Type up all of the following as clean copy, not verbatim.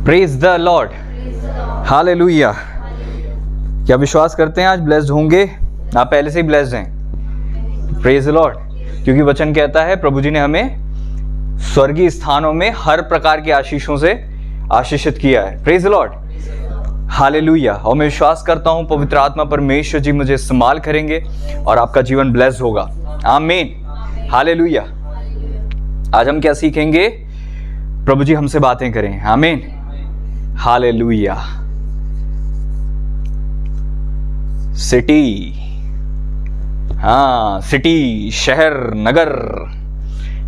Praise the Lord, hallelujah. क्या विश्वास करते हैं आज ब्लेस्ड होंगे? आप पहले से ही ब्लेस्ड हैं। Praise the Lord. क्योंकि वचन कहता है प्रभु जी ने हमें स्वर्गीय स्थानों में हर प्रकार की आशीषों से आशीषित किया है। Praise the Lord, hallelujah. और मैं विश्वास करता हूं पवित्र आत्मा परमेश्वर जी मुझे इस्तेमाल करेंगे और आपका जीवन ब्लेस्ड होगा। आमीन, हालेलुया। आज हम क्या सीखेंगे? प्रभु जी हमसे बातें करें। आमीन, हालेलुया। सिटी, हाँ सिटी, शहर, नगर।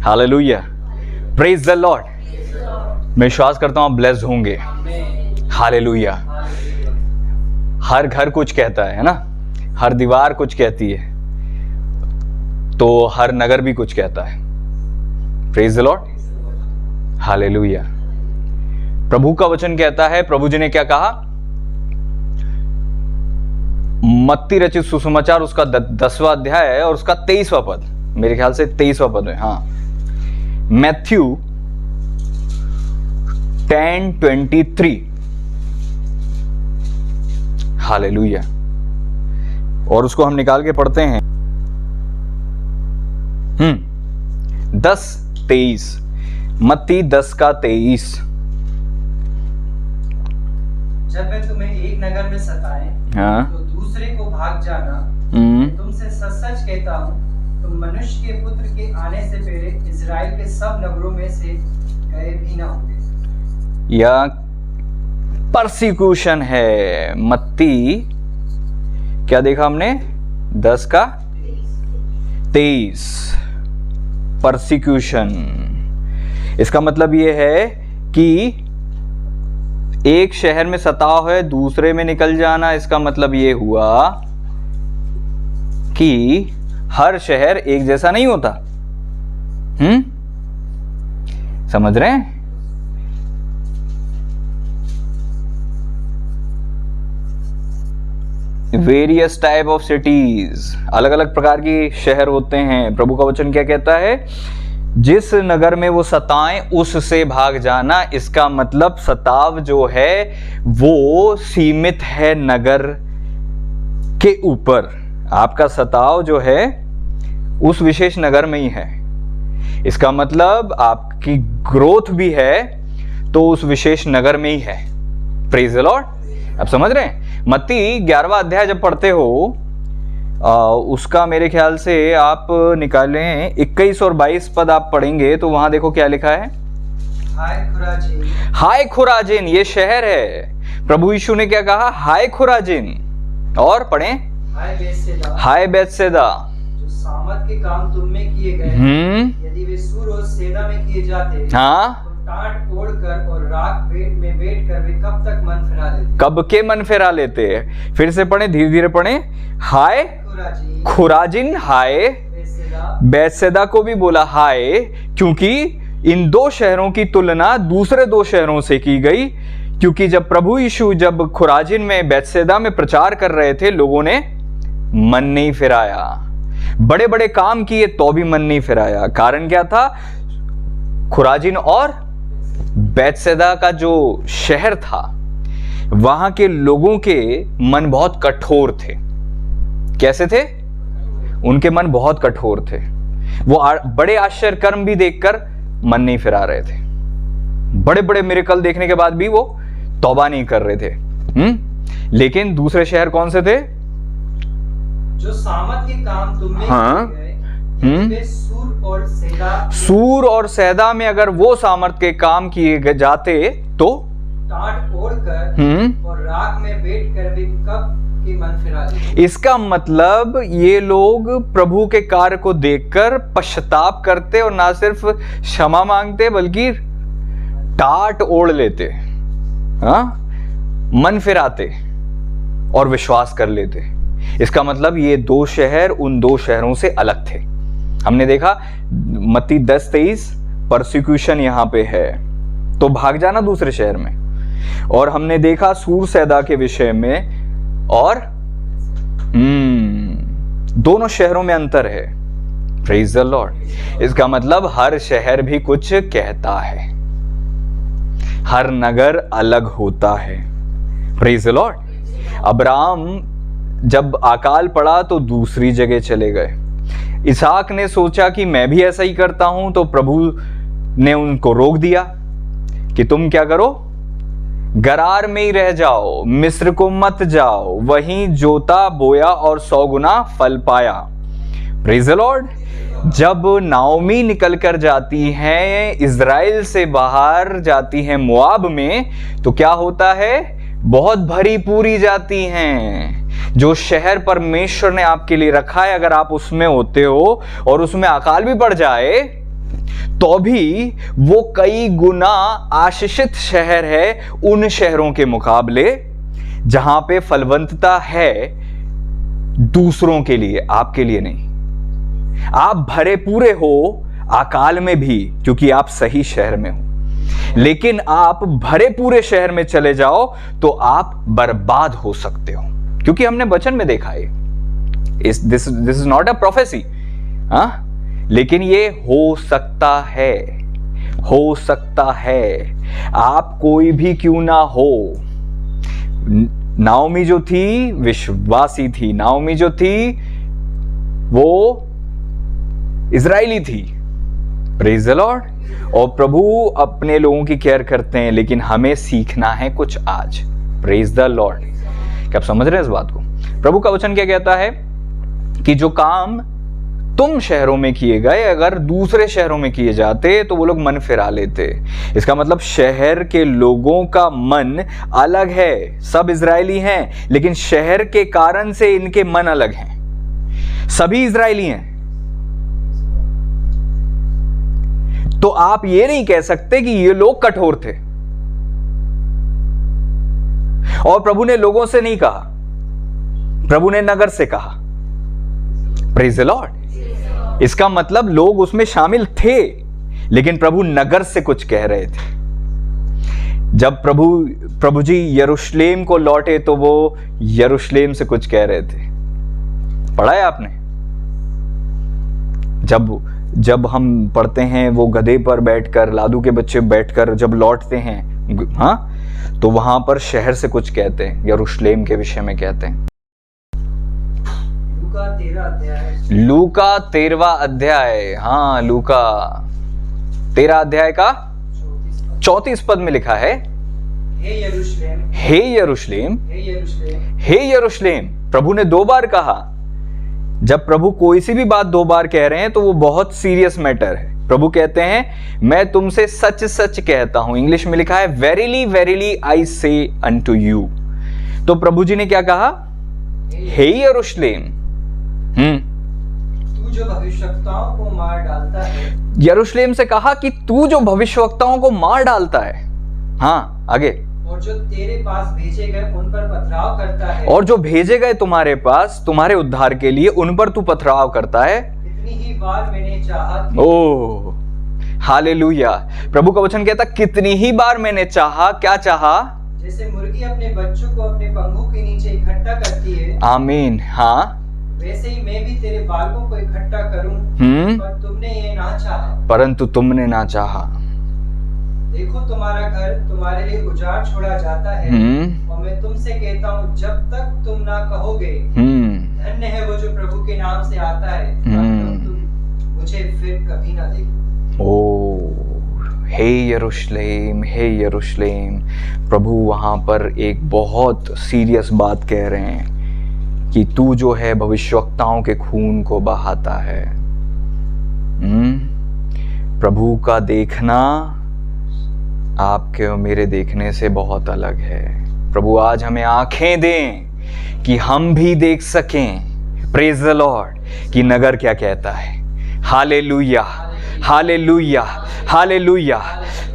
Hallelujah, praise the Lord. मैं विश्वास करता हूं आप ब्लेस्ड होंगे। हालेलुया। हर घर कुछ कहता है ना, हर दीवार कुछ कहती है, तो हर नगर भी कुछ कहता है। Praise the Lord, hallelujah. प्रभु का वचन कहता है, प्रभु जी ने क्या कहा? मत्ती रचित सुसमाचार उसका 10वां अध्याय है और उसका 23वां पद, मेरे ख्याल से 23वां पद है। हाँ, मैथ्यू 10:23। हालेलुया। और उसको हम निकाल के पढ़ते हैं। 10:23, मत्ती 10:23। जब वे तुम्हें एक नगर में सताएं, हाँ, तो दूसरे को भाग जाना। तुमसे सच सच कहता हूँ, तुम मनुष्य के पुत्र के आने से पहले इजराइल के सब नगरों में से गए भी ना होंगे। या परसिक्यूशन है। मत्ती क्या देखा हमने? 10:23, परसिक्यूशन। इसका मतलब यह है कि एक शहर में सताव है, दूसरे में निकल जाना। इसका मतलब ये हुआ कि हर शहर एक जैसा नहीं होता। समझ रहे हैं? वेरियस टाइप ऑफ सिटीज, अलग अलग प्रकार की शहर होते हैं। प्रभु का वचन क्या कहता है? जिस नगर में वो सताएं उससे भाग जाना। इसका मतलब सताव जो है वो सीमित है नगर के ऊपर। आपका सताव जो है उस विशेष नगर में ही है। इसका मतलब आपकी ग्रोथ भी है तो उस विशेष नगर में ही है। Praise the Lord. आप समझ रहे हैं? मत्ती 11वां अध्याय जब पढ़ते हो, उसका मेरे ख्याल से आप निकालें 21 और 22 पद आप पढ़ेंगे तो वहां देखो क्या लिखा है। हाय खुराजीन, हाय खुराजीन, ये शहर है। प्रभु यीशु ने क्या कहा? हाय खुराजीन। और पढ़ें, हाय बेतसैदा, हाय बेतसैदा, जो सामत के काम तुम में किए गए, यदि वे सूर और सैदा में किए जाते, हाँ, तो टाट ओढ़कर और राख में बैठकर वे कब तक मन फिरा लेते? कब के मन फिरा लेते हैं। फिर से पढ़ें, धीरे धीरे पढ़ें। हाय खुराजिन, हाय बेतसैदा को भी बोला हाय, क्योंकि इन दो शहरों की तुलना दूसरे दो शहरों से की गई। क्योंकि जब प्रभु यीशु जब खुराजिन में, बेतसैदा में प्रचार कर रहे थे, लोगों ने मन नहीं फिराया। बड़े बड़े काम किए तो भी मन नहीं फिराया। कारण क्या था? खुराजिन और बेतसैदा का जो शहर था, वहां के लोगों के मन बहुत कठोर थे। कैसे थे? उनके मन बहुत कठोर थे। वो बड़े आश्चर्य कर्म भी देखकर मन नहीं फिरा रहे थे। बड़े बड़े मिरेकल देखने के बाद भी वो तौबा नहीं कर रहे थे। लेकिन दूसरे शहर कौन से थे? जो सामत के काम तुम में हाँ, किए गए, वे सूर और सैदा में अगर वो सामर्थ के काम किए जाते तो टाट ओढ़कर और राख में बैठकर वे कब के मन फिरा लेते। इसका मतलब ये लोग प्रभु के कार्य को देखकर पश्चाताप करते और ना सिर्फ क्षमा मांगते बल्कि टाट ओढ़ लेते, हाँ, मन फिराते और विश्वास कर लेते। इसका मतलब ये दो शहर उन दो शहरों से अलग थे। हमने देखा मत्ती 10:23, परसिक्यूशन यहां पे है तो भाग जाना दूसरे शहर में। और हमने देखा सूर सैदा के विषय में, और दोनों शहरों में अंतर है। Praise the Lord. इसका मतलब हर शहर भी कुछ कहता है। हर नगर अलग होता है। Praise the Lord. अब्राहम जब अकाल पड़ा तो दूसरी जगह चले गए। इसहाक ने सोचा कि मैं भी ऐसा ही करता हूं, तो प्रभु ने उनको रोक दिया कि तुम क्या करो, गरार में ही रह जाओ, मिस्र को मत जाओ, वहीं जोता बोया और 100 गुना फल पाया। Praise the Lord. जब नाओमी निकल कर जाती हैं, इज़राइल से बाहर जाती हैं मोआब में, तो क्या होता है, बहुत भरी पूरी जाती हैं। जो शहर परमेश्वर ने आपके लिए रखा है, अगर आप उसमें होते हो और उसमें अकाल भी पड़ जाए तो भी वो कई गुना आशीषित शहर है उन शहरों के मुकाबले जहां पे फलवंतता है दूसरों के लिए, आपके लिए नहीं। आप भरे पूरे हो अकाल में भी, क्योंकि आप सही शहर में हो, लेकिन आप भरे पूरे शहर में चले जाओ तो आप बर्बाद हो सकते हो, क्योंकि हमने वचन में देखा है। This is not a prophecy, लेकिन ये हो सकता है, हो सकता है। आप कोई भी क्यों ना हो। नाओमी जो थी विश्वासी थी, नाओमी जो थी वो इजरायली थी। Praise the Lord. और प्रभु अपने लोगों की केयर करते हैं, लेकिन हमें सीखना है कुछ आज। Praise the Lord. क्या आप समझ रहे हैं इस बात को? प्रभु का वचन क्या कहता है कि जो काम तुम शहरों में किए गए, अगर दूसरे शहरों में किए जाते तो वो लोग मन फिरा लेते। इसका मतलब शहर के लोगों का मन अलग है। सब इजरायली हैं, लेकिन शहर के कारण से इनके मन अलग हैं। सभी इजरायली हैं, तो आप ये नहीं कह सकते कि ये लोग कठोर थे। और प्रभु ने लोगों से नहीं कहा, प्रभु ने नगर से कहा। Praise the Lord. इसका मतलब लोग उसमें शामिल थे, लेकिन प्रभु नगर से कुछ कह रहे थे। जब प्रभु जी यरूशलेम को लौटे तो वो यरूशलेम से कुछ कह रहे थे। पढ़ा है आपने? जब हम पढ़ते हैं वो गधे पर बैठकर, लादू के बच्चे बैठकर जब लौटते हैं, तो वहां पर शहर से कुछ कहते हैं, यरूशलेम के विषय में कहते हैं। लूका 13वां अध्याय, लूका 13 अध्याय का 34 पद में लिखा है, हे यरूशलेम, हे यरूशलेम, हे यरूशलेम, हे यरूशलेम। प्रभु ने 2 बार कहा। जब प्रभु कोई सी भी बात 2 बार कह रहे हैं तो वो बहुत सीरियस मैटर है। प्रभु कहते हैं मैं तुमसे सच सच कहता हूं। इंग्लिश में लिखा है वेरीली वेरीली आई से अनटू यू। तो प्रभु जी ने क्या कहा? हे यरूशलेम, तू जो भविष्यवक्ताओं को मार डालता है। यरूशलेम से कहा कि तू जो भविष्यवक्ताओं को मार डालता है। आगे। और जो तेरे पास भेजे गए उन पर पथराव करता है। और जो भेजे गए तुम्हारे पास तुम्हारे उद्धार के लिए, उन पर तू पथराव करता है। कितनी ही बार मैंने चाहा। Oh hallelujah. प्रभु का वचन कहता कितनी ही बार मैंने चाहा। क्या चाहा? जैसे मुर्गी अपने बच्चों को अपने पंखों के नीचे इकट्ठा करती है। आमीन। वैसे ही मैं भी तेरे बालकों को इकट्ठा करूं। पर तुमने ये ना चाहा। परंतु तुमने ना चाहा। देखो तुम्हारा घर तुम्हारे लिए उजाड़ छोड़ा जाता है। और मैं तुमसे कहता हूँ जब तक तुम ना कहोगे धन्य है वो जो प्रभु के नाम से आता है, तब तुम मुझे फिर कभी ना देखो। ओ हे यरूशलेम, हे यरूशलेम। प्रभु वहां पर एक बहुत सीरियस बात कह रहे हैं कि तू जो है भविष्यवक्ताओं के खून को बहाता है। प्रभु का देखना आपके और मेरे देखने से बहुत अलग है। प्रभु आज हमें आंखें दें कि हम भी देख सकें, प्रेज द लॉर्ड, कि नगर क्या कहता है। हालेलुया, हालेलुया, हालेलुया,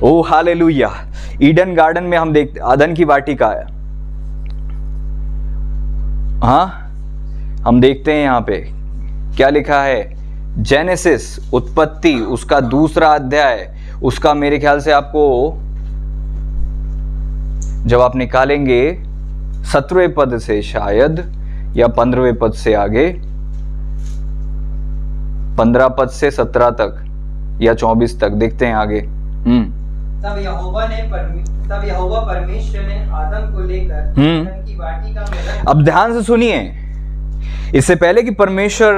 ओ हालेलुया। ईडन गार्डन में हम देखते, आदन की वाटिका है, हम देखते हैं यहाँ पे क्या लिखा है। जेनेसिस, उत्पत्ति, उसका 2 अध्याय, उसका मेरे ख्याल से आपको जब आप निकालेंगे 17वें पद से शायद, या 15वें पद से आगे, 15 पद से 17 तक या 24 तक, देखते हैं आगे। तब यहोवा परमेश्वर ने आदम को लेकर अदन की वाटिका में रख। अब ध्यान से सुनिए, इससे पहले कि परमेश्वर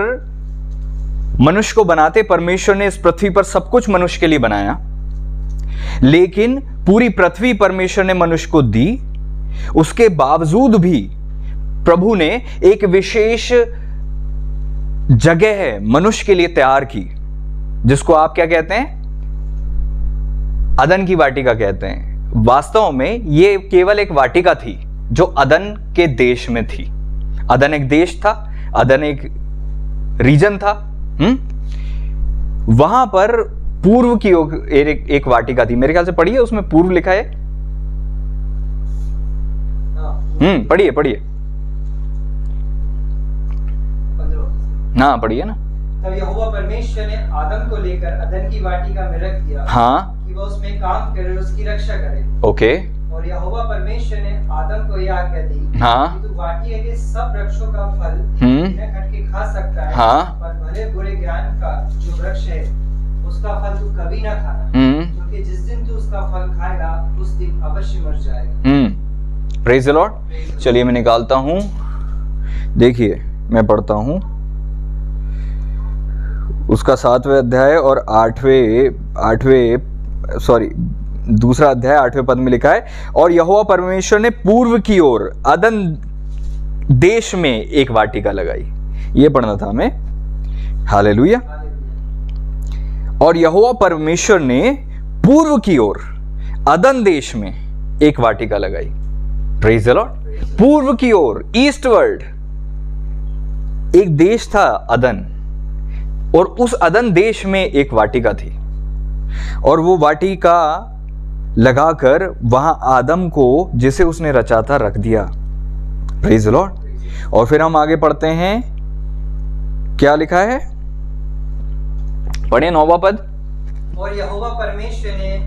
मनुष्य को बनाते, परमेश्वर ने इस पृथ्वी पर सब कुछ मनुष्य के लिए बनाया, लेकिन पूरी पृथ्वी परमेश्वर ने मनुष्य को दी। उसके बावजूद भी प्रभु ने एक विशेष जगह मनुष्य के लिए तैयार की, जिसको आप क्या कहते हैं? अदन की वाटिका कहते हैं। वास्तव में ये केवल एक वाटिका थी जो अदन के देश में थी। अदन एक देश था, अदन एक रीजन था। वहां पर पूर्व की ओर एक वाटिका थी। मेरे ख्याल से पढ़िए, उसमें पूर्व लिखा है। पढ़िए पढ़िए, हाँ पढ़िए ना। तब यहोवा परमेश्वर ने आदम को लेकर अदन की वाटिका में रख दिया, हाँ, कि वह उसमें काम करे, उसकी रक्षा करे। ओके। और यहोवा परमेश्वर ने आदम को यह आज्ञा दी, हाँ, कि तू वाटिका के सब वृक्षों का फल बिना खट के खा सकता है, हाँ, पर भले बुरे ज्ञान का जो वृक्ष है उसका फल तू कभी ना खाना, क्योंकि जिस दिन तू उसका फल खाएगा उस दिन अवश्य मर जाएगा। Praise the Lord. चलिए मैं निकालता हूं, देखिए मैं पढ़ता हूं उसका 7वें अध्याय और दूसरा अध्याय 8वें पद में लिखा है, और यहोवा परमेश्वर ने पूर्व की ओर अदन देश में एक वाटिका लगाई। ये पढ़ना था हमें। हालेलुया। और यहोवा परमेश्वर ने पूर्व की ओर अदन देश में एक वाटिका लगाई। Praise the Lord. पूर्व की ओर, ईस्टवर्ड एक देश था अदन, और उस अदन देश में एक वाटिका थी, और वो वाटिका लगाकर वहां आदम को, जिसे उसने रचा था, रख दिया। Praise the Lord. और फिर हम आगे पढ़ते हैं, क्या लिखा है? पढ़े 9वां पद। और यहोवा परमेश्वर ने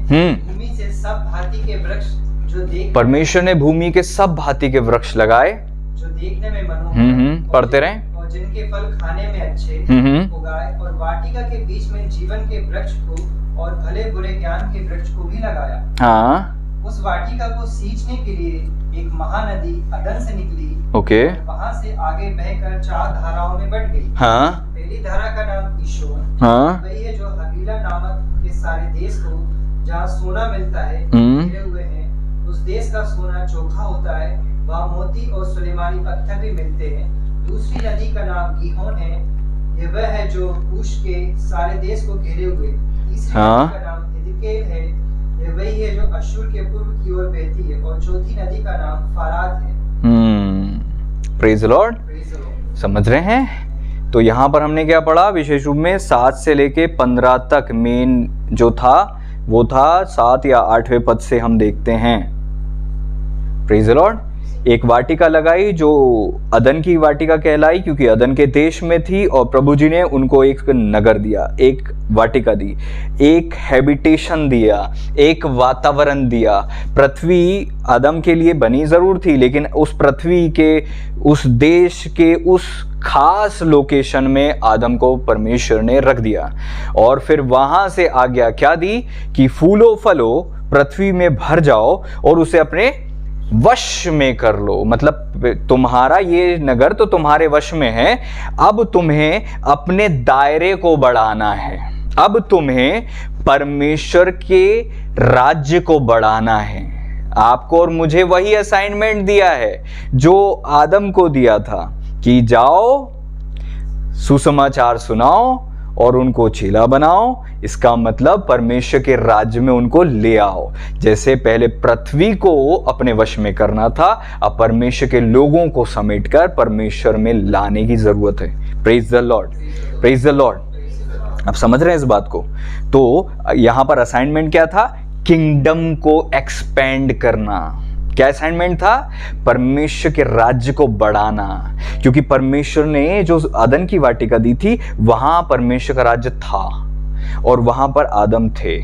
भूमि से सब भांति के वृक्ष जो देख, परमेश्वर ने भूमि के सब भांति के वृक्ष लगाए जो देखने में मनोहर, पढ़ते रहें, और जिनके फल खाने में अच्छे उगाए, और वाटिका के बीच में जीवन के वृक्ष को और भले बुरे ज्ञान के वृक्ष को भी लगाया। हाँ। उस वाटिका को सींचने के लिए एक महानदी अदन से निकली। ओके। वहां से आगे बहकर 4 धाराओं में बट गई। हाँ। पहली धारा का नाम ईशोन, हाँ, वही है जो हवीला नामक के सारे देश को, जहाँ सोना मिलता है, घिरे हुए हैं। उस देश का सोना चोखा होता है, वहाँ मोती और सुलेमानी पत्थर भी मिलते हैं। दूसरी नदी का नाम गीहोन है, ये वह है जो कूश के सारे देश को घेरे हुए। तीसरी नदी का नाम हिदकेल है, ये वही है जो अश्शूर के पूर्व की ओर बहती है। और चौथी नदी का नाम फारात है। Praise the Lord. समझ रहे हैं? तो यहाँ पर हमने क्या पढ़ा? विशेष रूप में 7 से लेके 15 तक मेन जो था वो था 7 या 8वें पद से हम देखते हैं। Praise the Lord. एक वाटिका लगाई जो अदन की वाटिका कहलाई, क्योंकि अदन के देश में थी, और प्रभु जी ने उनको एक नगर दिया, एक वाटिका दी, एक हैबिटेशन दिया, एक वातावरण दिया। पृथ्वी आदम के लिए बनी जरूर थी, लेकिन उस पृथ्वी के, उस देश के, उस खास लोकेशन में आदम को परमेश्वर ने रख दिया। और फिर वहां से आज्ञा क्या दी कि फूलो फलो, पृथ्वी में भर जाओ और उसे अपने वश में कर लो। मतलब तुम्हारा ये नगर तो तुम्हारे वश में है, अब तुम्हें अपने दायरे को बढ़ाना है, अब तुम्हें परमेश्वर के राज्य को बढ़ाना है। आपको और मुझे वही असाइनमेंट दिया है जो आदम को दिया था कि जाओ, सुसमाचार सुनाओ और उनको चेला बनाओ। इसका मतलब परमेश्वर के राज्य में उनको ले आओ। जैसे पहले पृथ्वी को अपने वश में करना था, अब परमेश्वर के लोगों को समेटकर परमेश्वर में लाने की जरूरत है। Praise the Lord, praise the Lord. आप समझ रहे हैं इस बात को? तो यहां पर असाइनमेंट क्या था? किंगडम को एक्सपेंड करना। क्या असाइनमेंट था? परमेश्वर के राज्य को बढ़ाना। क्योंकि परमेश्वर ने जो अदन की वाटिका दी थी, वहां परमेश्वर का राज्य था और वहां पर आदम थे।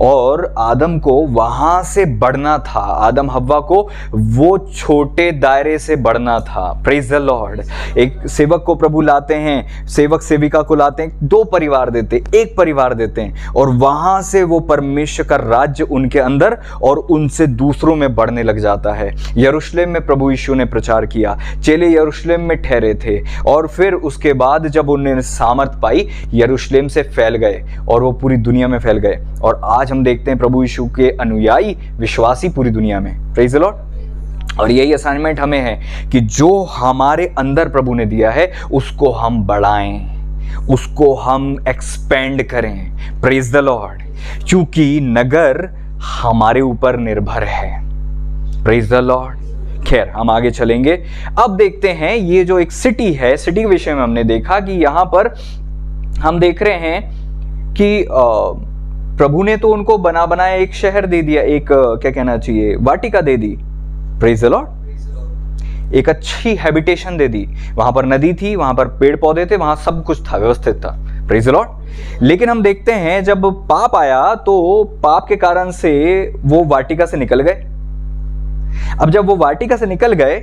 और आदम को वहां से बढ़ना था, आदम हव्वा को वो छोटे दायरे से बढ़ना था। Praise the Lord. एक सेवक को प्रभु लाते हैं, सेवक सेविका को लाते हैं, 2 परिवार देते, एक परिवार देते हैं, और वहां से वो परमेश्वर का राज्य उनके अंदर और उनसे दूसरों में बढ़ने लग जाता है। यरूशलेम में प्रभु यीशु ने प्रचार किया, चेले यरूशलेम में ठहरे थे, और फिर उसके बाद जब उन्होंने सामर्थ पाई, यरूशलेम से फैल गए और वो पूरी दुनिया में फैल गए। और आज हम देखते हैं प्रभु यीशु के अनुयायी, विश्वासी पूरी दुनिया में। Praise the Lord. और यही असाइनमेंट हमें है कि जो हमारे अंदर प्रभु ने दिया है उसको हम बढ़ाएं, उसको हम एक्सपेंड करें। Praise the Lord. क्योंकि नगर हमारे ऊपर निर्भर है। Praise the Lord. खैर, हम आगे चलेंगे। अब देखते हैं ये जो एक सिटी है, सिटी के विषय में हमने देखा कि यहां पर हम देख रहे हैं कि प्रभु ने तो उनको बना बनाया एक शहर दे दिया, एक क्या कहना चाहिए, वाटिका दे दी। Praise the Lord. एक अच्छी हैबिटेशन दे दी। वहां पर नदी थी, वहां पर पेड़ पौधे थे, वहां सब कुछ था, व्यवस्थित था। Praise the Lord. लेकिन हम देखते हैं जब पाप आया तो पाप के कारण से वो वाटिका से निकल गए। अब जब वो वाटिका से निकल गए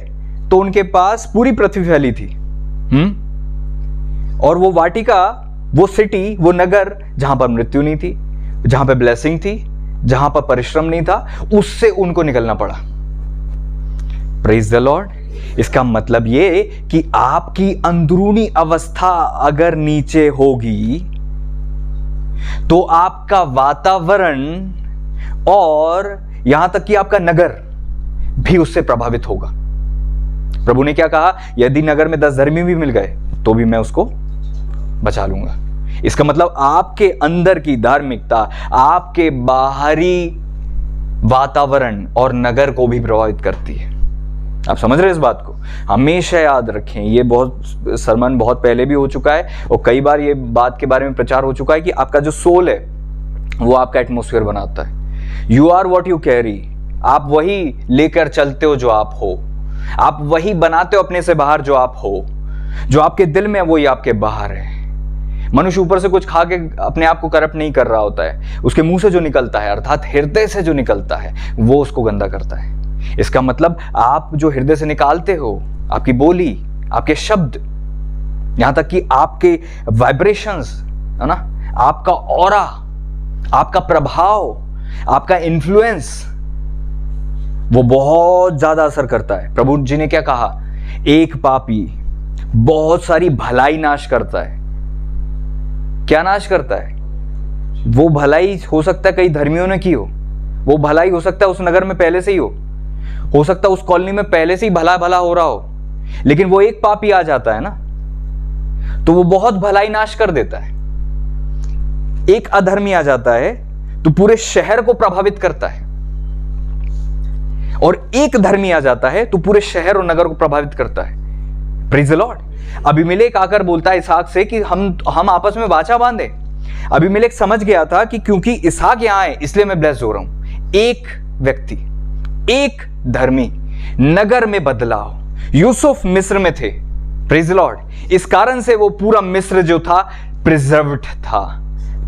तो उनके पास पूरी पृथ्वी फैली थी। और वो वाटिका, वो सिटी, वो नगर जहां पर मृत्यु नहीं थी, जहां पर ब्लेसिंग थी, जहां पर परिश्रम नहीं था, उससे उनको निकलना पड़ा। Praise the Lord. इसका मतलब ये कि आपकी अंदरूनी अवस्था अगर नीचे होगी तो आपका वातावरण और यहां तक कि आपका नगर भी उससे प्रभावित होगा। प्रभु ने क्या कहा, यदि नगर में 10 धर्मी भी मिल गए तो भी मैं उसको बचा लूंगा। इसका मतलब आपके अंदर की धार्मिकता आपके बाहरी वातावरण और नगर को भी प्रभावित करती है। आप समझ रहे हैं इस बात को? हमेशा याद रखें। ये बहुत सरमन बहुत पहले भी हो चुका है और कई बार ये बात के बारे में प्रचार हो चुका है कि आपका जो सोल है वो आपका एटमॉस्फेयर बनाता है। You are what you carry. आप वही लेकर चलते हो जो आप हो, आप वही बनाते हो अपने से बाहर जो आप हो। जो आपके दिल में है वही आपके बाहर है। मनुष्य ऊपर से कुछ खा के अपने आप को करप्ट नहीं कर रहा होता है, उसके मुंह से जो निकलता है अर्थात हृदय से जो निकलता है वो उसको गंदा करता है। इसका मतलब आप जो हृदय से निकालते हो, आपकी बोली, आपके शब्द, यहां तक कि आपके वाइब्रेशंस, है ना, आपका ऑरा, आपका प्रभाव, आपका इन्फ्लुएंस, वो बहुत ज्यादा असर करता है। प्रभु जी ने क्या कहा, एक पापी बहुत सारी भलाई नाश करता है। क्या नाश करता है? वो भलाई हो सकता है कई धर्मियों ने की हो, वो भलाई हो सकता है उस नगर में पहले से ही हो सकता है उस कॉलोनी में पहले से ही भला भला हो रहा हो, लेकिन वो एक पापी आ जाता है ना तो वो बहुत भलाई नाश कर देता है। एक अधर्मी आ जाता है तो पूरे शहर को प्रभावित करता है, और एक धर्मी आ जाता है तो पूरे शहर और नगर को प्रभावित करता है। Praise the Lord. अबीमेलेक आकर बोलता है इसहाक से कि हम आपस में वाचा बांधे। अबीमेलेक समझ गया था कि क्योंकि इसहाक यहां है इसलिए मैं ब्लेस्ड हो रहा हूं। एक व्यक्ति, एक धर्मी, नगर में बदलाव। यूसुफ मिस्र में थे, प्रेज द लॉर्ड, इस कारण से वो पूरा मिस्र जो था प्रिजर्व्ड था,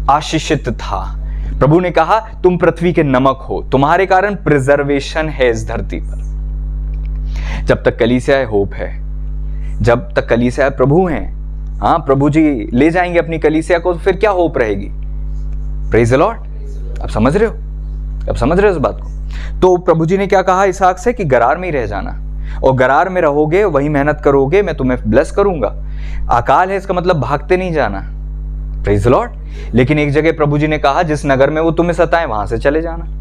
आशीषित था। प्रभु ने कहा तुम पृथ्वी के नमक हो, तुम्हारे कारण प्रिजर्वेशन है इस धरती पर। जब तक कलीसिया है होप है, जब तक कलीसिया प्रभु हैं, हाँ प्रभु जी ले जाएंगे अपनी कलीसिया को, तो फिर क्या होप रहेगी? Praise the Lord. आप समझ रहे हो? आप समझ रहे हो इस बात को? तो प्रभु जी ने क्या कहा इसहाक से कि गरार में ही रह जाना, और गरार में रहोगे, वही मेहनत करोगे, मैं तुम्हें ब्लेस करूंगा। अकाल है इसका मतलब भागते नहीं जाना। Praise the Lord. लेकिन एक जगह प्रभु जी ने कहा जिस नगर में वो तुम्हें सताए वहां से चले जाना।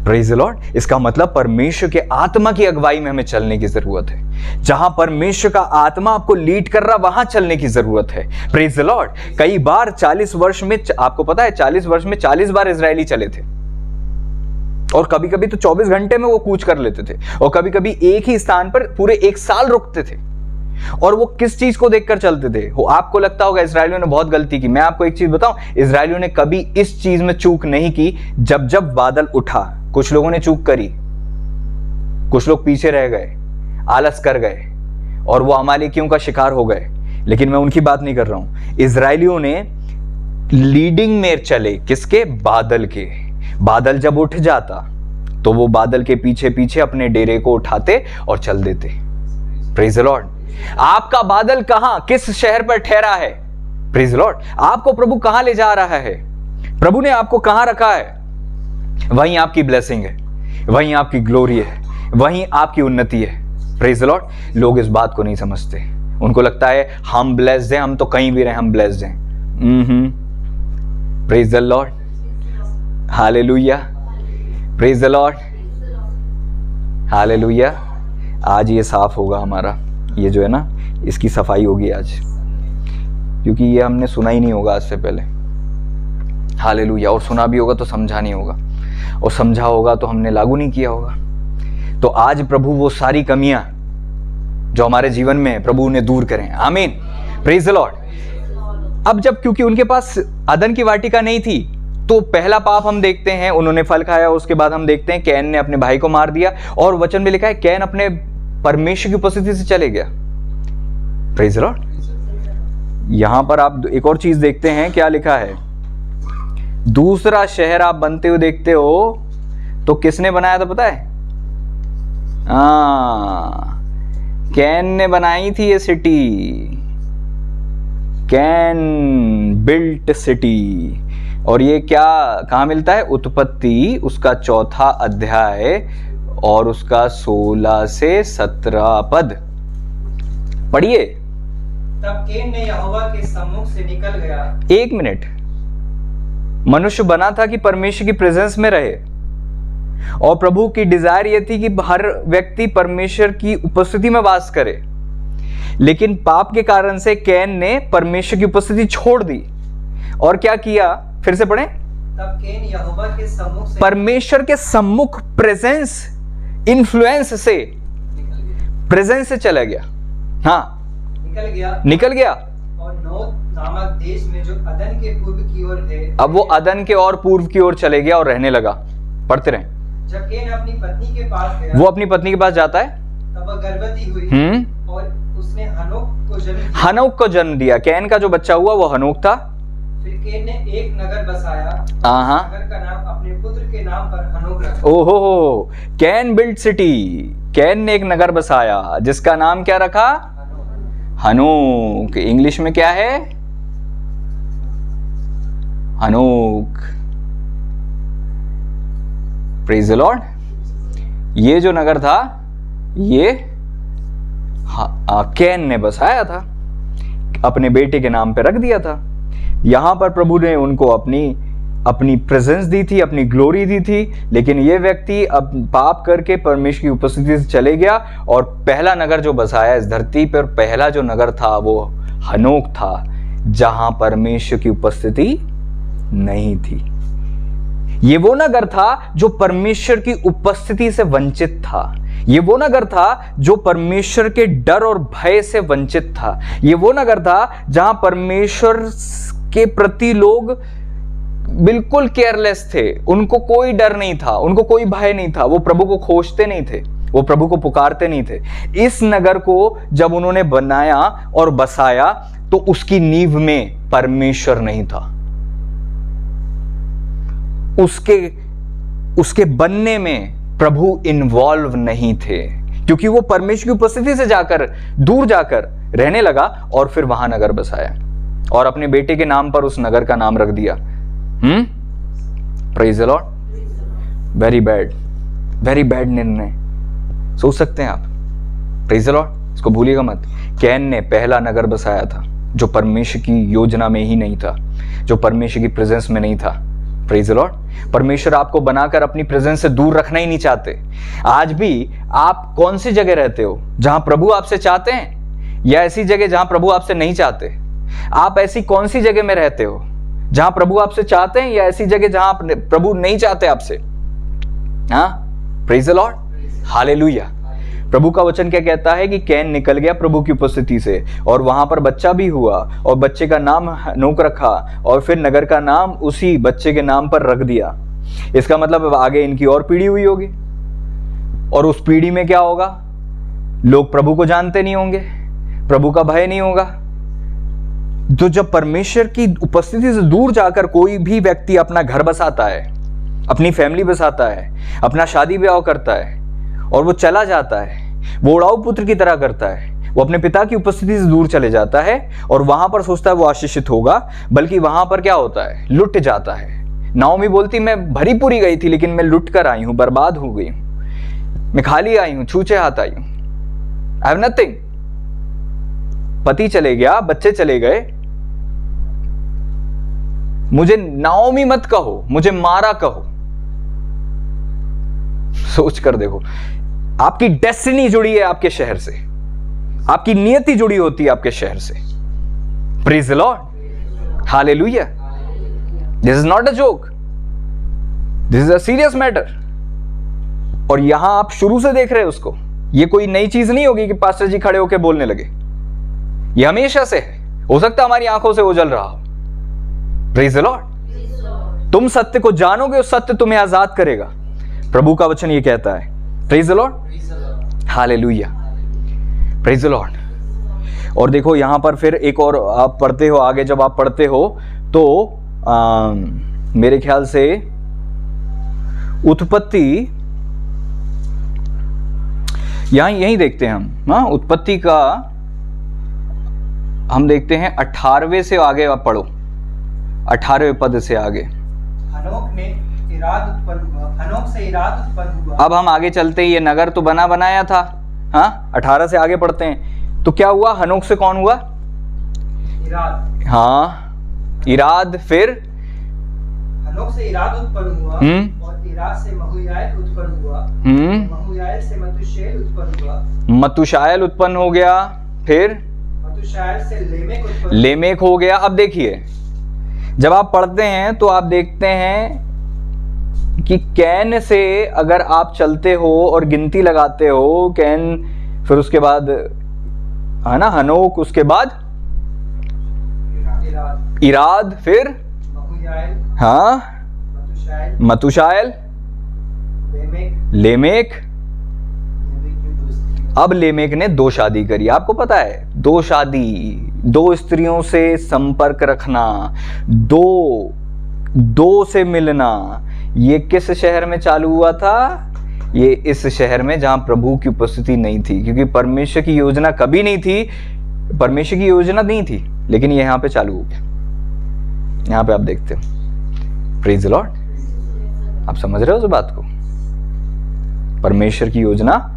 Praise the Lord. इसका मतलब परमेश्वर के आत्मा की अगुवाई में हमें चलने की जरूरत है। जहां परमेश्वर का आत्मा आपको लीड कर रहा वहां चलने की जरूरत है। Praise the Lord. कई बार 40 वर्ष में, आपको पता है 40 वर्ष में 40 बार इजरायली चले थे, और कभी कभी तो 24 घंटे में वो कूच कर लेते थे, और कभी कभी एक ही स्थान पर पूरे 1 साल रुकते थे। और वो किस चीज को देखकर चलते थे? वो आपको लगता होगा इजरायलियों ने बहुत गलती की। मैं आपको एक चीज बताऊं, इजरायलियों ने कभी इस चीज में चूक नहीं की। जब जब बादल उठा, कुछ लोगों ने चूक करी, कुछ लोग पीछे रह गए, आलस कर गए, और वो अमालेकियों का शिकार हो गए, लेकिन मैं उनकी बात नहीं कर रहा हूं। इजरायलियों ने लीडिंग में चले, किसके? बादल के। बादल जब उठ जाता तो वो बादल के पीछे पीछे अपने डेरे को उठाते और चल देते। Praise the Lord. आपका बादल कहां, किस शहर पर ठहरा है? Praise the Lord. आपको प्रभु कहां ले जा रहा है? प्रभु ने आपको कहां रखा है? वहीं आपकी ब्लेसिंग है, वहीं आपकी ग्लोरी है, वहीं आपकी उन्नति है। Praise the Lord. लोग इस बात को नहीं समझते, उनको लगता है हम ब्लेस्ड हैं, हम तो कहीं भी रहे हम ब्लेस्ड हैं। Praise the Lord, hallelujah, praise the Lord, hallelujah. आज ये साफ होगा हमारा, ये जो है ना, इसकी सफाई होगी आज, क्योंकि ये हमने सुना ही नहीं होगा आज से पहले। हालेलुया। और सुना भी होगा तो समझा नहीं होगा, और समझा होगा तो हमने लागू नहीं किया होगा। तो आज प्रभु वो सारी कमियां जो हमारे जीवन में है, प्रभु उन्हें दूर करें। आमीन। Praise the Lord. अब जब क्योंकि उनके पास अदन की वाटिका नहीं थी, तो पहला पाप हम देखते हैं, उन्होंने फल खाया। उसके बाद हम देखते हैं कैन ने अपने भाई को मार दिया, और वचन में लिखा है कैन अपने परमेश्वर की उपस्थिति से चले गया। Praise the Lord. यहां पर आप एक और चीज देखते हैं, क्या लिखा है? दूसरा शहर आप बनते हुए देखते हो, तो किसने बनाया था पता है? कैन ने बनाई थी ये सिटी। Can built city. और ये क्या कहाँ मिलता है? उत्पत्ति उसका 4 अध्याय और उसका 16 से 17 पद पढ़िए। तब कैन ने यहोवा के सम्मुख से निकल गया। 1 मिनट। मनुष्य बना था कि परमेश्वर की प्रेजेंस में रहे, और प्रभु की डिजायर ये थी कि हर व्यक्ति परमेश्वर की उपस्थिति में वास करे। लेकिन पाप के कारण से कैन ने परमेश्वर की उपस्थिति छोड़ दी, और क्या किया? फिर से पढ़ें। तब कैन यहोवा के सम्मुख से, परमेश्वर के सम्मुख, प्रेजेंस, इन्फ्लुएंस से, प्रेजेंस से चला गया। हाँ, निकल गया। और नोद नामक देश में जो अदन के पूर्व की ओर है, अब वो अदन के और पूर्व की ओर चले गया और रहने लगा। पढ़ते रहें। जब कैन अपनी पत्नी के पास गया, वो अपनी पत्नी के पास जाता है, तब वह गर्भवती हुई और उसने हनोक को जन्म दिया। हनोक को जन्म दिया। कैन का जो बच्चा हुआ वो हनोक था। फिर कैन ने एक नगर बसाया, नगर का नाम अपने पुत्र के नाम पर हनोक रखा। ओहो, कैन बिल्ट सिटी। कैन ने एक नगर बसाया जिसका नाम क्या रखा? हनोक। इंग्लिश में क्या है? हनोक। Praise the Lord. ये जो नगर था ये कैन ने बसाया था, अपने बेटे के नाम पे रख दिया था। यहां पर प्रभु ने उनको अपनी प्रेजेंस दी थी, अपनी ग्लोरी दी थी। लेकिन ये व्यक्ति अब पाप करके परमेश्वर की उपस्थिति से चले गया, और पहला नगर जो बसाया इस धरती पर, पहला जो नगर था वो हनोक था, जहां परमेश्वर की उपस्थिति नहीं थी। ये वो नगर था जो परमेश्वर की उपस्थिति से वंचित था। ये वो नगर था जो परमेश्वर के डर और भय से वंचित था। ये वो नगर था जहां परमेश्वर के प्रति लोग बिल्कुल केयरलेस थे। उनको कोई डर नहीं था, उनको कोई भय नहीं था। वो प्रभु को खोजते नहीं थे, वो प्रभु को पुकारते नहीं थे। इस नगर को जब उन्होंने बनाया और बसाया, तो उसकी नींव में परमेश्वर नहीं था। उसके बनने में प्रभु इन्वॉल्व नहीं थे, क्योंकि वो परमेश्वर की उपस्थिति से जाकर दूर जाकर रहने लगा, और फिर वहां नगर बसाया और अपने बेटे के नाम पर उस नगर का नाम रख दिया। Praise the Lord. Very bad, very bad निर्णय। सोच सकते हैं आप। Praise the Lord. इसको भूलिएगा मत। कैन ने पहला नगर बसाया था जो परमेश्वर की योजना में ही नहीं था, जो परमेश्वर की प्रेजेंस में नहीं था। Praise the Lord. परमेश्वर आपको बनाकर अपनी प्रेजेंस से दूर रखना ही नहीं चाहते। आज भी आप कौन सी जगह रहते हो? जहां प्रभु आपसे चाहते हैं, या ऐसी जगह जहां प्रभु आपसे नहीं चाहते? आप ऐसी कौन सी जगह में रहते हो जहां प्रभु आपसे चाहते हैं, या ऐसी जगह जहां प्रभु नहीं चाहते आपसे? हाँ, प्रेज द लॉर्ड, हालेलुया। प्रभु का वचन क्या कहता है कि कैन निकल गया प्रभु की उपस्थिति से, और वहां पर बच्चा भी हुआ, और बच्चे का नाम हनोक रखा, और फिर नगर का नाम उसी बच्चे के नाम पर रख दिया। इसका मतलब आगे इनकी और पीढ़ी हुई होगी, और उस पीढ़ी में क्या होगा? लोग प्रभु को जानते नहीं होंगे, प्रभु का भय नहीं होगा। तो जब परमेश्वर की उपस्थिति से दूर जाकर कोई भी व्यक्ति अपना घर बसाता है, अपनी फैमिली बसाता है, अपना शादी ब्याह करता है और वो चला जाता है, वो उड़ाऊ पुत्र की तरह करता है, वो अपने पिता की उपस्थिति से दूर चले जाता है और वहां पर सोचता है वो आशीषित होगा, बल्कि वहां पर क्या होता है, लुट जाता है। नाओमी बोलती मैं भरी पूरी गई थी लेकिन मैं लुट कर आई हूं, बर्बाद हो गई हूं, मैं खाली आई हूं, छूछे हाथ आई हूं, आई हैव नथिंग। पति चले गया, बच्चे चले गए, मुझे नाओमी मत कहो, मुझे मारा कहो। सोच कर देखो, आपकी डेस्टिनी जुड़ी है आपके शहर से, आपकी नियति जुड़ी होती है आपके शहर से। Praise the Lord, hallelujah. This is not a joke, this is a serious matter. और यहां आप शुरू से देख रहे हैं उसको, ये कोई नई चीज नहीं होगी कि पास्टर जी खड़े होकर बोलने लगे, ये हमेशा से है। हो सकता है हमारी आंखों से ओझल रहा हो। Praise the Lord. तुम सत्य को जानोगे, उस सत्य तुम्हें आजाद करेगा, प्रभु का वचन ये कहता है। Praise the Lord, hallelujah, praise the Lord. और देखो यहां पर फिर एक और आप पढ़ते हो आगे, जब आप पढ़ते हो तो मेरे ख्याल से उत्पत्ति, यहीं देखते हैं हम, हाँ, उत्पत्ति का हम देखते हैं 18वें से आगे आप पढ़ो, 18वें पद से आगे। हनोक ने इराद उत्पन्न हुआ, हनोक से इराद उत्पन्न हुआ। अब हम आगे चलते ही, ये नगर तो बना बनाया था, हाँ, 18 से आगे पढ़ते हैं तो क्या हुआ, हनोक से कौन हुआ, इराद, हाँ, इराद, फिर हनोक से इराद उत्पन्न हुआ और इराद से महूयाल उत्पन्न हुआ, महूयाल से मतुशाएल उत्पन्न हुआ, मतुशाएल उत्पन्न हो गया, फिर मतुशाएल से लेमेक उत्पन्न, लेमेक हो गया। अब देखिए जब आप पढ़ते हैं तो आप देखते हैं कि कैन से अगर आप चलते हो और गिनती लगाते हो, कैन, फिर उसके बाद है ना हनोक, उसके बाद इराद, फिर महूयाल, हाँ, मतुशाएल, मतुशाएल, लेमेक, लेमेक। की दो स्त्रियां। अब लेमेक ने 2 शादी करी। आपको पता है 2 शादी, 2 स्त्रियों से संपर्क रखना, 2 से मिलना, ये किस शहर में चालू हुआ था, ये इस शहर में जहां प्रभु की उपस्थिति नहीं थी, क्योंकि परमेश्वर की योजना कभी नहीं थी, परमेश्वर की योजना नहीं थी, लेकिन ये यहां पे चालू हो गया। यहां पे आप देखते हो, प्रेज द लॉर्ड, आप समझ रहे हो उस बात को, परमेश्वर की योजना,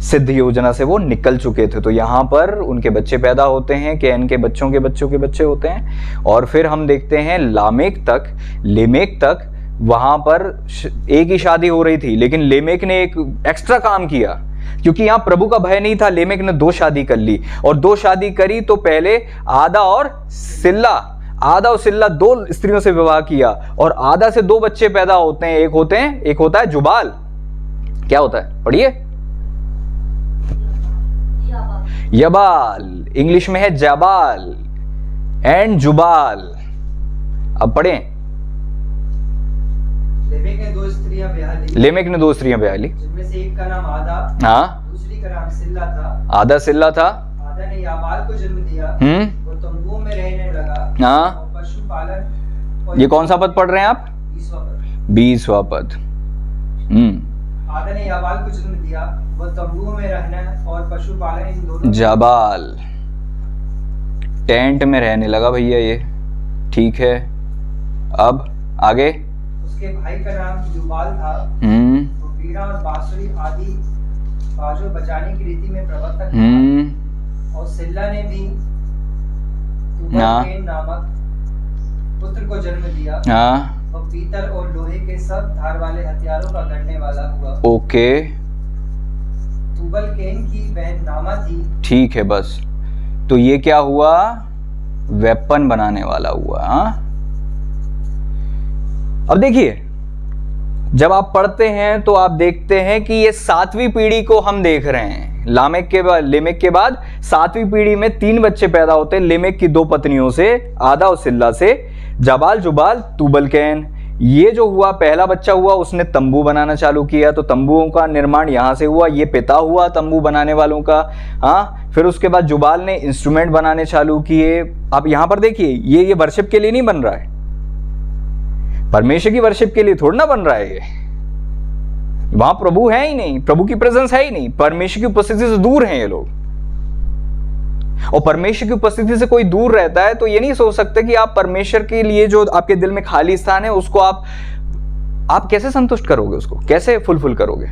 सिद्ध योजना से वो निकल चुके थे। तो यहाँ पर उनके बच्चे पैदा होते हैं, कैन के बच्चों के बच्चों के बच्चे होते हैं, और फिर हम देखते हैं लेमेक तक वहां पर एक ही शादी हो रही थी, लेकिन लेमेक ने एक एक्स्ट्रा काम किया, क्योंकि यहाँ प्रभु का भय नहीं था। लेमेक ने 2 शादी कर ली, और 2 शादी करी तो पहले आदा और सिल्ला 2 स्त्रियों से विवाह किया, और आदा से 2 बच्चे पैदा होते हैं, एक होता है जुबाल, क्या होता है, पढ़िए, यबाल, इंग्लिश में है जाबाल एंड जुबाल। अब पढ़ें, लेमेक ने 2 स्त्रियां ब्याह ली, जिनमें से एक का नाम आदा, हाँ, दूसरी का नाम सिल्ला था। आदा सिल्ला था। आदा ने याबाल को जन्म दिया, वो तंबू में रहने लगा, हाँ, और पशुपालन। ये कौन सा पद पढ़ रहे हैं आप, 20वां पद। आदा ने याबाल को जन्म दिया, वो तंबू में रहना और पशुपालन, इन दोनों। जाबाल टेंट में रहने लगा भैया, ये ठीक है। अब आगे, उसके भाई का नाम युबाल था, वो बीड़ा और बांसुरी आदि बाजों बजाने की रीति में प्रवर्तक था। और सिल्ला ने भी तुबल-कैन नामक पुत्र को जन्म दिया, और पीतल और लोहे के सब धार वाले हथियारों का गढ़ने वाला हुआ। ओके, तुबल-कैन की बहन नामा थी, ठीक है, बस। तो ये क्या हुआ, वेपन बनाने वाला हुआ। अब देखिए जब आप पढ़ते हैं तो आप देखते हैं कि ये 7वीं पीढ़ी को हम देख रहे हैं। लेमेक के बाद 7वीं पीढ़ी में 3 बच्चे पैदा होते हैं, लेमेक की 2 पत्नियों से, आदा और सिल्ला से, जाबाल, जुबाल, तुबल-कैन। ये जो हुआ, पहला बच्चा हुआ, उसने तंबू बनाना चालू किया, तो तंबुओं का निर्माण यहां से हुआ, ये पिता हुआ तंबू बनाने वालों का। हाँ, फिर उसके बाद जुबाल ने इंस्ट्रूमेंट बनाने चालू किए। अब यहां पर देखिए, ये वर्शिप के लिए नहीं बन रहा है, परमेश्वर की वर्शिप के लिए थोड़ा ना बन रहा है ये। वहां प्रभु है ही नहीं, प्रभु की प्रेजेंस है ही नहीं, परमेश्वर की उपस्थिति से दूर हैं ये लोग। और परमेश्वर की उपस्थिति से कोई दूर रहता है तो ये नहीं सोच सकते कि आप परमेश्वर के लिए जो आपके दिल में खाली स्थान है उसको आप कैसे संतुष्ट करोगे, उसको कैसे फुलफिल करोगे।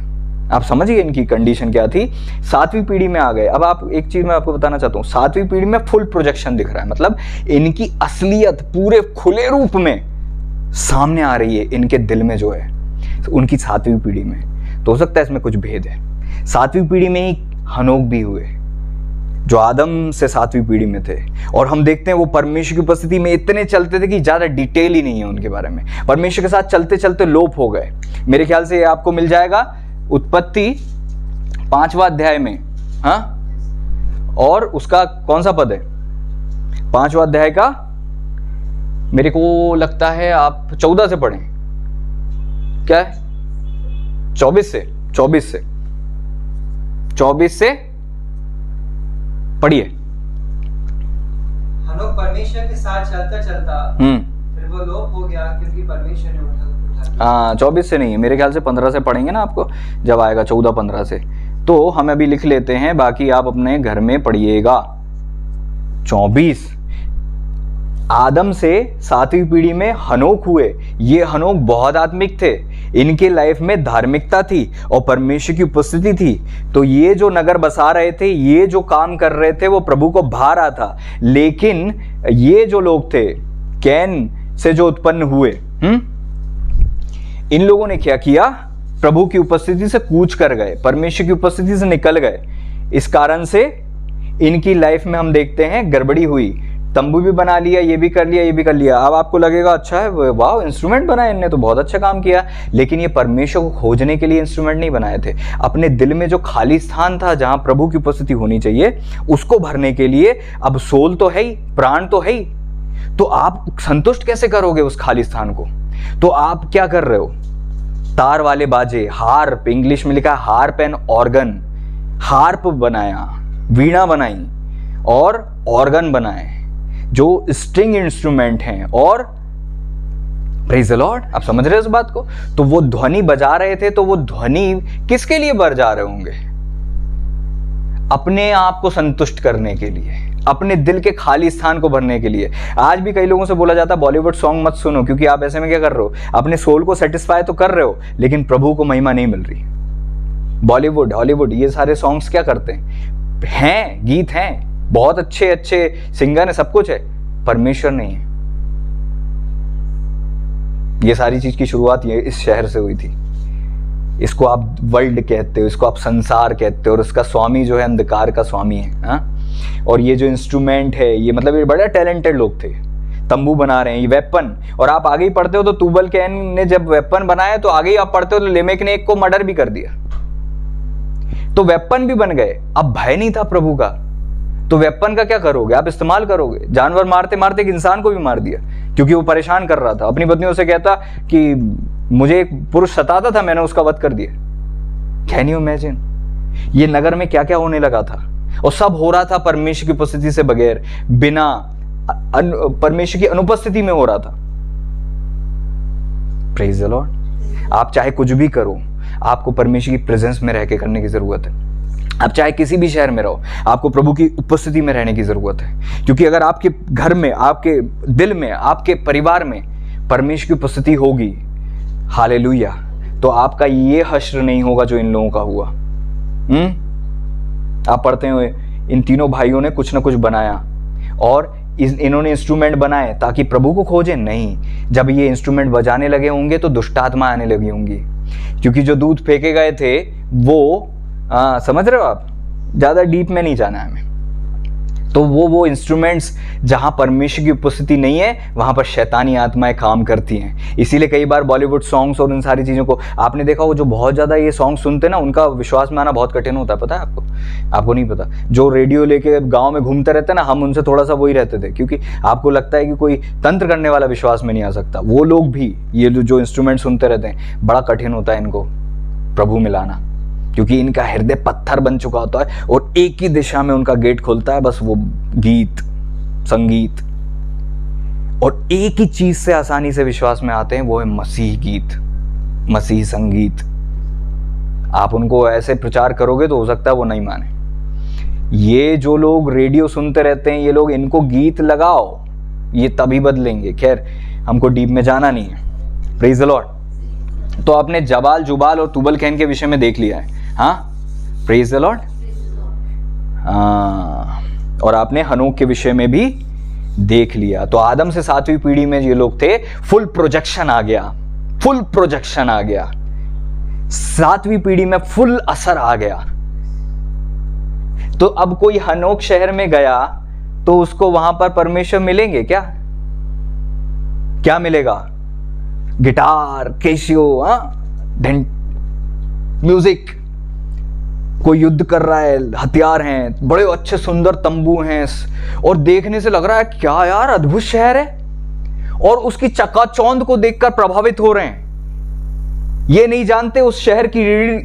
आप समझिए इनकी कंडीशन क्या थी। 7वीं पीढ़ी में आ गए। अब आप एक चीज मैं आपको बताना चाहता हूं, 7वीं पीढ़ी में फुल प्रोजेक्शन दिख रहा है, मतलब इनकी असलियत पूरे खुले रूप में सामने आ रही है इनके दिल में जो है उनकी 7वीं पीढ़ी में। तो हो सकता है इसमें कुछ भेद है। 7वीं पीढ़ी में ही हनोक भी हुए जो आदम से 7वीं पीढ़ी में थे, और हम देखते हैं वो परमेश्वर की उपस्थिति में इतने चलते थे कि ज्यादा डिटेल ही नहीं है उनके बारे में। परमेश्वर के साथ चलते चलते लोप हो गए। मेरे ख्याल से ये आपको मिल जाएगा उत्पत्ति 5वां अध्याय में, हाँ, और उसका कौन सा पद है 5वां अध्याय का, मेरे को लगता है आप 14 से पढ़ें, क्या है 24 से पढ़िए। हनोक परमेश्वर के साथ चलता चलता फिर वो लोप हो गया क्योंकि परमेश्वर ने उठा। हाँ 24 से नहीं है, मेरे ख्याल से 15 से पढ़ेंगे ना आपको, जब आएगा 14-15 से। तो हम अभी लिख लेते हैं, बाकी आप अपने घर में पढ़िएगा। 24, आदम से 7वीं पीढ़ी में हनोक हुए। ये हनोक बहुत आत्मिक थे, इनके लाइफ में धार्मिकता थी और परमेश्वर की उपस्थिति थी। तो ये जो नगर बसा रहे थे, ये जो काम कर रहे थे, वो प्रभु को भा रहा था। लेकिन ये जो लोग थे कैन से जो उत्पन्न हुए, इन लोगों ने क्या किया, प्रभु की उपस्थिति से कूच कर गए, परमेश्वर की उपस्थिति से निकल गए। इस कारण से इनकी लाइफ में हम देखते हैं गड़बड़ी हुई। तंबू भी बना लिया, ये भी कर लिया, ये भी कर लिया। अब आपको लगेगा अच्छा है, वाह इंस्ट्रूमेंट बनाए इनने तो बहुत अच्छा काम किया, लेकिन ये परमेश्वर को खोजने के लिए इंस्ट्रूमेंट नहीं बनाए थे। अपने दिल में जो खाली स्थान था जहां प्रभु की उपस्थिति होनी चाहिए उसको भरने के लिए। अब सोल तो है ही, प्राण तो है ही, तो आप संतुष्ट कैसे करोगे उस खाली स्थान को? तो आप क्या कर रहे हो, तार वाले बाजे, हार्प, इंग्लिश में लिखा है हार्प एंड ऑर्गन, हार्प बनाया, वीणा बनाई और ऑर्गन बनाए जो स्ट्रिंग इंस्ट्रूमेंट हैं। और प्रेज द लॉर्ड, आप समझ रहे हो इस बात को? तो वो ध्वनि बजा रहे थे, तो वो ध्वनि किसके लिए बजा रहे होंगे? अपने आप को संतुष्ट करने के लिए, अपने दिल के खाली स्थान को भरने के लिए। आज भी कई लोगों से बोला जाता है बॉलीवुड सॉन्ग मत सुनो, क्योंकि आप ऐसे में क्या कर रहे हो, अपने सोल को सेटिस्फाई तो कर रहे हो लेकिन प्रभु को महिमा नहीं मिल रही। बॉलीवुड, हॉलीवुड, ये सारे सॉन्ग्स क्या करते हैं, गीत हैं, बहुत अच्छे अच्छे सिंगर है, सब कुछ है, परमेश्वर नहीं है। ये सारी चीज की शुरुआत ये इस शहर से हुई थी। इसको आप वर्ल्ड कहते हो, इसको आप संसार कहते हो, और इसका स्वामी जो है अंधकार का स्वामी है। हाँ, और ये जो इंस्ट्रूमेंट है, ये मतलब ये बड़े टैलेंटेड लोग थे, तंबू बना रहे हैं, ये वेपन। और आप आगे ही पढ़ते हो तो तुबल कैन ने जब वेपन बनाया, तो आगे ही आप पढ़ते हो तो लेमेक ने एक को मर्डर भी कर दिया, तो वेपन भी बन गए। अब भय नहीं था प्रभु का, तो वेपन का क्या करोगे, आप इस्तेमाल करोगे। जानवर मारते मारते एक इंसान को भी मार दिया क्योंकि वो परेशान कर रहा था। अपनी पत्नियों से कहता कि मुझे एक पुरुष सताता था, मैंने उसका वध कर दिया। Can you imagine? ये नगर में क्या क्या होने लगा था, और सब हो रहा था परमेश्वर की उपस्थिति से बगैर, बिना परमेश्वर की अनुपस्थिति में हो रहा था। Praise the Lord. आप चाहे कुछ भी करो, आपको परमेश्वर की प्रेजेंस में रह के करने की जरूरत है। आप चाहे किसी भी शहर में रहो, आपको प्रभु की उपस्थिति में रहने की जरूरत है। क्योंकि अगर आपके घर में, आपके दिल में, आपके परिवार में परमेश्वर की उपस्थिति होगी, हालेलुया, तो आपका ये हश्र नहीं होगा जो इन लोगों का हुआ। आप पढ़ते हुए इन तीनों भाइयों ने कुछ ना कुछ बनाया, और इन्होंने इंस्ट्रूमेंट बनाए ताकि प्रभु को खोजें? नहीं। जब ये इंस्ट्रूमेंट बजाने लगे होंगे तो दुष्ट आत्मा आने लगी होंगी, क्योंकि जो दूध फेंके गए थे वो समझ रहे हो आप, ज्यादा डीप में नहीं जाना है हमें। तो वो इंस्ट्रूमेंट्स जहां परमेश्वर की उपस्थिति नहीं है, वहां पर शैतानी आत्माएं काम करती हैं। इसीलिए कई बार बॉलीवुड सॉन्ग्स और इन सारी चीजों को आपने देखा हो, जो बहुत ज्यादा ये सॉन्ग सुनते हैं ना, उनका विश्वास में आना बहुत कठिन होता है। पता है आपको? आपको नहीं पता? जो रेडियो लेके गांव में घूमते रहते हैं ना, हम उनसे थोड़ा सा वही रहते थे, क्योंकि आपको लगता है कि कोई तंत्र करने वाला विश्वास में नहीं आ सकता। वो लोग भी ये जो इंस्ट्रूमेंट सुनते रहते हैं, बड़ा कठिन होता है इनको प्रभु मिलाना, क्योंकि इनका हृदय पत्थर बन चुका होता है और एक ही दिशा में उनका गेट खुलता है, बस वो गीत, संगीत। और एक ही चीज से आसानी से विश्वास में आते हैं, वो है मसीह गीत, मसीह संगीत। आप उनको ऐसे प्रचार करोगे तो हो सकता है वो नहीं माने। ये जो लोग रेडियो सुनते रहते हैं, ये लोग, इनको गीत लगाओ, ये तभी बदलेंगे। खैर, हमको डीप में जाना नहीं है। Praise the Lord. तो आपने जबाल, जुबाल और तुबल कैन के विषय में देख लिया है। हाँ, प्रेज द लॉर्ड। और आपने हनोक के विषय में भी देख लिया। तो आदम से 7वीं पीढ़ी में ये लोग थे, फुल प्रोजेक्शन आ गया, फुल प्रोजेक्शन आ गया। 7वीं पीढ़ी में फुल असर आ गया। तो अब कोई हनोक शहर में गया तो उसको वहां पर परमेश्वर मिलेंगे क्या? क्या मिलेगा? Guitar, Casio, music. कोई युद्ध कर रहा है, हथियार हैं, बड़े अच्छे सुंदर तंबू हैं, और देखने से लग रहा है क्या यार अद्भुत शहर है, और उसकी चकाचौंध को देखकर प्रभावित हो रहे हैं। ये नहीं जानते उस शहर की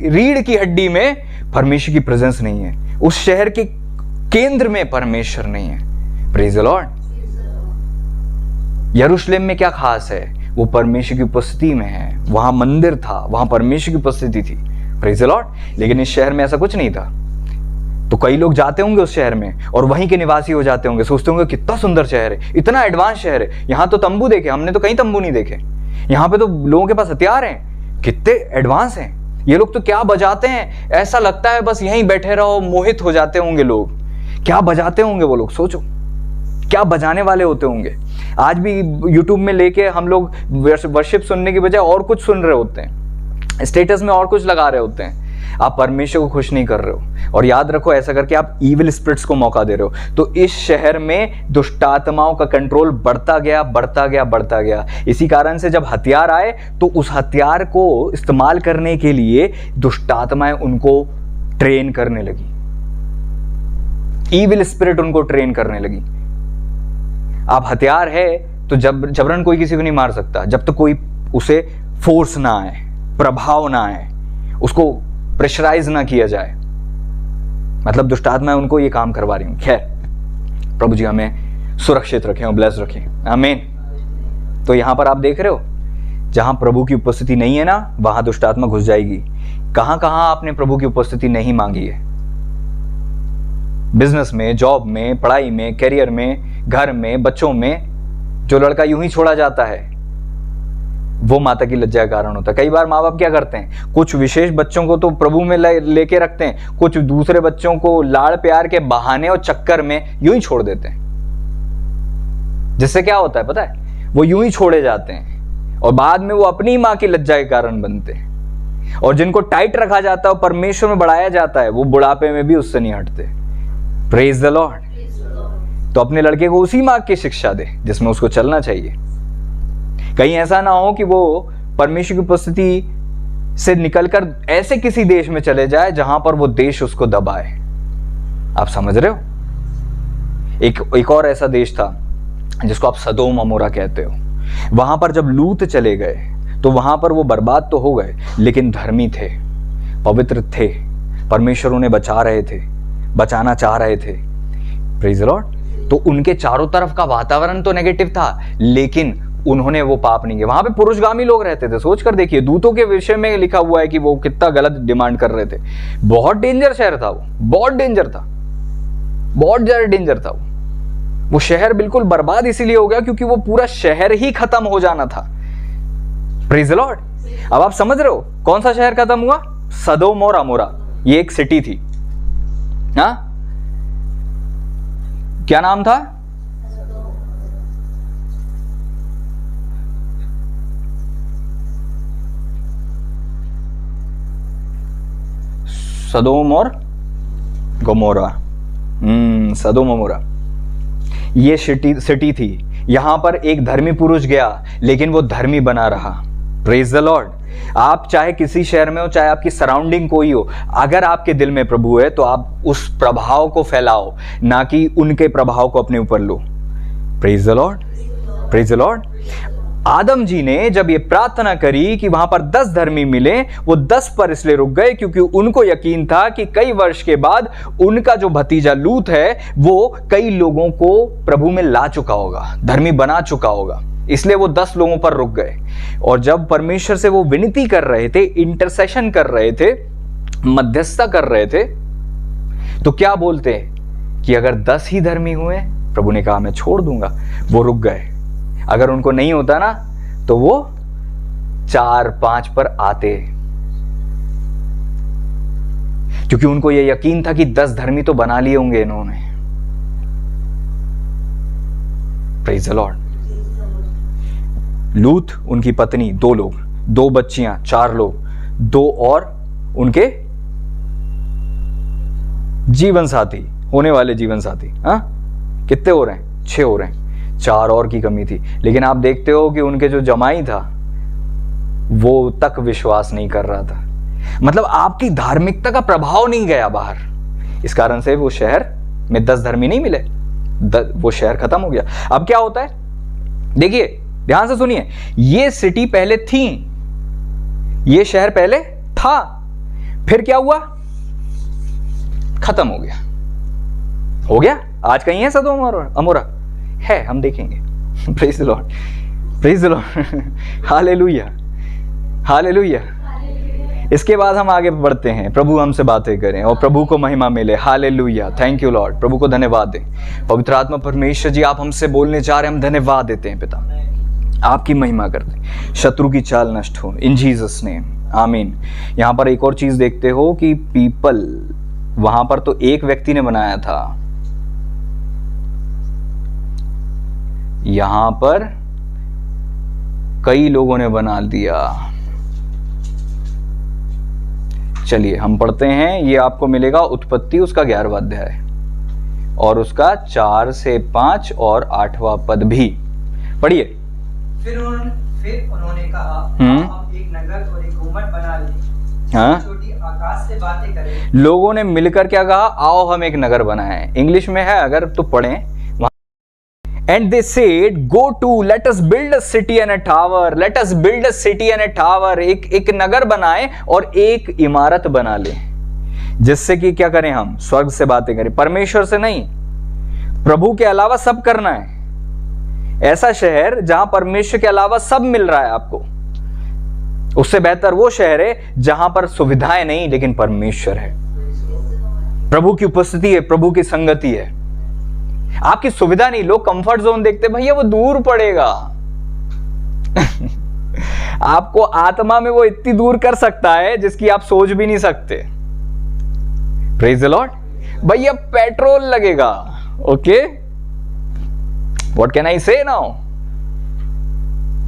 रीढ़ की हड्डी में परमेश्वर की प्रेजेंस नहीं है, उस शहर के केंद्र में परमेश्वर नहीं है। Praise the Lord. यरूशलेम में क्या खास है? वो परमेश्वर की उपस्थिति में है। वहां मंदिर था, वहां परमेश्वर की उपस्थिति थी। Praise the Lord. लेकिन इस शहर में ऐसा कुछ नहीं था। तो कई लोग जाते होंगे उस शहर में और वहीं के निवासी हो जाते होंगे, सोचते होंगे कितना सुंदर शहर है, इतना एडवांस शहर है, यहाँ तो तंबू देखे, हमने तो कहीं तंबू नहीं देखे, यहाँ पे तो लोगों के पास हथियार हैं, कितने एडवांस हैं ये लोग, तो क्या बजाते हैं, ऐसा लगता है बस यहीं बैठे रहो, मोहित हो जाते होंगे लोग। क्या बजाते होंगे वो लोग, सोचो क्या बजाने वाले होते होंगे। आज भी यूट्यूब में लेके हम लोग वर्शिप सुनने की बजाय और कुछ सुन रहे होते हैं, स्टेटस में और कुछ लगा रहे होते हैं। आप परमेश्वर को खुश नहीं कर रहे हो, और याद रखो ऐसा करके आप इविल स्पिरिट्स को मौका दे रहे हो। तो इस शहर में दुष्ट आत्माओं का कंट्रोल बढ़ता गया, बढ़ता गया, बढ़ता गया। इसी कारण से जब हथियार आए तो उस हथियार को इस्तेमाल करने के लिए दुष्ट आत्माएं उनको ट्रेन करने लगी, इविल स्पिरिट उनको ट्रेन करने लगी। आप हथियार है तो जबरन कोई किसी को नहीं मार सकता जब तक कोई उसे फोर्स ना आए, प्रभाव ना आए, उसको प्रेशराइज ना किया जाए। मतलब दुष्ट आत्माएं उनको ये काम करवा रही हूं। खैर, प्रभु जी हमें सुरक्षित रखें और ब्लेस रखें, आमीन। तो यहां पर आप देख रहे हो, जहां प्रभु की उपस्थिति नहीं है ना, वहां दुष्ट आत्मा घुस जाएगी। कहां कहां आपने प्रभु की उपस्थिति नहीं मांगी है? बिजनेस में, जॉब में, पढ़ाई में, करियर में, घर में, बच्चों में। जो लड़का यूं ही छोड़ा जाता है वो माता की लज्जा का कारण होता है। कई बार माँ बाप क्या करते हैं, कुछ विशेष बच्चों को तो प्रभु में लेके रखते हैं, कुछ दूसरे बच्चों को लाड़ प्यार के बहाने और चक्कर में यूं ही छोड़ देते हैं। जिससे क्या होता है पता है, वो यूं ही छोड़े जाते हैं और बाद में वो अपनी माँ की लज्जा के कारण बनते हैं। और जिनको टाइट रखा जाता है और परमेश्वर में बढ़ाया जाता है, वो बुढ़ापे में भी उससे नहीं हटते। Praise the Lord. तो अपने लड़के को उसी मार्ग की शिक्षा दे जिसमें उसको चलना चाहिए। कहीं ऐसा ना हो कि वो परमेश्वर की उपस्थिति से निकलकर ऐसे किसी देश में चले जाए जहां पर वो देश उसको दबाए। आप समझ रहे हो? एक और ऐसा देश था जिसको आप सदोम अमोरा कहते हो। वहां पर जब लूत चले गए तो वहां पर वो बर्बाद तो हो गए, लेकिन धर्मी थे, पवित्र थे, परमेश्वर उन्हें बचा रहे थे, बचाना चाह रहे थे। Praise the Lord. तो उनके चारों तरफ का वातावरण तो नेगेटिव था, लेकिन उन्होंने वो पाप नहीं किया। वहां पे पुरुषगामी लोग रहते थे। सोच कर देखिए, दूतों के विषय में लिखा हुआ है कि वो कितना गलत डिमांड कर रहे थे। बहुत डेंजर शहर था वो, बहुत डेंजर था, बहुत ज्यादा डेंजर था वो शहर बिल्कुल बर्बाद इसीलिए हो गया क्योंकि वो पूरा शहर ही खत्म हो जाना था। Praise the Lord. अब आप समझ रहे हो कौन सा शहर खत्म हुआ? सदोम और अमोरा। ये एक सिटी थी। हाँ, क्या नाम था? सदोम और गमोरा। सदोम अमोरा ये सिटी थी। यहां पर एक धर्मी पुरुष गया, लेकिन वो धर्मी बना रहा। Praise the Lord. आप चाहे किसी शहर में हो, चाहे आपकी सराउंडिंग कोई हो, अगर आपके दिल में प्रभु है तो आप उस प्रभाव को फैलाओ, ना कि उनके प्रभाव को अपने ऊपर लो। Praise the Lord, praise the Lord. Adam ji ने जब ये प्रार्थना करी कि वहां पर 10 धर्मी मिले, वो 10 पर इसलिए रुक गए क्योंकि उनको यकीन था कि कई वर्ष के बाद उनका जो भतीजा लूत है वो कई लोगों को प्रभु में ला चुका होगा, धर्मी बना चुका होगा, इसलिए वो 10 लोगों पर रुक गए। और जब परमेश्वर से वो विनती कर रहे थे, इंटरसेशन कर रहे थे, मध्यस्थता कर रहे थे, तो क्या बोलते कि अगर 10 ही धर्मी हुए, प्रभु ने कहा मैं छोड़ दूंगा। वो रुक गए। अगर उनको नहीं होता ना तो वो 4-5 पर आते, क्योंकि उनको ये यकीन था कि 10 धर्मी तो बना लिए होंगे इन्होंने। Praise the Lord. लूत, उनकी पत्नी, 2 लोग, 2 बच्चियां, 4 लोग, 2 और उनके जीवन साथी, होने वाले जीवन साथी। हाँ, कितने हो रहे हैं? 6 हो रहे हैं। 4 और की कमी थी। लेकिन आप देखते हो कि उनके जो जमाई था वो तक विश्वास नहीं कर रहा था। मतलब आपकी धार्मिकता का प्रभाव नहीं गया बाहर। इस कारण से वो शहर में 10 धर्मी नहीं मिले, वो शहर खत्म हो गया। अब क्या होता है, देखिए ध्यान से सुनिए, ये सिटी पहले थी, ये शहर पहले था, फिर क्या हुआ? खत्म हो गया। हो गया। आज कहीं है सदोम और अमोरा? है, हम देखेंगे। Praise the Lord, praise the Lord, hallelujah, hallelujah. इसके बाद हम आगे बढ़ते हैं, प्रभु हमसे बातें करें और प्रभु को महिमा मिले। Hallelujah, thank you Lord. प्रभु को धन्यवाद दें। पवित्र आत्मा परमेश्वर जी, आप हमसे बोलने जा रहे हैं, हम धन्यवाद देते हैं पिता, आपकी महिमा कर दें, शत्रु की चाल नष्ट हो, इन जीसस नेम, आमीन। यहां पर एक और चीज देखते हो कि पीपल, वहां पर तो एक व्यक्ति ने बनाया था, यहां पर कई लोगों ने बना दिया। चलिए हम पढ़ते हैं, ये आपको मिलेगा उत्पत्ति उसका 11वां अध्याय और उसका 4 से 5 और 8वां पद भी पढ़िए। फिर उन्होंने कहा, हम एक नगर और एक गुम्मट बना लें, हाँ, छोटी आकाश से बातें करें। लोगों ने मिलकर क्या कहा? आओ हम एक नगर बनाएं। इंग्लिश में है, अगर तो पढ़ें। And they said, go to, let us build a city and a tower, let us build a city and a tower। एक नगर बनाएं और एक इमारत बना लें, जिससे कि क्या करें? हम स्वर्ग से बातें करें, परमेश्वर से नहीं, प्रभु के अलावा सब करना है। ऐसा शहर जहां परमेश्वर के अलावा सब मिल रहा है आपको, उससे बेहतर वो शहर है जहां पर सुविधाएं नहीं लेकिन परमेश्वर है, प्रभु की उपस्थिति है, प्रभु की संगति है। आपकी सुविधा नहीं, लोग कंफर्ट जोन देखते, भैया वो दूर पड़ेगा। आपको आत्मा में वो इतनी दूर कर सकता है जिसकी आप सोच भी नहीं सकते। Praise the Lord. भैया पेट्रोल लगेगा, ओके, व्हाट कैन आई से नाउ?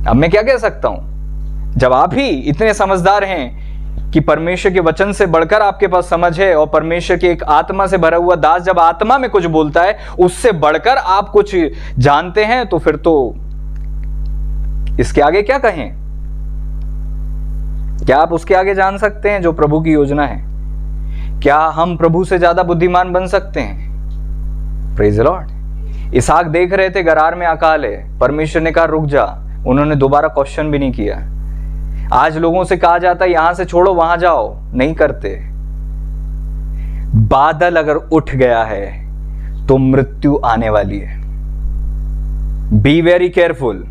अब मैं क्या कह सकता हूं? जब आप ही इतने समझदार हैं कि परमेश्वर के वचन से बढ़कर आपके पास समझ है, और परमेश्वर की एक आत्मा से भरा हुआ दास जब आत्मा में कुछ बोलता है, उससे बढ़कर आप कुछ जानते हैं, तो फिर तो इसके आगे क्या कहें? क्या आप उसके आगे जान सकते हैं जो प्रभु की योजना है? क्या हम प्रभु से ज्यादा बुद्धिमान बन सकते हैं? Praise the Lord. इसहाक देख रहे थे गरार में अकाल है, परमेश्वर ने कहा रुक जा, उन्होंने दोबारा क्वेश्चन भी नहीं किया। आज लोगों से कहा जाता है यहां से छोड़ो वहां जाओ, नहीं करते। बादल अगर उठ गया है तो मृत्यु आने वाली है। Be very careful.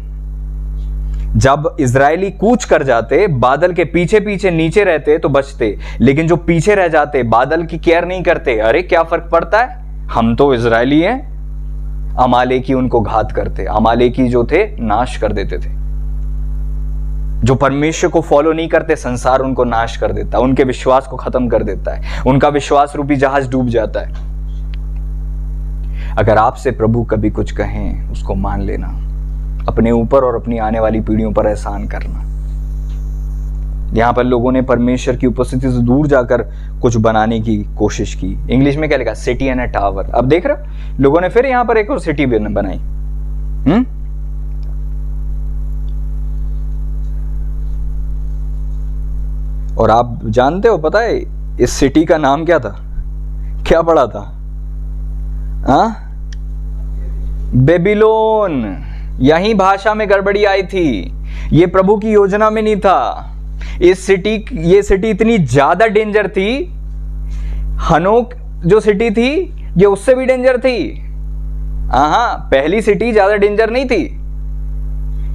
जब इजरायली कूच कर जाते, बादल के पीछे पीछे नीचे रहते तो बचते, लेकिन जो पीछे रह जाते बादल की केयर नहीं करते, अरे क्या फर्क पड़ता है, हम तो इजरायली हैं। अमालेकी उनको घात करते, अमालेकी जो थे नाश कर देते थे। जो परमेश्वर को फॉलो नहीं करते, संसार उनको नाश कर देता है, उनके विश्वास को खत्म कर देता है, उनका विश्वास रूपी जहाज डूब जाता है। अगर आपसे प्रभु कभी कुछ कहें, उसको मान लेना, अपने ऊपर और अपनी आने वाली पीढ़ियों पर एहसान करना। यहां पर लोगों ने परमेश्वर की उपस्थिति से दूर जाकर कुछ बनाने की कोशिश की। इंग्लिश में क्या लिखा? City and a tower. अब देख रहे हो, लोगों ने फिर यहां पर एक और सिटी बनाई। और आप जानते हो, पता है इस सिटी का नाम क्या था? क्या पढ़ा था? बेबीलोन। यहीं भाषा में गड़बड़ी आई थी, ये प्रभु की योजना में नहीं था। ये सिटी इतनी ज्यादा डेंजर थी, हनोक जो सिटी थी ये उससे भी डेंजर थी। हाँ, पहली सिटी ज्यादा डेंजर नहीं थी,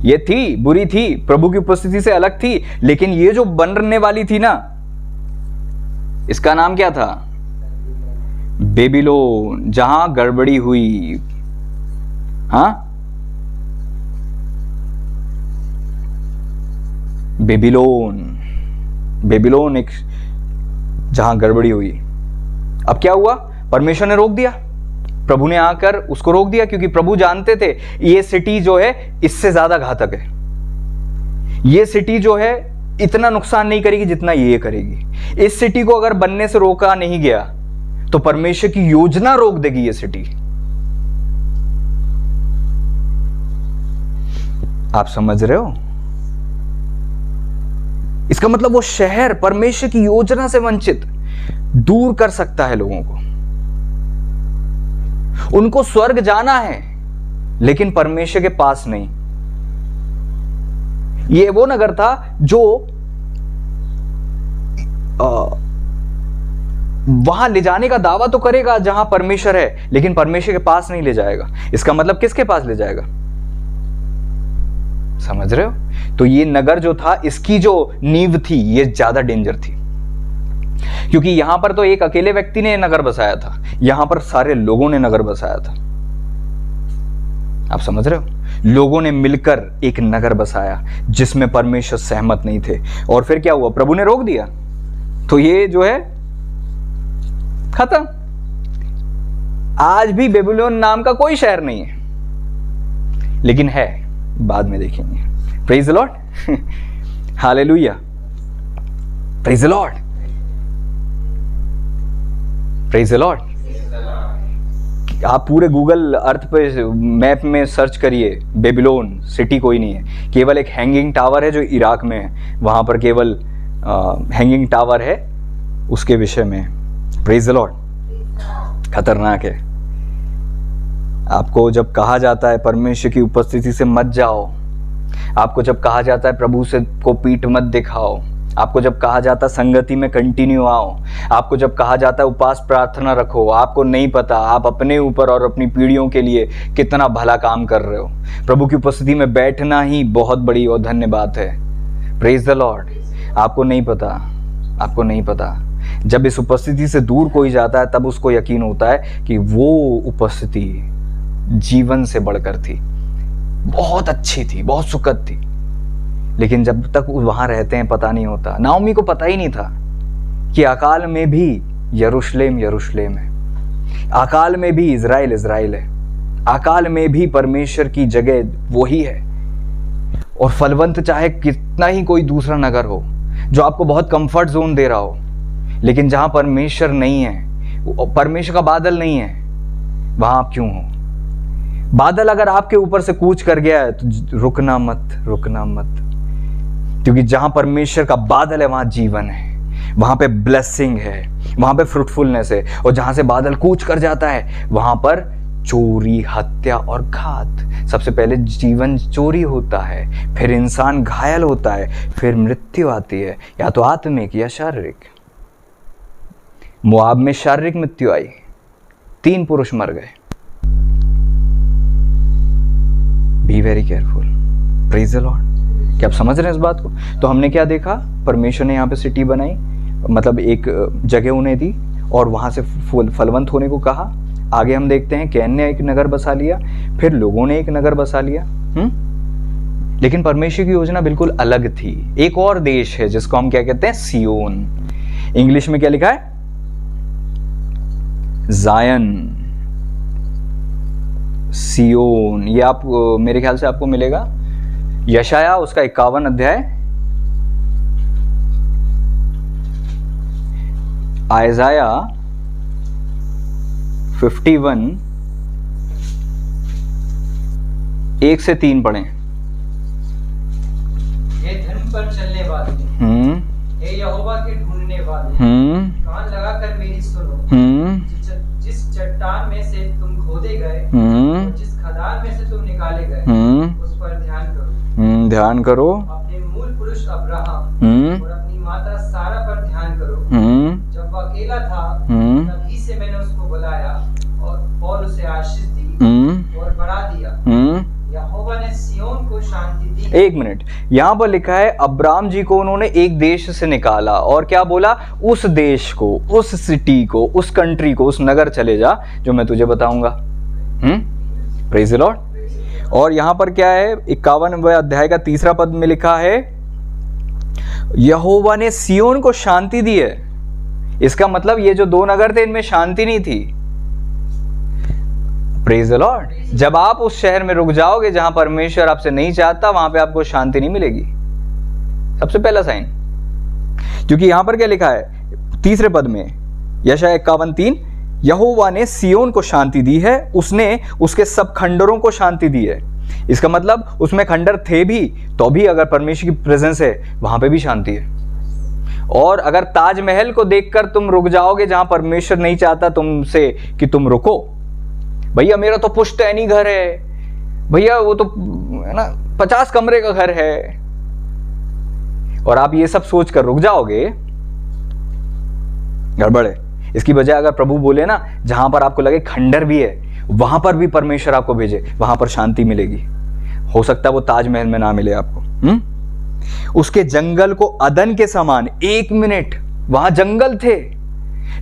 ये थी बुरी थी, प्रभु की उपस्थिति से अलग थी, लेकिन ये जो बनने वाली थी ना, इसका नाम क्या था? बेबीलोन, जहां गड़बड़ी हुई। हाँ, बेबीलोन एक जहां गड़बड़ी हुई। अब क्या हुआ? परमेश्वर ने रोक दिया, प्रभु ने आकर उसको रोक दिया, क्योंकि प्रभु जानते थे ये सिटी जो है इससे ज्यादा घातक है। ये सिटी जो है इतना नुकसान नहीं करेगी जितना ये करेगी। इस सिटी को अगर बनने से रोका नहीं गया तो परमेश्वर की योजना रोक देगी ये सिटी। आप समझ रहे हो? इसका मतलब वो शहर परमेश्वर की योजना से वंचित दूर कर सकता है लोगों को। उनको स्वर्ग जाना है लेकिन परमेश्वर के पास नहीं। ये वो नगर था जो वहां ले जाने का दावा तो करेगा जहां परमेश्वर है, लेकिन परमेश्वर के पास नहीं ले जाएगा। इसका मतलब किसके पास ले जाएगा? समझ रहे हो? तो ये नगर जो था, इसकी जो नींव थी, ये ज्यादा डेंजर थी, क्योंकि यहां पर तो एक अकेले व्यक्ति ने नगर बसाया था, यहां पर सारे लोगों ने नगर बसाया था। आप समझ रहे हो? लोगों ने मिलकर एक नगर बसाया जिसमें परमेश्वर सहमत नहीं थे। और फिर क्या हुआ? प्रभु ने रोक दिया, तो ये जो है खत्म। आज भी बेबीलोन नाम का कोई शहर नहीं है, लेकिन है, बाद में देखेंगे। Praise the Lord, hallelujah, praise the Lord, praise the Lord. आप पूरे गूगल अर्थ पे मैप में सर्च करिए, बेबीलोन सिटी कोई नहीं है, केवल एक हैंगिंग टावर है जो इराक में है, वहां पर केवल हैंगिंग टावर है उसके विषय में। प्रेज द लॉर्ड, खतरनाक है। आपको जब कहा जाता है परमेश्वर की उपस्थिति से मत जाओ, आपको जब कहा जाता है प्रभु से को पीठ मत दिखाओ, आपको जब कहा जाता है संगति में कंटिन्यू आओ, आपको जब कहा जाता है उपवास प्रार्थना रखो, आपको नहीं पता आप अपने ऊपर और अपनी पीढ़ियों के लिए कितना भला काम कर रहे हो। प्रभु की उपस्थिति में बैठना ही बहुत बड़ी और धन्य बात है। Praise the Lord. आपको नहीं पता, आपको नहीं पता। जब इस उपस्थिति से दूर कोई जाता है तब उसको यकीन होता है कि वो उपस्थिति जीवन से बढ़कर थी, बहुत अच्छी थी, बहुत सुखद थी, लेकिन जब तक वहां रहते हैं पता नहीं होता। नाओमी को पता ही नहीं था कि अकाल में भी यरूशलेम यरूशलेम है, अकाल में भी इजराइल इजराइल है, अकाल में भी परमेश्वर की जगह वही है। और फलवंत चाहे कितना ही कोई दूसरा नगर हो जो आपको बहुत कंफर्ट जोन दे रहा हो, लेकिन जहां परमेश्वर नहीं है, परमेश्वर का बादल नहीं है, वहां आप क्यों हो? बादल अगर आपके ऊपर से कूच कर गया है तो रुकना मत, रुकना मत, क्योंकि जहां परमेश्वर का बादल है वहां जीवन है, वहां पे ब्लेसिंग है, वहां पे फ्रूटफुलनेस है। और जहां से बादल कूच कर जाता है वहां पर चोरी, हत्या और घात। सबसे पहले जीवन चोरी होता है, फिर इंसान घायल होता है, फिर मृत्यु आती है, या तो आत्मिक या शारीरिक। मोआब में शारीरिक मृत्यु आई, 3 पुरुष मर गए। Be very careful. Praise the Lord. क्या आप समझ रहे हैं इस बात को? तो हमने क्या देखा? परमेश्वर ने यहाँ पे सिटी बनाई, मतलब एक जगह उन्हें दी और वहां से फलवंत होने को कहा। आगे हम देखते हैं कैन ने एक नगर बसा लिया, फिर लोगों ने एक नगर बसा लिया। लेकिन परमेश्वर की योजना बिल्कुल अलग थी। एक और देश है जिसको हम क्या कहते हैं? सियोन। इंग्लिश में क्या लिखा है? जायन, सियोन। ये आप मेरे ख्याल से आपको मिलेगा यशाया उसका 51 अध्याय, आयजाया 51 1 से 3 पढ़ें। हे धर्म पर चलने वाले, हे यहोवा के ढूंढने वाले, कान लगाकर मेरी सुनो, जिस चट्टान में से तुम खोदे गए और जिस खदान में से तुम निकाले गए उस पर ध्यान करो। ध्यान करो। अपने मूल पुरुष अब्राहम और अपनी माता सारा पर ध्यान करो। जब वह अकेला था तभी से मैंने उसको बुलाया और उसे आशीष दी और बढ़ा दिया। यहोवा ने सिय्योन को शांति दी। एक मिनट, यहाँ पर लिखा है अब्राम जी को उन्होंने एक देश से निकाला और क्या बोला, उस देश को, उस सिटी को, उस कंट्री को, उस नगर चले जा जो मैं तुझे बताऊंगा। Praise the Lord. और यहाँ पर क्या है, 51वें अध्याय का 3 पद में लिखा है यहोवा ने सिय्योन को शांति दी है। इसका मतलब ये जो 2 नगर थे इनमें शांति नहीं थी। Praise the Lord. जब आप उस शहर में रुक जाओगे जहां परमेश्वर आपसे नहीं चाहता, वहां पे आपको शांति नहीं मिलेगी। सबसे पहला साइन, क्योंकि यहां पर क्या लिखा है 3 पद में, यशायाह 51:3, यहोवा ने सिय्योन को शांति दी है, उसने उसके सब खंडरों को शांति दी है। इसका मतलब उसमें खंडर थे भी तो भी अगर परमेश्वर की प्रेजेंस है वहां पे भी शांति है। और अगर ताजमहल को देखकर तुम रुक जाओगे जहां परमेश्वर नहीं चाहता तुमसे कि तुम रुको, भैया मेरा तो पुश्तैनी घर है, भैया वो तो है ना 50 कमरे का घर है, और आप ये सब सोचकर रुक जाओगे, गड़बड़ है। इसकी बजाय अगर प्रभु बोले ना जहां पर आपको लगे खंडर भी है वहां पर भी परमेश्वर आपको भेजे, वहां पर शांति मिलेगी। हो सकता है वो ताजमहल में ना मिले आपको। उसके जंगल को अदन के समान, 1 मिनट वहां जंगल थे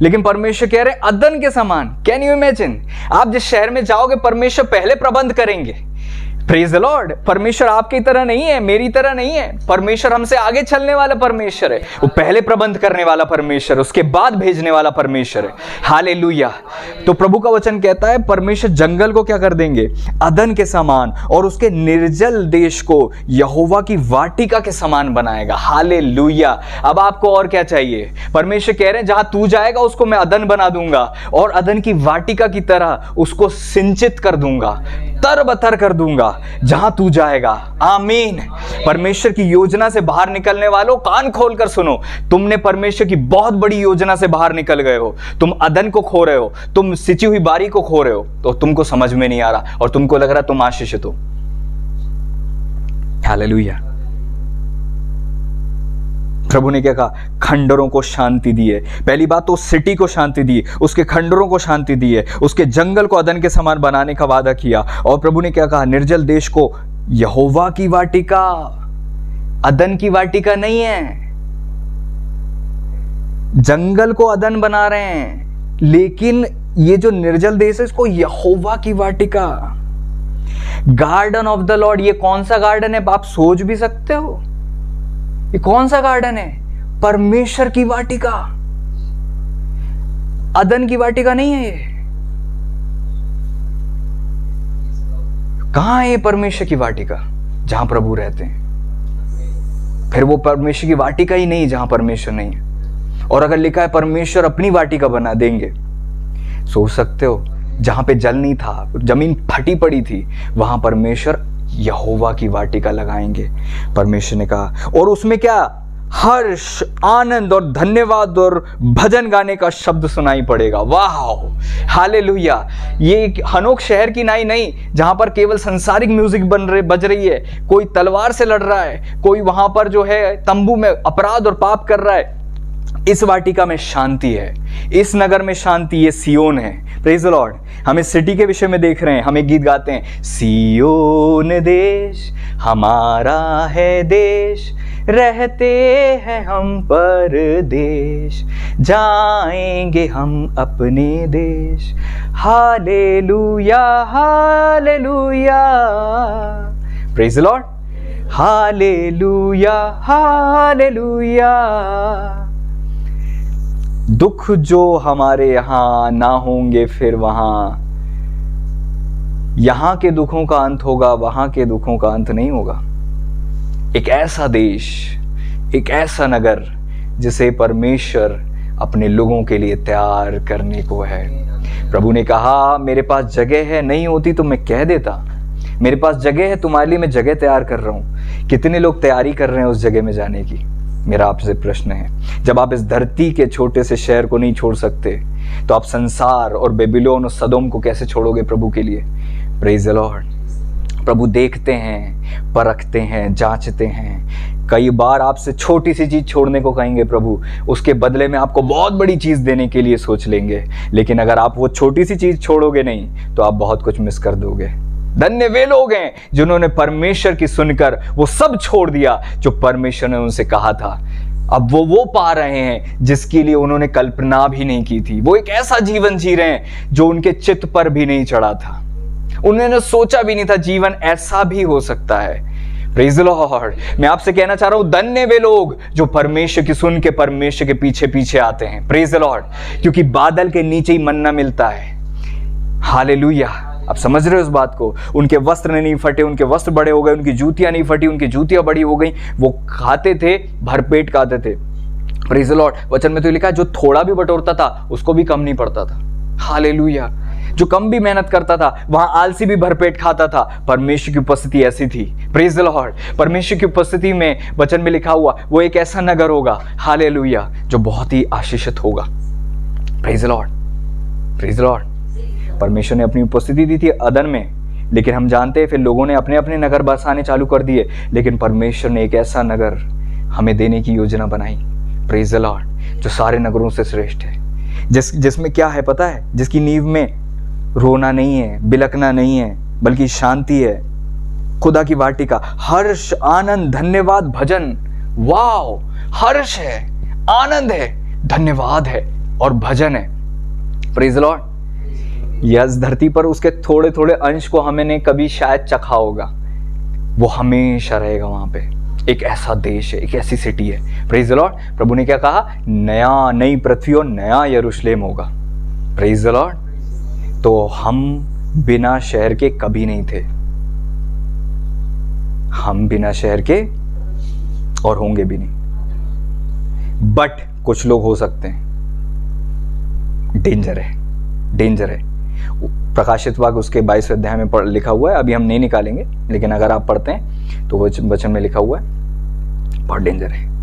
लेकिन परमेश्वर कह रहे हैं अदन के समान। कैन यू इमेजिन, आप जिस शहर में जाओगे परमेश्वर पहले प्रबंध करेंगे। Praise the Lord. परमेश्वर आपकी तरह नहीं है, मेरी तरह नहीं है। परमेश्वर हमसे आगे चलने वाला परमेश्वर है। वो पहले प्रबंध करने वाला परमेश्वर, उसके बाद भेजने वाला परमेश्वर है। हालेलुया। तो प्रभु का वचन कहता है परमेश्वर जंगल को क्या कर देंगे, अदन के समान, और उसके निर्जल देश को यहोवा की वाटिका के समान बनाएगा। हालेलुया। अब आपको और क्या चाहिए? परमेश्वर कह रहे हैं जहां तू जाएगा उसको मैं अदन बना दूंगा और अदन की वाटिका की तरह उसको सिंचित कर दूंगा, तरबतर कर दूंगा जहां तू जाएगा। आमीन। परमेश्वर की योजना से बाहर निकलने वालों कान खोलकर सुनो, तुमने परमेश्वर की बहुत बड़ी योजना से बाहर निकल गए हो। तुम अदन को खो रहे हो, तुम सिंची हुई बारी को खो रहे हो, तो तुमको समझ में नहीं आ रहा और तुमको लग रहा तुम आशीषित हो। हालेलुया। प्रभु ने क्या कहा? खंडरों को शांति दी है। पहली बात तो सिटी को शांति दी, उसके खंडरों को शांति दी है, उसके जंगल को अदन के समान बनाने का वादा किया। और प्रभु ने क्या कहा? निर्जल देश को यहोवा की वाटिका, अदन की वाटिका नहीं है। जंगल को अदन बना रहे हैं लेकिन ये जो निर्जल देश है इसको यहोवा की वाटिका, गार्डन ऑफ द लॉर्ड। ये कौन सा गार्डन है? आप सोच भी सकते हो ये कौन सा गार्डन है? परमेश्वर की वाटिका, अदन की वाटिका नहीं है ये। कहां है ये परमेश्वर की वाटिका? जहां प्रभु रहते हैं। फिर वो परमेश्वर की वाटिका ही नहीं जहां परमेश्वर नहीं है। और अगर लिखा है परमेश्वर अपनी वाटिका बना देंगे, सोच सकते हो जहां पे जल नहीं था, जमीन फटी पड़ी थी, वहां परमेश्वर यहोवा की वाटिका लगाएंगे। परमेश्वर ने कहा, और उसमें क्या? हर्ष, आनंद और धन्यवाद और भजन गाने का शब्द सुनाई पड़ेगा। वाह, हालेलुया। ये हनोक शहर की नाई नहीं जहां पर केवल संसारिक म्यूजिक बज रही है, कोई तलवार से लड़ रहा है, कोई वहां पर जो है तंबू में अपराध और पाप कर रहा है। इस वाटिका में शांति है, इस नगर में शांति, ये सियोन है। Praise the Lord. हम इस सिटी के विषय में देख रहे हैं, हम एक गीत गाते हैं, सियोन देश हमारा है देश, रहते हैं हम परदेश, जाएंगे हम अपने देश। Hallelujah, hallelujah. Praise the Lord. Hallelujah, hallelujah. दुख जो हमारे यहां ना होंगे फिर वहां, यहां के दुखों का अंत होगा, वहां के दुखों का अंत नहीं होगा। एक ऐसा देश, एक ऐसा नगर जिसे परमेश्वर अपने लोगों के लिए तैयार करने को है। प्रभु ने कहा मेरे पास जगह है, नहीं होती तो मैं कह देता, मेरे पास जगह है, तुम्हारे लिए मैं जगह तैयार कर रहा हूं। कितने लोग तैयारी कर रहे हैं उस जगह में जाने की? मेरा आपसे प्रश्न है। जब आप इस धरती के छोटे से शहर को नहीं छोड़ सकते तो आप संसार और बेबीलोन और सदोम को कैसे छोड़ोगे प्रभु के लिए? Praise the Lord. प्रभु देखते हैं, परखते हैं, जांचते हैं। कई बार आपसे छोटी सी चीज छोड़ने को कहेंगे प्रभु, उसके बदले में आपको बहुत बड़ी चीज देने के लिए सोच लेंगे। लेकिन अगर आप वो छोटी सी चीज छोड़ोगे नहीं तो आप बहुत कुछ मिस कर दोगे। धन्य वे लोग हैं जिन्होंने परमेश्वर की सुनकर वो सब छोड़ दिया जो परमेश्वर ने उनसे कहा था। अब वो पा रहे हैं जिसके लिए उन्होंने कल्पना भी नहीं की थी। वो एक ऐसा जीवन जी रहे हैं जो उनके चित्त पर भी नहीं चढ़ा था। उन्होंने सोचा भी नहीं था जीवन ऐसा भी हो सकता है। Praise the Lord. मैं आपसे कहना चाह रहा हूं, धन्य वे लोग जो परमेश्वर की सुन के परमेश्वर के पीछे पीछे आते हैं। Praise the Lord. क्योंकि बादल के नीचे ही मन्ना मिलता है। हालेलुया। आप समझ रहे हो इस बात को? उनके वस्त्र नहीं फटे, उनके वस्त्र बड़े हो गए, उनकी जूतियां नहीं फटी, उनकी जूतियां बड़ी हो गई। वो खाते थे, भरपेट खाते थे। Praise the Lord. वचन में तो लिखा है जो थोड़ा भी बटोरता था उसको भी कम नहीं पड़ता था। हालेलुया। जो कम भी मेहनत करता था वहां आलसी भी भरपेट खाता था। परमेश्वर की उपस्थिति ऐसी थी। Praise the Lord. परमेश्वर की उपस्थिति में वचन में लिखा हुआ वो एक ऐसा नगर होगा, हालेलुया, जो बहुत ही आशीषित होगा। Praise the Lord. Praise the Lord. परमेश्वर ने अपनी उपस्थिति दी थी अदन में, लेकिन हम जानते हैं फिर लोगों ने अपने अपने नगर बसाने चालू कर दिए। लेकिन परमेश्वर ने एक ऐसा नगर हमें देने की योजना बनाई, प्रेज द लॉर्ड, जो सारे नगरों से श्रेष्ठ है। जिसमें क्या है पता है? जिसकी नींव में रोना नहीं है, बिलकना नहीं है, बल्कि शांति है, खुदा की वाटिका, हर्ष, आनंद, धन्यवाद, भजन। वाओ, हर्ष है, आनंद है, धन्यवाद है और भजन है। Praise the Lord. यस, धरती पर उसके थोड़े थोड़े अंश को हमने कभी शायद चखा होगा, वो हमेशा रहेगा वहां पे। एक ऐसा देश है, एक ऐसी सिटी है। Praise the Lord. प्रभु ने क्या कहा? नई पृथ्वी और नया यरूशलेम होगा। Praise the Lord. तो हम बिना शहर के कभी नहीं थे, हम बिना शहर के और होंगे भी नहीं। बट कुछ लोग हो सकते हैं। डेंजर है, डेंजर है। प्रकाशित वाक्य उसके 22वें अध्याय में लिखा हुआ है। अभी हम नहीं निकालेंगे, लेकिन अगर आप पढ़ते हैं तो वचन में लिखा हुआ है। बहुत डेंजर है।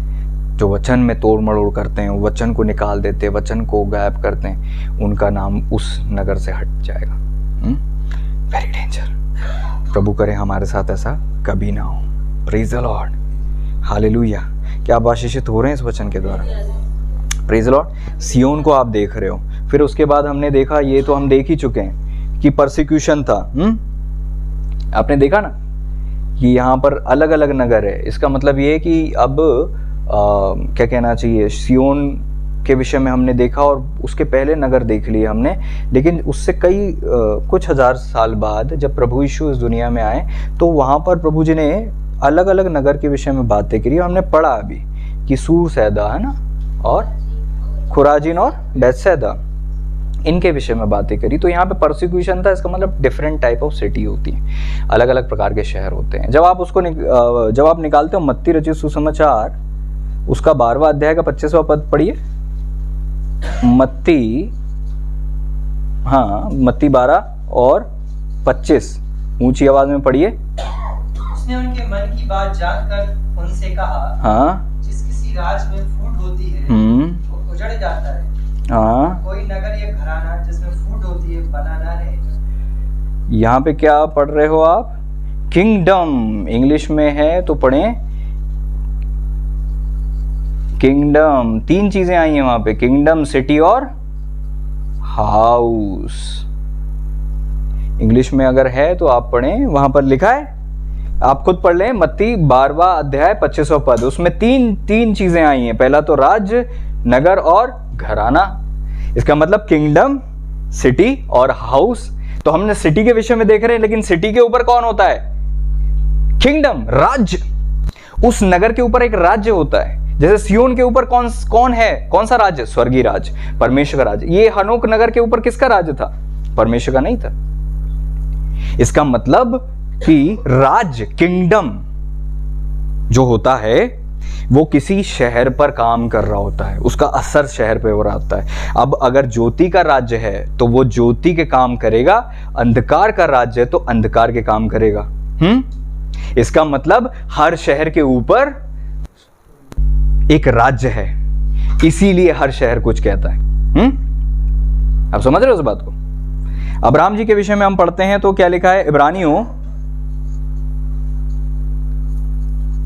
जो वचन में तोड़ मरोड़ करते हैं, वचन को निकाल देते हैं, वचन को गायब करते हैं, उनका नाम उस नगर से हट जाएगा। Very danger. प्रभु करे हमारे साथ ऐसा कभी ना हो। Praise the Lord. हालेलुया। क्या आप आशीषित हो रहे हैं इस वचन के द्वारा? Praise the Lord. सियोन को आप देख रहे हो। फिर उसके बाद हमने देखा, ये तो हम देख ही चुके हैं कि परसिक्यूशन था। आपने देखा ना कि यहाँ पर अलग अलग नगर है। इसका मतलब ये है कि अब क्या कहना चाहिए, सियोन के विषय में हमने देखा और उसके पहले नगर देख लिए हमने। लेकिन उससे कई कुछ हजार साल बाद जब प्रभु यीशु इस दुनिया में आए तो वहाँ पर प्रभु जी ने अलग अलग नगर के विषय में बातें करी। हमने पढ़ा अभी कि सूर सैदा है ना, और खुराजिन और बैतसैदा, इनके विषय में बातें करी। तो यहाँ पे परसिक्यूशन था, इसका मतलब डिफरेंट टाइप ऑफ सिटी होती है, अलग अलग प्रकार के शहर होते हैं। जब आप निकालते हो मत्ती रचित सुसमाचार उसका 12वां अध्याय का 25वां पद पढ़िए। मत्ती 12 और 25 ऊंची आवाज में पढ़िए। उसने उनके मन की बात जानकर उनसे कहा, हाँ, जिस किसी राज में फूट होती है वो उजड़ जाता है। हाँ, कोई नगर या घराना जिसमें फूट होती है बना ना रहे। यहाँ पे क्या पढ़ रहे हो आप? किंगडम इंग्लिश में है तो पढ़ें किंगडम। 3 चीजें आई हैं वहां पे, किंगडम, सिटी और हाउस। इंग्लिश में अगर है तो आप पढ़ें, वहां पर लिखा है, आप खुद पढ़ लें। मत्ती 12वां अध्याय 25वां पद, उसमें तीन चीजें आई हैं। पहला तो राज्य, नगर और घराना। इसका मतलब किंगडम, सिटी और हाउस। तो हमने सिटी के विषय में देख रहे हैं, लेकिन सिटी के ऊपर कौन होता है? किंगडम, राज्य। उस नगर के ऊपर एक राज्य होता है। जैसे सियोन के ऊपर कौन है? कौन सा राज्य? स्वर्गीय राज्य, परमेश्वर का राज्य। ये हनोक नगर के ऊपर किसका राज्य था? परमेश्वर का नहीं था। इसका मतलब कि राज्य, किंगडम जो होता है वो किसी शहर पर काम कर रहा होता है, उसका असर शहर पे हो रहा होता है। अब अगर ज्योति का राज्य है तो वो ज्योति के काम करेगा, अंधकार का राज्य है तो अंधकार के काम करेगा। इसका मतलब हर शहर के ऊपर एक राज्य है, इसीलिए हर शहर कुछ कहता है। आप समझ रहे हो उस बात को? अब्राहम जी के विषय में हम पढ़ते हैं तो क्या लिखा है, इब्रानियों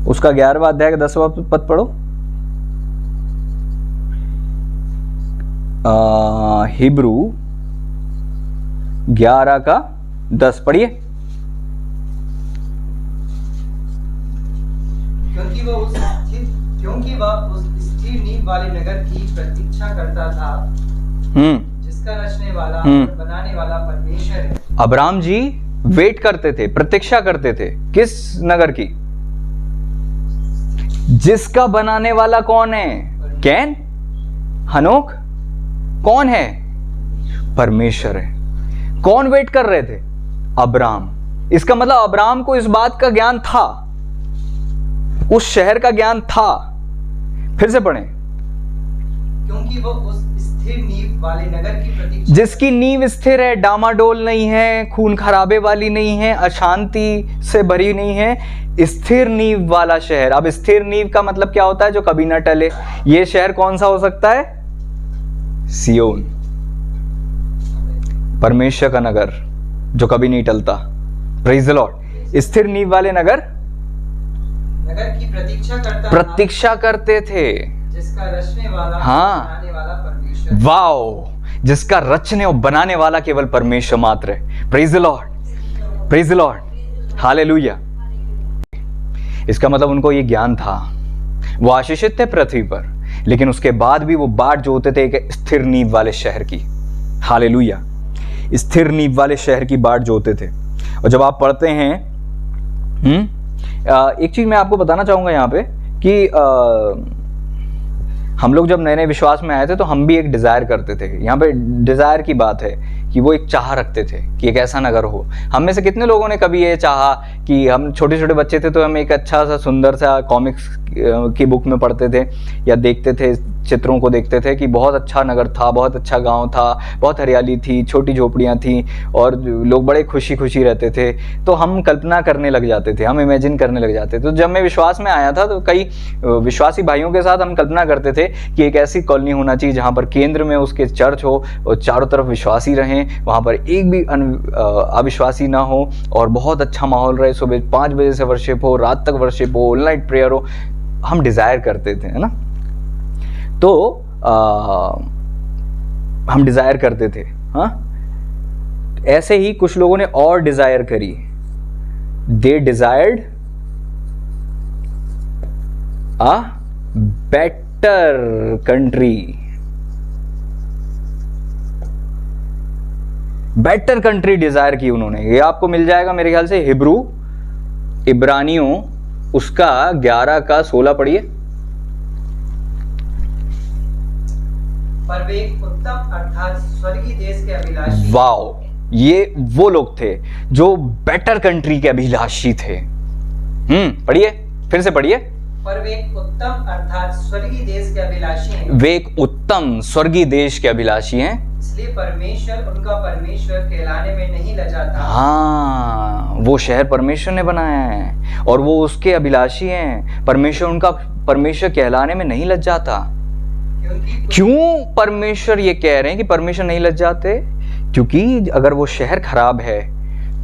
उसका 11वां अध्याय का 10वां पद पढ़ो। हिब्रू 11 का 10 पढ़िए। क्योंकि वह उस स्थिर नींव वाले नगर की प्रतीक्षा करता था जिसका रचने वाला और बनाने वाला परमेश्वर है। अब्राहम जी वेट करते थे, प्रतीक्षा करते थे किस नगर की? जिसका बनाने वाला कौन है? कैन, हनोक, कौन है? परमेश्वर है। कौन वेट कर रहे थे? अब्राहम। इसका मतलब अब्राहम को इस बात का ज्ञान था, उस शहर का ज्ञान था। फिर से पढ़ें। क्योंकि वो उस स्थिर नींव वाले नगर की प्रतीक्षा, जिसकी नींव स्थिर है, डामाडोल नहीं है, खून खराबे वाली नहीं है, अशांति से भरी नहीं है, स्थिर नींव वाला शहर। अब स्थिर नींव का मतलब क्या होता है? जो कभी ना टले। ये शहर कौन सा हो सकता है? सियोन, परमेश्वर का नगर जो कभी नहीं टलता। Praise the Lord. स्थिर नींव वाले नगर की प्रतीक्षा करते थे, जिसका रचने वाला, हाँ, बनाने वाला परमेश्वर। वाओ, जिसका रचने और बनाने वाला केवल परमेश्वर मात्र है। Praise the Lord, praise the Lord, hallelujah. इसका मतलब उनको ये ज्ञान था, वो आशीषित थे पृथ्वी पर, लेकिन उसके बाद भी वो बाट जोते थे एक स्थिर नींव वाले शहर की। हालेलुया। स्थिर नींव वाले शहर की बाट जोते थे। और जब आप पढ़ते हैं, एक चीज मैं आपको बताना चाहूंगा यहाँ पे कि हम लोग जब नए नए विश्वास में आए थे तो हम भी एक डिज़ायर करते थे। यहाँ पे डिज़ायर की बात है कि वो एक चाह रखते थे कि एक ऐसा नगर हो। हम में से कितने लोगों ने कभी ये चाहा कि हम छोटे छोटे बच्चे थे तो हम एक अच्छा सा सुंदर सा कॉमिक्स की बुक में पढ़ते थे या देखते थे, चित्रों को देखते थे कि बहुत अच्छा नगर था, बहुत अच्छा गांव था, बहुत हरियाली थी, छोटी झोपड़ियाँ थी और लोग बड़े खुशी खुशी रहते थे। तो हम कल्पना करने लग जाते थे, हम इमेजिन करने लग जाते थे। तो जब मैं विश्वास में आया था तो कई विश्वासी भाइयों के साथ हम कल्पना करते थे कि एक ऐसी कॉलोनी होना चाहिए जहाँ पर केंद्र में उसके चर्च हो और चारों तरफ विश्वासी रहें, वहाँ पर एक भी अविश्वासी ना हो और बहुत अच्छा माहौल रहे। सुबह 5 बजे से वर्शिप हो, रात तक वर्शिप हो, ऑल नाइट प्रेयर हो। हम डिज़ायर करते थे, है ना? तो हम डिज़ायर करते थे। हाँ, ऐसे ही कुछ लोगों ने और डिज़ायर करी। They desired a better country. Better country desire की उन्होंने। ये आपको मिल जाएगा मेरे ख्याल से हिब्रू, इब्रानियों उसका 11 का 16 पढ़िए। पर वे एक उत्तम अर्थात स्वर्गीय देश के अभिलाषी। वाओ, ये वो लोग थे जो बेटर कंट्री के अभिलाषी थे। पढ़िए, फिर से पढ़िए। पर वे एक उत्तम अर्थात स्वर्गीय देश के अभिलाषी हैं। वे एक उत्तम स्वर्गीय देश के अभिलाषी हैं, इसलिए परमेश्वर उनका परमेश्वर कहलाने में नहीं लजाता। हाँ, वो शहर परमेश्वर ने बनाया है और वो उसके अभिलाषी हैं। परमेश्वर उनका परमेश्वर कहलाने में नहीं लज जाता। क्यों परमेश्वर ये कह रहे हैं कि परमेश्वर नहीं लज जाते? क्योंकि अगर वो शहर खराब है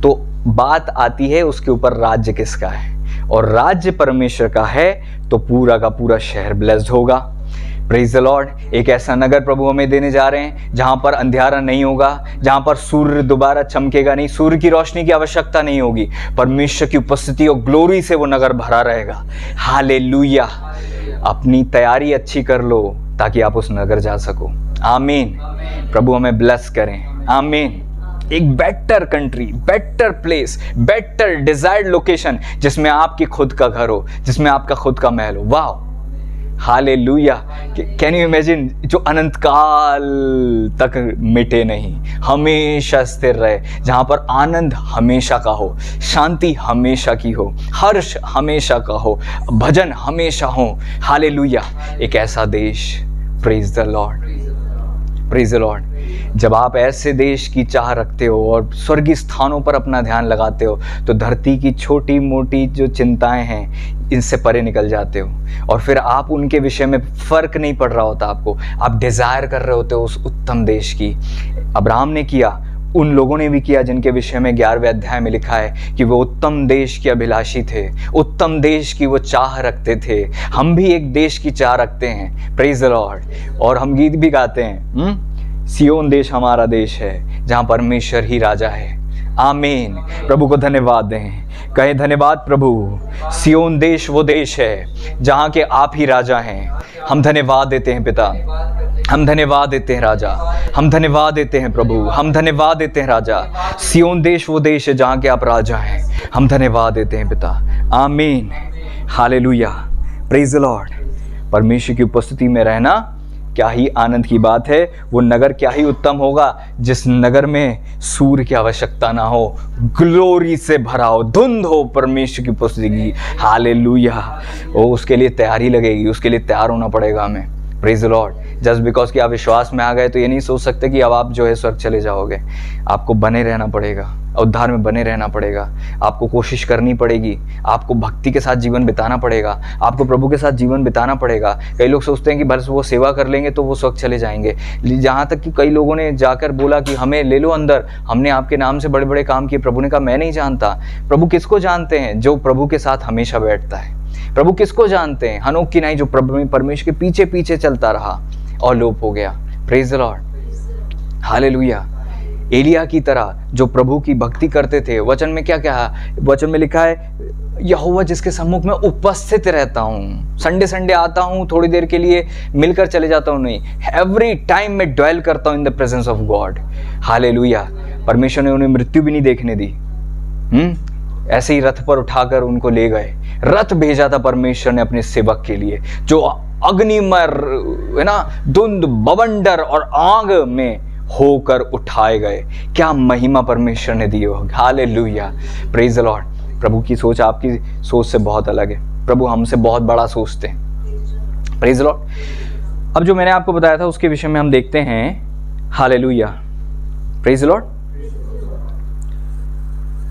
तो बात आती है उसके ऊपर राज्य किसका है, और राज्य परमेश्वर का है तो पूरा का पूरा शहर ब्लेस्ड होगा। Praise the Lord. एक ऐसा नगर प्रभु हमें देने जा रहे हैं जहां पर अंधियारा नहीं होगा, जहां पर सूर्य दोबारा चमकेगा नहीं, सूर्य की रोशनी की आवश्यकता नहीं होगी। परमेश्वर की उपस्थिति और ग्लोरी से वो नगर भरा रहेगा। हालेलुया। अपनी तैयारी अच्छी कर लो ताकि आप उस नगर जा सको। आमीन। प्रभु हमें ब्लेस करें। आमीन। एक better country, better place, better desired location जिसमें आपकी खुद का घर हो, जिसमें आपका खुद का महल हो। वाह, हालेलुया। Can you imagine? जो अनंत काल तक मिटे नहीं, हमेशा स्थिर रहे, जहां पर आनंद हमेशा का हो, शांति हमेशा की हो, हर्ष हमेशा का हो, भजन हमेशा हो। हालेलुया। एक ऐसा देश। Praise the Lord, praise the Lord. जब आप ऐसे देश की चाह रखते हो और स्वर्गीय स्थानों पर अपना ध्यान लगाते हो तो धरती की छोटी मोटी जो चिंताएं हैं इनसे परे निकल जाते हो, और फिर आप उनके विषय में फर्क नहीं पड़ रहा होता आपको, आप डिजायर कर रहे होते हो उस उत्तम देश की। अब्राहम ने किया, उन लोगों ने भी किया जिनके विषय में 11वें अध्याय में लिखा है कि वो उत्तम देश के अभिलाषी थे, उत्तम देश की वो चाह रखते थे। हम भी एक देश की चाह रखते हैं, प्रेज द लॉर्ड। और हम गीत भी गाते हैं, सियोन देश हमारा देश है जहाँ परमेश्वर ही राजा है। आमीन। प्रभु को धन्यवाद दें, कहे धन्यवाद प्रभु। सियोन देश वो देश है जहाँ के आप ही राजा हैं। हम धन्यवाद देते हैं पिता, हम धन्यवाद देते हैं राजा, हम धन्यवाद देते हैं प्रभु, हम धन्यवाद देते हैं राजा। सियोन देश वो देश है जहाँ के आप राजा हैं। हम धन्यवाद देते हैं पिता। आमीन, हालेलुया, प्रेज द लॉर्ड। परमेश्वर की उपस्थिति में रहना क्या ही आनंद की बात है। वो नगर क्या ही उत्तम होगा जिस नगर में सूर्य की आवश्यकता ना हो, ग्लोरी से भरा हो, धुंध हो परमेश्वर की उपस्थिति की। हालेलुया। ओ, उसके लिए तैयारी लगेगी, उसके लिए तैयार होना पड़ेगा हमें। Praise the Lord. Just because कि आप विश्वास में आ गए तो ये नहीं सोच सकते कि अब आप जो है स्वर्ग चले जाओगे। आपको बने रहना पड़ेगा, उद्धार में बने रहना पड़ेगा, आपको कोशिश करनी पड़ेगी, आपको भक्ति के साथ जीवन बिताना पड़ेगा, आपको प्रभु के साथ जीवन बिताना पड़ेगा। कई लोग सोचते हैं कि बस वो सेवा कर लेंगे तो वो स्वर्ग चले जाएंगे। जहाँ तक कि कई लोगों ने जाकर बोला कि हमें ले लो अंदर, हमने आपके नाम से बड़े बड़े काम किए। प्रभु ने कहा मैं नहीं जानता। प्रभु किसको जानते हैं? जो प्रभु के साथ हमेशा बैठता है। प्रभु किसको जानते हैं? हनोक की नहीं, जो प्रभु परमेश्वर के पीछे पीछे चलता रहा और लोप हो गया। Praise the Lord, hallelujah. एलिया की तरह जो प्रभु की भक्ति करते थे। वचन में क्या क्या है? वचन में लिखा है यहोवा जिसके सम्मुख में उपस्थित रहता हूँ। संडे संडे आता हूँ, थोड़ी देर के लिए मिलकर चले जाता हूँ, नहीं, एवरी टाइम मैं ड्वेल करता हूँ in the presence of God. Hallelujah. परमेश्वर ने उन्हें मृत्यु भी नहीं देखने दी। ऐसे ही रथ पर उठाकर उनको ले गए। रथ भेजा था परमेश्वर ने अपने सेवक के लिए, जो अग्निमय है ना, धुंध, बवंडर और आग में होकर उठाए गए। क्या महिमा परमेश्वर ने दी हो। Hallelujah, praise the Lord. प्रभु की सोच आपकी सोच से बहुत अलग है। प्रभु हमसे बहुत बड़ा सोचते हैं। Praise the Lord. अब जो मैंने आपको बताया था उसके विषय में हम देखते हैं। Hallelujah, praise the Lord.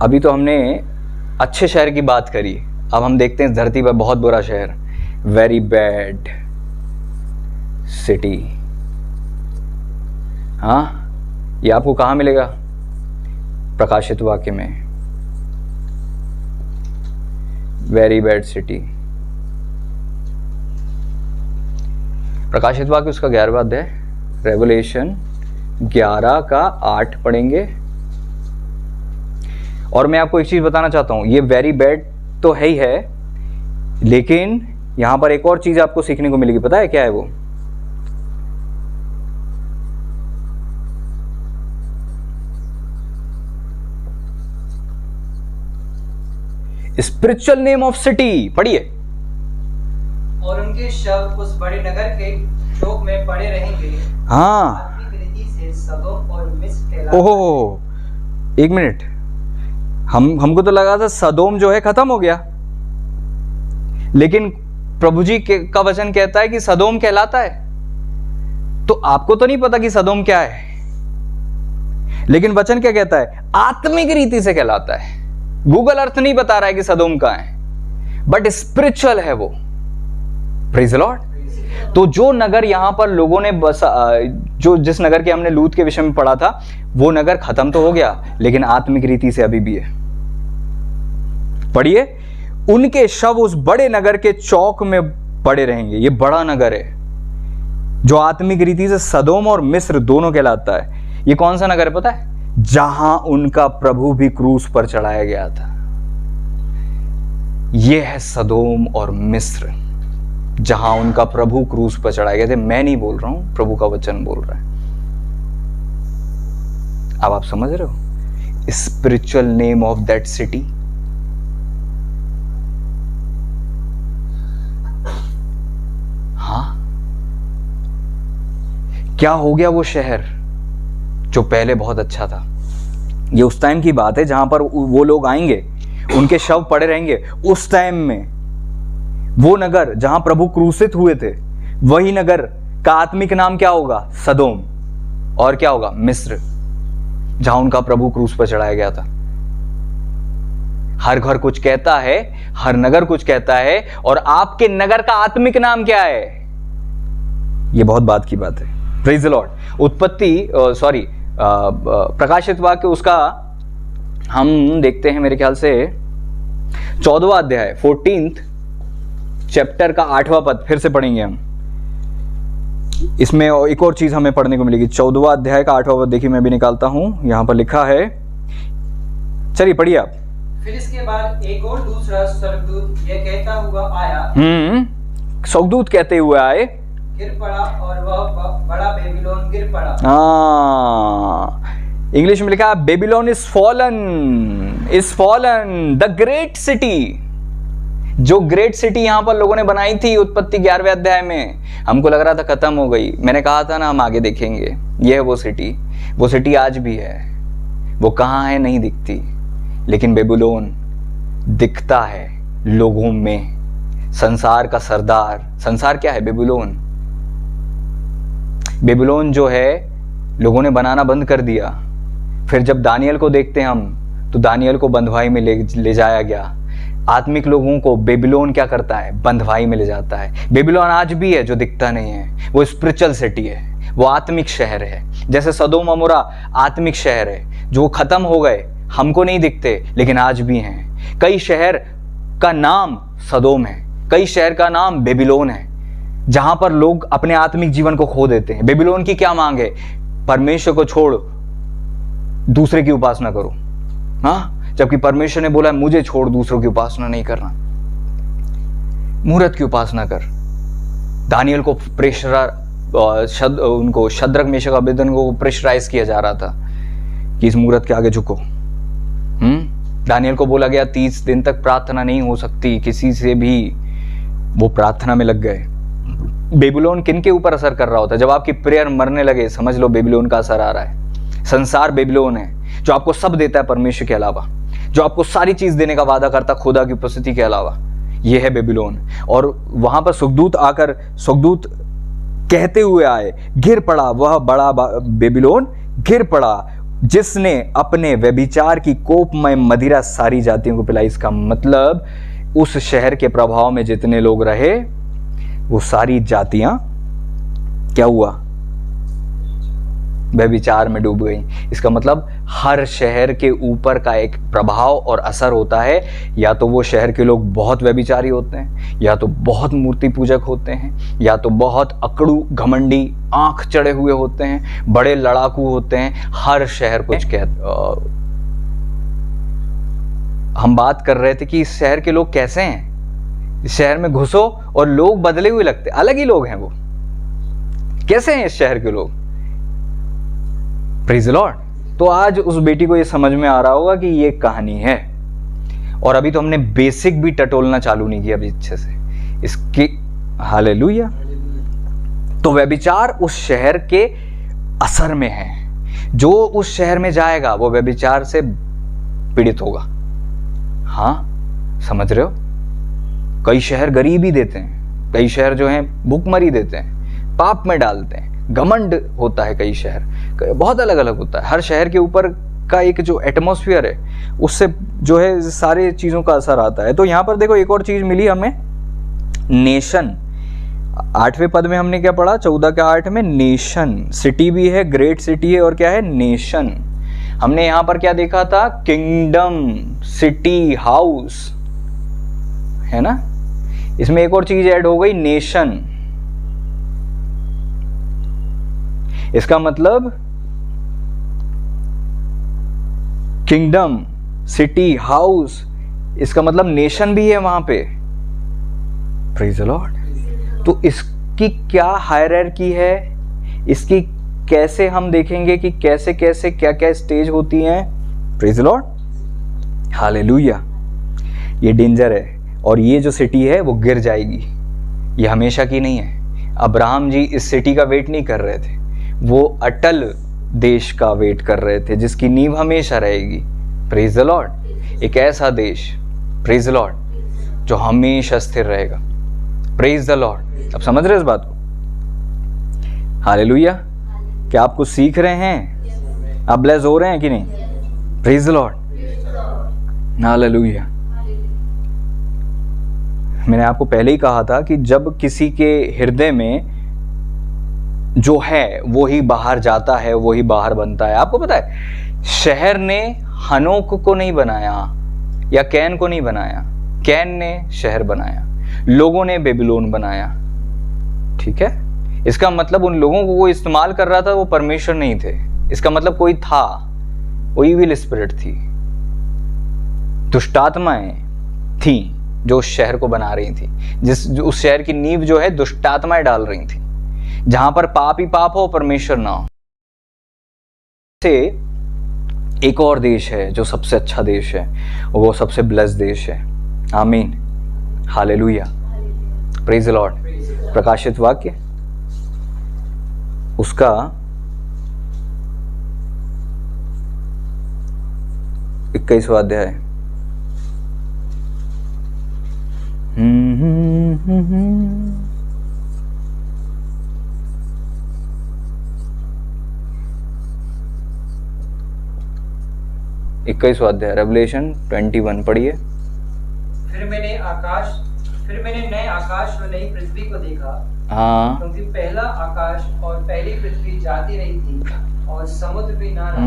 अभी तो हमने अच्छे शहर की बात करी, अब हम देखते हैं इस धरती पर बहुत बुरा शहर, वेरी बैड सिटी। हाँ, ये आपको कहाँ मिलेगा? प्रकाशित वाक्य में, वेरी बैड सिटी। प्रकाशित वाक्य उसका 11वां अध्याय, रेवलेशन 11 का 8 पढ़ेंगे। और मैं आपको एक चीज बताना चाहता हूं, ये वेरी बैड तो है ही है, लेकिन यहां पर एक और चीज आपको सीखने को मिलेगी। पता है क्या है वो? Spiritual name of city. पढ़िए। और उनके शव उस बड़े नगर के चौक में पड़े रहेंगे। हाँ, आत्मिक रीति से सदोम और मिस्र कहलाता है। ओहो, एक मिनट, हमको तो लगा था सदोम जो है खत्म हो गया, लेकिन प्रभु जी का वचन कहता है कि सदोम कहलाता है। तो आपको तो नहीं पता कि सदोम क्या है, लेकिन वचन क्या कहता है? आत्मिक रीति से कहलाता है। गूगल अर्थ नहीं बता रहा है कि सदोम कहां है, बट स्पिरिचुअल है वो। Praise the Lord. तो जो नगर यहां पर लोगों ने जिस नगर के हमने लूत के विषय में पढ़ा था, वो नगर खत्म तो हो गया, लेकिन आत्मिक रीति से अभी भी है। पढ़िए, उनके शव उस बड़े नगर के चौक में पड़े रहेंगे। ये बड़ा नगर है जो आत्मिक रीति से सदोम और मिस्र दोनों कहलाता है। ये कौन सा नगर है पता है? जहां उनका प्रभु भी क्रूस पर चढ़ाया गया था। यह है सदोम और मिस्र, जहां उनका प्रभु क्रूस पर चढ़ाए गए थे। मैं नहीं बोल रहा हूं, प्रभु का वचन बोल रहा है। अब आप समझ रहे हो? Spiritual name of that city. हाँ, क्या हो गया वो शहर जो पहले बहुत अच्छा था। ये उस टाइम की बात है जहां पर वो लोग आएंगे, उनके शव पड़े रहेंगे। उस टाइम में वो नगर जहां प्रभु क्रूसित हुए थे, वही नगर का आत्मिक नाम क्या होगा? सदोम। और क्या होगा? मिस्र, जहां उनका प्रभु क्रूस पर चढ़ाया गया था। हर घर कुछ कहता है, हर नगर कुछ कहता है, और आपके नगर का आत्मिक नाम क्या है? ये बहुत बात की बात है। Praise the Lord. उत्पत्ति प्रकाशित वाक्य उसका हम देखते हैं मेरे ख्याल से 14वां अध्याय 14th चैप्टर का 8वां पद, फिर से पढ़ेंगे हम। इसमें एक और चीज हमें पढ़ने को मिलेगी। 14वां अध्याय का 8वां पद देखिए, मैं भी निकालता हूं, यहां पर लिखा है, चलिए पढ़िए आप। फिर इसके बाद एक और दूसरा स्वर्गदूत यह कहता हुआ आया, स्वर्गदूत कहते हुए आए, गिर पड़ा और वह बड़ा बेबीलोन गिर पड़ा। इंग्लिश में लिखा है Babylon is fallen the great city. जो ग्रेट सिटी यहां पर लोगों ने बनाई थी उत्पत्ति 11वें अध्याय में, हमको लग रहा था खत्म हो गई। मैंने कहा था ना हम आगे देखेंगे। यह है वो सिटी आज भी है। वो कहां है नहीं दिखती, लेकिन बेबीलोन दिखता है लोगों में। संसार का सरदार, संसार क्या है? बेबीलोन जो है लोगों ने बनाना बंद कर दिया। फिर जब दानियल को देखते हैं हम, तो दानियल को बंधुआई में ले जाया गया। आत्मिक लोगों को बेबीलोन क्या करता है? बंधुआई में ले जाता है। बेबीलोन आज भी है जो दिखता नहीं है, वो स्पिरिचुअल सिटी है, वो आत्मिक शहर है। जैसे सदोम अमोरा आत्मिक शहर है, जो खत्म हो गए, हमको नहीं दिखते, लेकिन आज भी हैं। कई शहर का नाम सदोम है, कई शहर का नाम बेबीलोन है, जहां पर लोग अपने आत्मिक जीवन को खो देते हैं। बेबीलोन की क्या मांग है? परमेश्वर को छोड़ दूसरे की उपासना करो। हाँ, जबकि परमेश्वर ने बोला है मुझे छोड़ दूसरों की उपासना नहीं करना, मूर्त की उपासना कर। दानियल को उनको शद्रक मेशक अबेदनगो को प्रेशराइज किया जा रहा था कि इस मूर्त के आगे झुको। दानियल को बोला गया 30 दिन तक प्रार्थना नहीं हो सकती किसी से भी। वो प्रार्थना में लग गए। बेबीलोन किन के ऊपर असर कर रहा होता है? जब आपकी प्रेयर मरने लगे, समझ लो बेबीलोन का असर आ रहा है। संसार बेबीलोन है, जो आपको सब देता है परमेश्वर के अलावा, जो आपको सारी चीज देने का वादा करता खुदा की उपस्थिति के अलावा। यह है बेबीलोन। और वहां पर स्वर्गदूत कहते हुए आए, गिर पड़ा वह बड़ा बेबीलोन, गिर पड़ा जिसने अपने व्यभिचार की कोपमय मदिरा सारी जातियों को पिलाई। इसका मतलब उस शहर के प्रभाव में जितने लोग रहे, वो सारी जातियां क्या हुआ? व्यभिचार में डूब गई। इसका मतलब हर शहर के ऊपर का एक प्रभाव और असर होता है। या तो वो शहर के लोग बहुत व्यभिचारी होते हैं, या तो बहुत मूर्ति पूजक होते हैं, या तो बहुत अकड़ू घमंडी आंख चढ़े हुए होते हैं, बड़े लड़ाकू होते हैं। हर शहर कुछ हम बात कर रहे थे कि इस शहर के लोग कैसे हैं। इस शहर में घुसो और लोग बदले हुए लगते, अलग ही लोग हैं। वो कैसे हैं इस शहर के लोग? Praise the Lord. तो आज उस बेटी को ये समझ में आ रहा होगा कि ये कहानी है। और अभी तो हमने बेसिक भी टटोलना चालू नहीं किया अभी अच्छे से इसकी। हालेलुया। तो व्यभिचार उस शहर के असर में है। जो उस शहर में जाएगा वो व्यभिचार से पीड़ित होगा। हाँ, समझ रहे हो? कई शहर गरीबी देते हैं, कई शहर जो हैं भूखमरी देते हैं, पाप में डालते हैं, घमंड होता है। कई शहर बहुत अलग अलग होता है। हर शहर के ऊपर का एक जो एटमॉस्फेयर है, उससे जो है सारे चीज़ों का असर आता है। तो यहाँ पर देखो एक और चीज़ मिली हमें, नेशन। 8वें पद में हमने क्या पढ़ा? 14 के 8 में नेशन। सिटी भी है, ग्रेट सिटी है, और क्या है? नेशन। हमने यहाँ पर क्या देखा था? किंगडम, सिटी, हाउस, है ना। इसमें एक और चीज ऐड हो गई, नेशन। इसका मतलब किंगडम, सिटी, हाउस, इसका मतलब नेशन भी है वहां पे। Praise the Lord. तो इसकी क्या हायरार्की है, इसकी कैसे हम देखेंगे कि कैसे कैसे क्या क्या स्टेज होती हैं। Praise the Lord, hallelujah. ये डेंजर है, और ये जो सिटी है वो गिर जाएगी। ये हमेशा की नहीं है। अब्राहम जी इस सिटी का वेट नहीं कर रहे थे, वो अटल देश का वेट कर रहे थे जिसकी नींव हमेशा रहेगी। Praise the Lord. एक ऐसा देश, प्रेज द लॉर्ड, जो हमेशा स्थिर रहेगा। Praise the Lord. अब समझ रहे इस बात को? हालेलुया। क्या आप कुछ सीख रहे हैं? आप ब्लेस हो रहे हैं कि नहीं? Praise the Lord, hallelujah. मैंने आपको पहले ही कहा था कि जब किसी के हृदय में जो है वो ही बाहर जाता है, वो ही बाहर बनता है। आपको पता है शहर ने हनोक को नहीं बनाया या कैन को नहीं बनाया, कैन ने शहर बनाया, लोगों ने बेबीलोन बनाया। ठीक है, इसका मतलब उन लोगों को वो इस्तेमाल कर रहा था वो परमेश्वर नहीं थे। इसका मतलब कोई था, वो इविल स्पिरिट थी, दुष्टात्माएं थी जो उस शहर को बना रही थी। उस शहर की नींव जो है दुष्टात्माएं डाल रही थी। जहां पर पाप ही पाप हो, परमेश्वर ना हो। से एक और देश है जो सबसे अच्छा देश है, वो सबसे ब्लेस्ड देश है। आमीन, हालेलुया, प्रेज द लॉर्ड। प्रकाशित वाक्य उसका 21वां अध्याय। इक्कीसवां अध्याय, रेवलेशन 21 पढ़िए। फिर मैंने नए आकाश और नई पृथ्वी को देखा, हाँ, क्योंकि पहला आकाश और पहली पृथ्वी जाती रही थी और समुद्र भी ना रहा।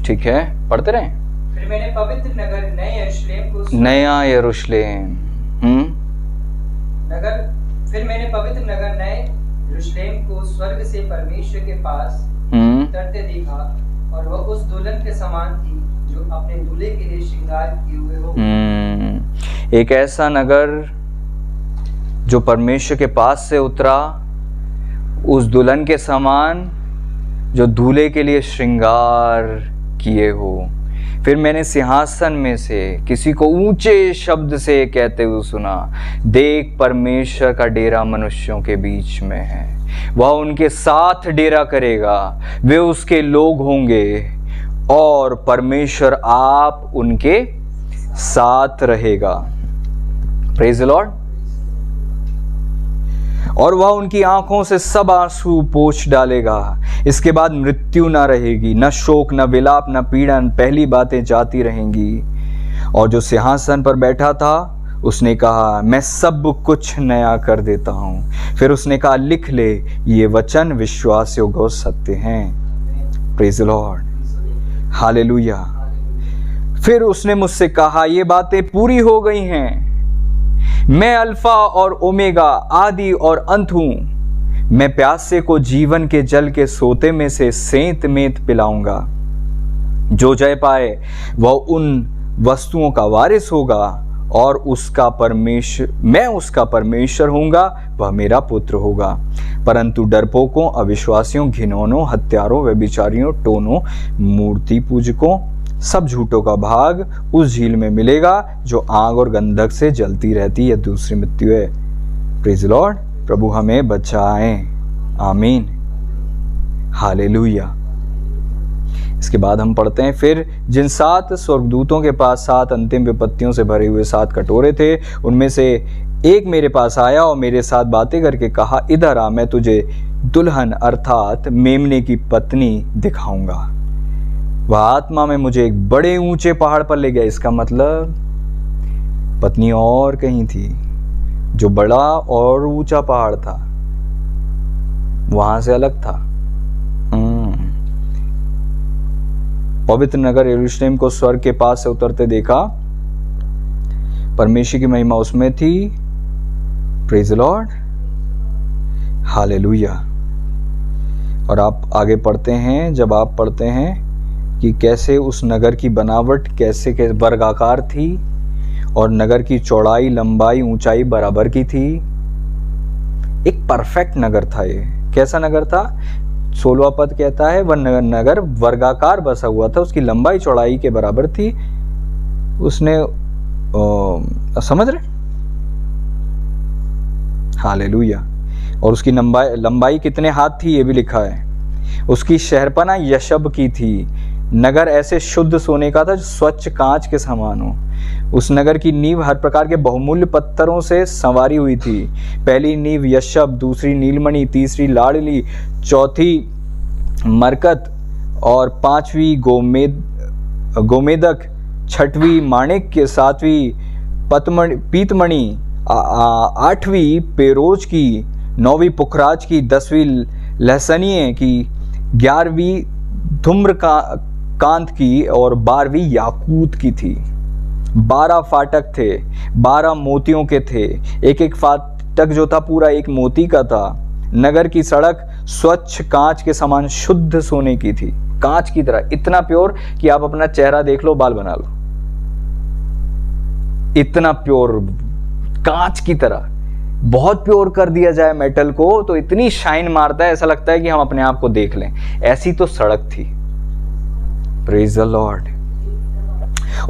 ठीक है, पढ़ते रहे। फिर मैंने पवित्र नगर नए यरूशलेम को नया यरूशलेम फिर मैंने पवित्र नगर नए यरूशलेम को स्वर्ग से परमेश्वर के पास उतरते देखा, और वह उस दुल्हन के समान थी जो अपने दूल्हे के लिए श्रृंगार किए हुए हो। एक ऐसा नगर जो परमेश्वर के पास से उतरा, उस दुल्हन के समान जो दूल्हे के लिए श्रृंगार किए हो। फिर मैंने सिंहासन में से किसी को ऊंचे शब्द से कहते हुए सुना, देख परमेश्वर का डेरा मनुष्यों के बीच में है, वह उनके साथ डेरा करेगा, वे उसके लोग होंगे और परमेश्वर आप उनके साथ रहेगा। Praise the Lord. और वह उनकी आंखों से सब आंसू पोंछ डालेगा। इसके बाद मृत्यु ना रहेगी, न शोक, न विलाप, न पीड़ा, पहली बातें जाती रहेंगी। और जो सिंहासन पर बैठा था उसने कहा, मैं सब कुछ नया कर देता हूं। फिर उसने कहा, लिख ले, ये वचन विश्वास योग्य और सत्य हैं। Praise the Lord, hallelujah. फिर उसने मुझसे कहा, ये बातें पूरी हो गई हैं। मैं अल्फा और ओमेगा, आदि और अंत हूं। मैं प्यासे को जीवन के जल के सोते में से सेंत मेंत पिलाऊंगा। जो जय पाए वह उन वस्तुओं का वारिस होगा और मैं उसका परमेश्वर होऊंगा, वह मेरा पुत्र होगा। परंतु डरपोकों, अविश्वासियों, घिनौनों, हत्यारों, व्यभिचारियों, टोनों, मूर्ति पूजकों, सब झूठों का भाग उस झील में मिलेगा जो आग और गंधक से जलती रहती है, दूसरी मृत्यु है। प्रेज लॉर्ड, प्रभु हमें बचाएं। आमीन, हालेलुया। इसके बाद हम पढ़ते हैं, फिर जिन 7 स्वर्गदूतों के पास 7 अंतिम विपत्तियों से भरे हुए 7 कटोरे थे, उनमें से एक मेरे पास आया और मेरे साथ बातें करके कहा, इधर आ, मैं तुझे दुल्हन अर्थात मेमने की पत्नी दिखाऊंगा। वह आत्मा में मुझे एक बड़े ऊंचे पहाड़ पर ले गया। इसका मतलब पत्नी और कहीं थी, जो बड़ा और ऊंचा पहाड़ था, वहां से अलग था। पवित्र नगर यरूशलेम को स्वर्ग के पास से उतरते देखा, परमेश्वर की महिमा उसमें थी। Praise the Lord, hallelujah. और आप आगे पढ़ते हैं, जब आप पढ़ते हैं कि कैसे उस नगर की बनावट कैसे वर्गाकार थी और नगर की चौड़ाई, लंबाई, ऊंचाई बराबर की थी। एक परफेक्ट नगर था ये। कैसा नगर था? 16वां पद कहता है, वह नगर वर्गाकार बसा हुआ था, उसकी लंबाई चौड़ाई के बराबर थी। उसने समझ रहे? हालेलुया। और उसकी लंबाई कितने हाथ थी ये भी लिखा है। उसकी शहरपना यशब की थी, नगर ऐसे शुद्ध सोने का था जो स्वच्छ कांच के समान हो। उस नगर की नींव हर प्रकार के बहुमूल्य पत्थरों से संवारी हुई थी। पहली नींव यशब, दूसरी नीलमणि, तीसरी लाड़ली, चौथी मरकत और पांचवी गोमेदक, छठवीं माणिक्य, सातवीं पीतमणि, आठवीं पेरोज की, नौवीं पुखराज की, 10वीं लहसनिये की, 11वीं धूम्रकांत की और 12वीं याकूत की थी। 12 फाटक थे, 12 मोतियों के थे। एक एक फाटक जो था पूरा एक मोती का था। नगर की सड़क स्वच्छ कांच के समान शुद्ध सोने की थी, कांच की तरह, इतना प्योर कि आप अपना चेहरा देख लो, बाल बना लो, इतना प्योर, कांच की तरह। बहुत प्योर कर दिया जाए मेटल को तो इतनी शाइन मारता है, ऐसा लगता है कि हम अपने आप को देख लें। ऐसी तो सड़क थी। Praise the Lord.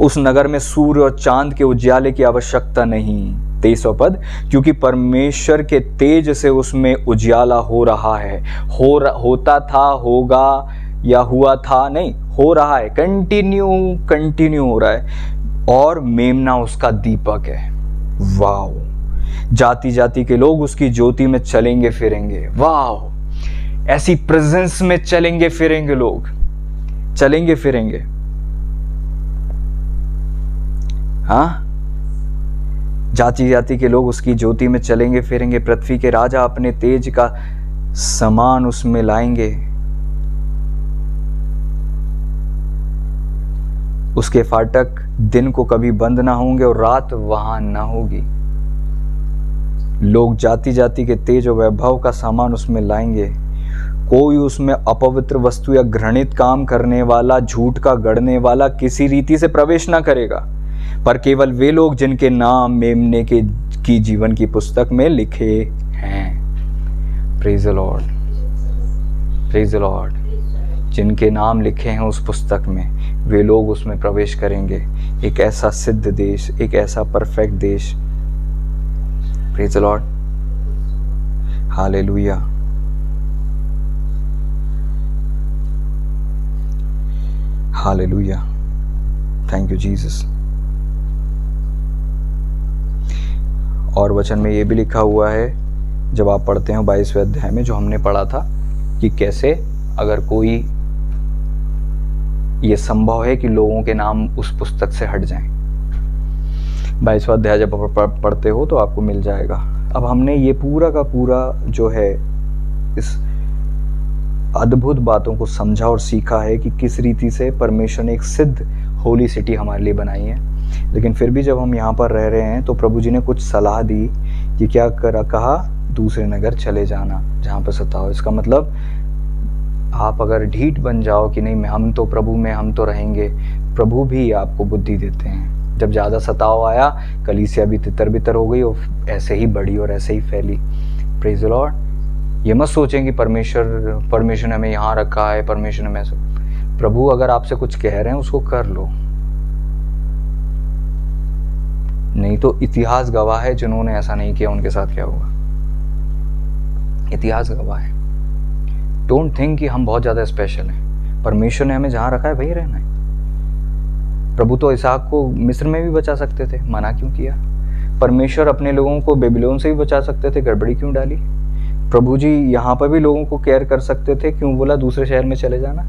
उस नगर में सूर्य और चांद के उजाले की आवश्यकता नहीं, 23वां पद, क्योंकि परमेश्वर के तेज से उसमें उजाला हो रहा है। होता था, होगा या हुआ था, नहीं, हो रहा है, कंटिन्यू हो रहा है। और मेमना उसका दीपक है। वाओ। जाति जाति के लोग उसकी ज्योति में चलेंगे फिरेंगे। वाओ, ऐसी प्रेजेंस में चलेंगे फिरेंगे लोग, चलेंगे फिरेंगे। हाँ, जाति जाति के लोग उसकी ज्योति में चलेंगे फिरेंगे। पृथ्वी के राजा अपने तेज का समान उसमें लाएंगे। उसके फाटक दिन को कभी बंद ना होंगे और रात वहां ना होगी। लोग जाति जाति के तेज और वैभव का सामान उसमें लाएंगे। कोई उसमें अपवित्र वस्तु या घृणित काम करने वाला, झूठ का गढ़ने वाला किसी रीति से प्रवेश ना करेगा, पर केवल वे लोग जिनके नाम मेमने की जीवन की पुस्तक में लिखे हैं। Praise the Lord, praise the Lord. जिनके नाम लिखे हैं उस पुस्तक में, वे लोग उसमें प्रवेश करेंगे। एक ऐसा सिद्ध देश, एक ऐसा परफेक्ट देश। Praise the Lord, hallelujah, hallelujah, thank you Jesus. और वचन में ये भी लिखा हुआ है, जब आप पढ़ते हो 22वें अध्याय में, जो हमने पढ़ा था, कि कैसे अगर कोई, ये संभव है कि लोगों के नाम उस पुस्तक से हट जाएं। 22वां अध्याय जब पढ़ते हो तो आपको मिल जाएगा। अब हमने ये पूरा का पूरा जो है इस अद्भुत बातों को समझा और सीखा है कि किस रीति से परमेश्वर ने एक सिद्ध होली सिटी हमारे लिए बनाई है। लेकिन फिर भी जब हम यहाँ पर रह रहे हैं तो प्रभु जी ने कुछ सलाह दी कि क्या कहा, दूसरे नगर चले जाना जहाँ पर सताओ। इसका मतलब आप अगर ढीठ बन जाओ कि नहीं, हम तो प्रभु में, हम तो रहेंगे, प्रभु भी आपको बुद्धि देते हैं। जब ज़्यादा सताव आया, कलीसिया भी तितर बितर हो गई और ऐसे ही बढ़ी और ऐसे ही फैली। Praise the Lord. ये मत सोचें कि परमेश्वर ने हमें यहाँ रखा है, परमेश्वर ने हमें, प्रभु अगर आपसे कुछ कह रहे हैं उसको कर लो, नहीं तो इतिहास गवाह है, जिन्होंने ऐसा नहीं किया उनके साथ क्या हुआ। इतिहास गवाह है। डोंट थिंक कि हम बहुत ज़्यादा स्पेशल हैं। परमेश्वर ने हमें जहाँ रखा है वहीं रहना है। प्रभु तो इसहाक को मिस्र में भी बचा सकते थे, मना क्यों किया? परमेश्वर अपने लोगों को बेबीलोन से भी बचा सकते थे, गड़बड़ी क्यों डाली? प्रभु जी यहाँ पर भी लोगों को केयर कर सकते थे, क्यों बोला दूसरे शहर में चले जाना?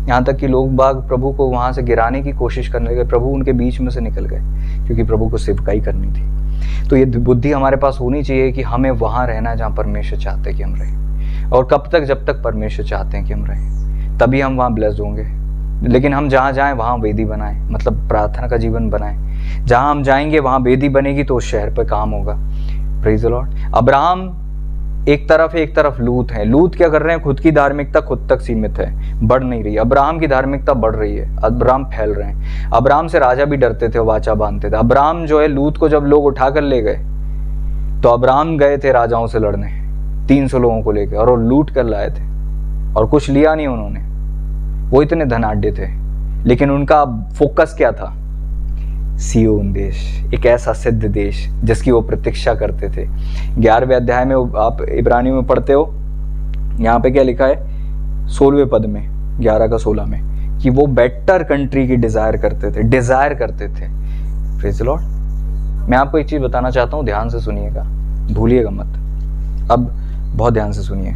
यहाँ तक कि लोग बाग प्रभु को वहाँ से गिराने की कोशिश करने लगे, प्रभु उनके बीच में से निकल गए, क्योंकि प्रभु को सेवकाई करनी थी। तो ये बुद्धि हमारे पास होनी चाहिए कि हमें वहाँ रहना है जहाँ परमेश्वर चाहते हैं कि हम रहें। और कब तक? जब तक परमेश्वर चाहते हैं कि हम रहें, तभी हम वहाँ ब्लेस्ड होंगे। लेकिन हम जहाँ जाएं वहाँ वेदी बनाएं, मतलब प्रार्थना का जीवन बनाएं। जहाँ हम जाएंगे वहाँ वेदी बनेगी तो उस शहर पर काम होगा। Praise the Lord. अब्राहम एक तरफ है, एक तरफ लूत है। लूत क्या कर रहे हैं? खुद की धार्मिकता खुद तक सीमित है, बढ़ नहीं रही। अब्राहम की धार्मिकता बढ़ रही है, अब्राहम फैल रहे हैं। अब्राहम से राजा भी डरते थे, वाचा बांधते थे। अब्राहम जो है, लूत को जब लोग उठा कर ले गए तो अब्राहम गए थे राजाओं से लड़ने 300 लोगों को लेकर, और वो लूट कर लाए थे और कुछ लिया नहीं उन्होंने। वो इतने धनाढ्य थे, लेकिन उनका फोकस क्या था? सिय्योन देश, एक ऐसा सिद्ध देश जिसकी वो प्रतीक्षा करते थे। 11वें अध्याय में आप इब्रानियों में पढ़ते हो, यहाँ पे क्या लिखा है? 16वें पद में, 11 का 16 में, कि वो बेटर कंट्री की डिज़ायर करते थे। Praise the Lord. मैं आपको एक चीज़ बताना चाहता हूँ, ध्यान से सुनिएगा, भूलिएगा मत। अब बहुत ध्यान से सुनिए।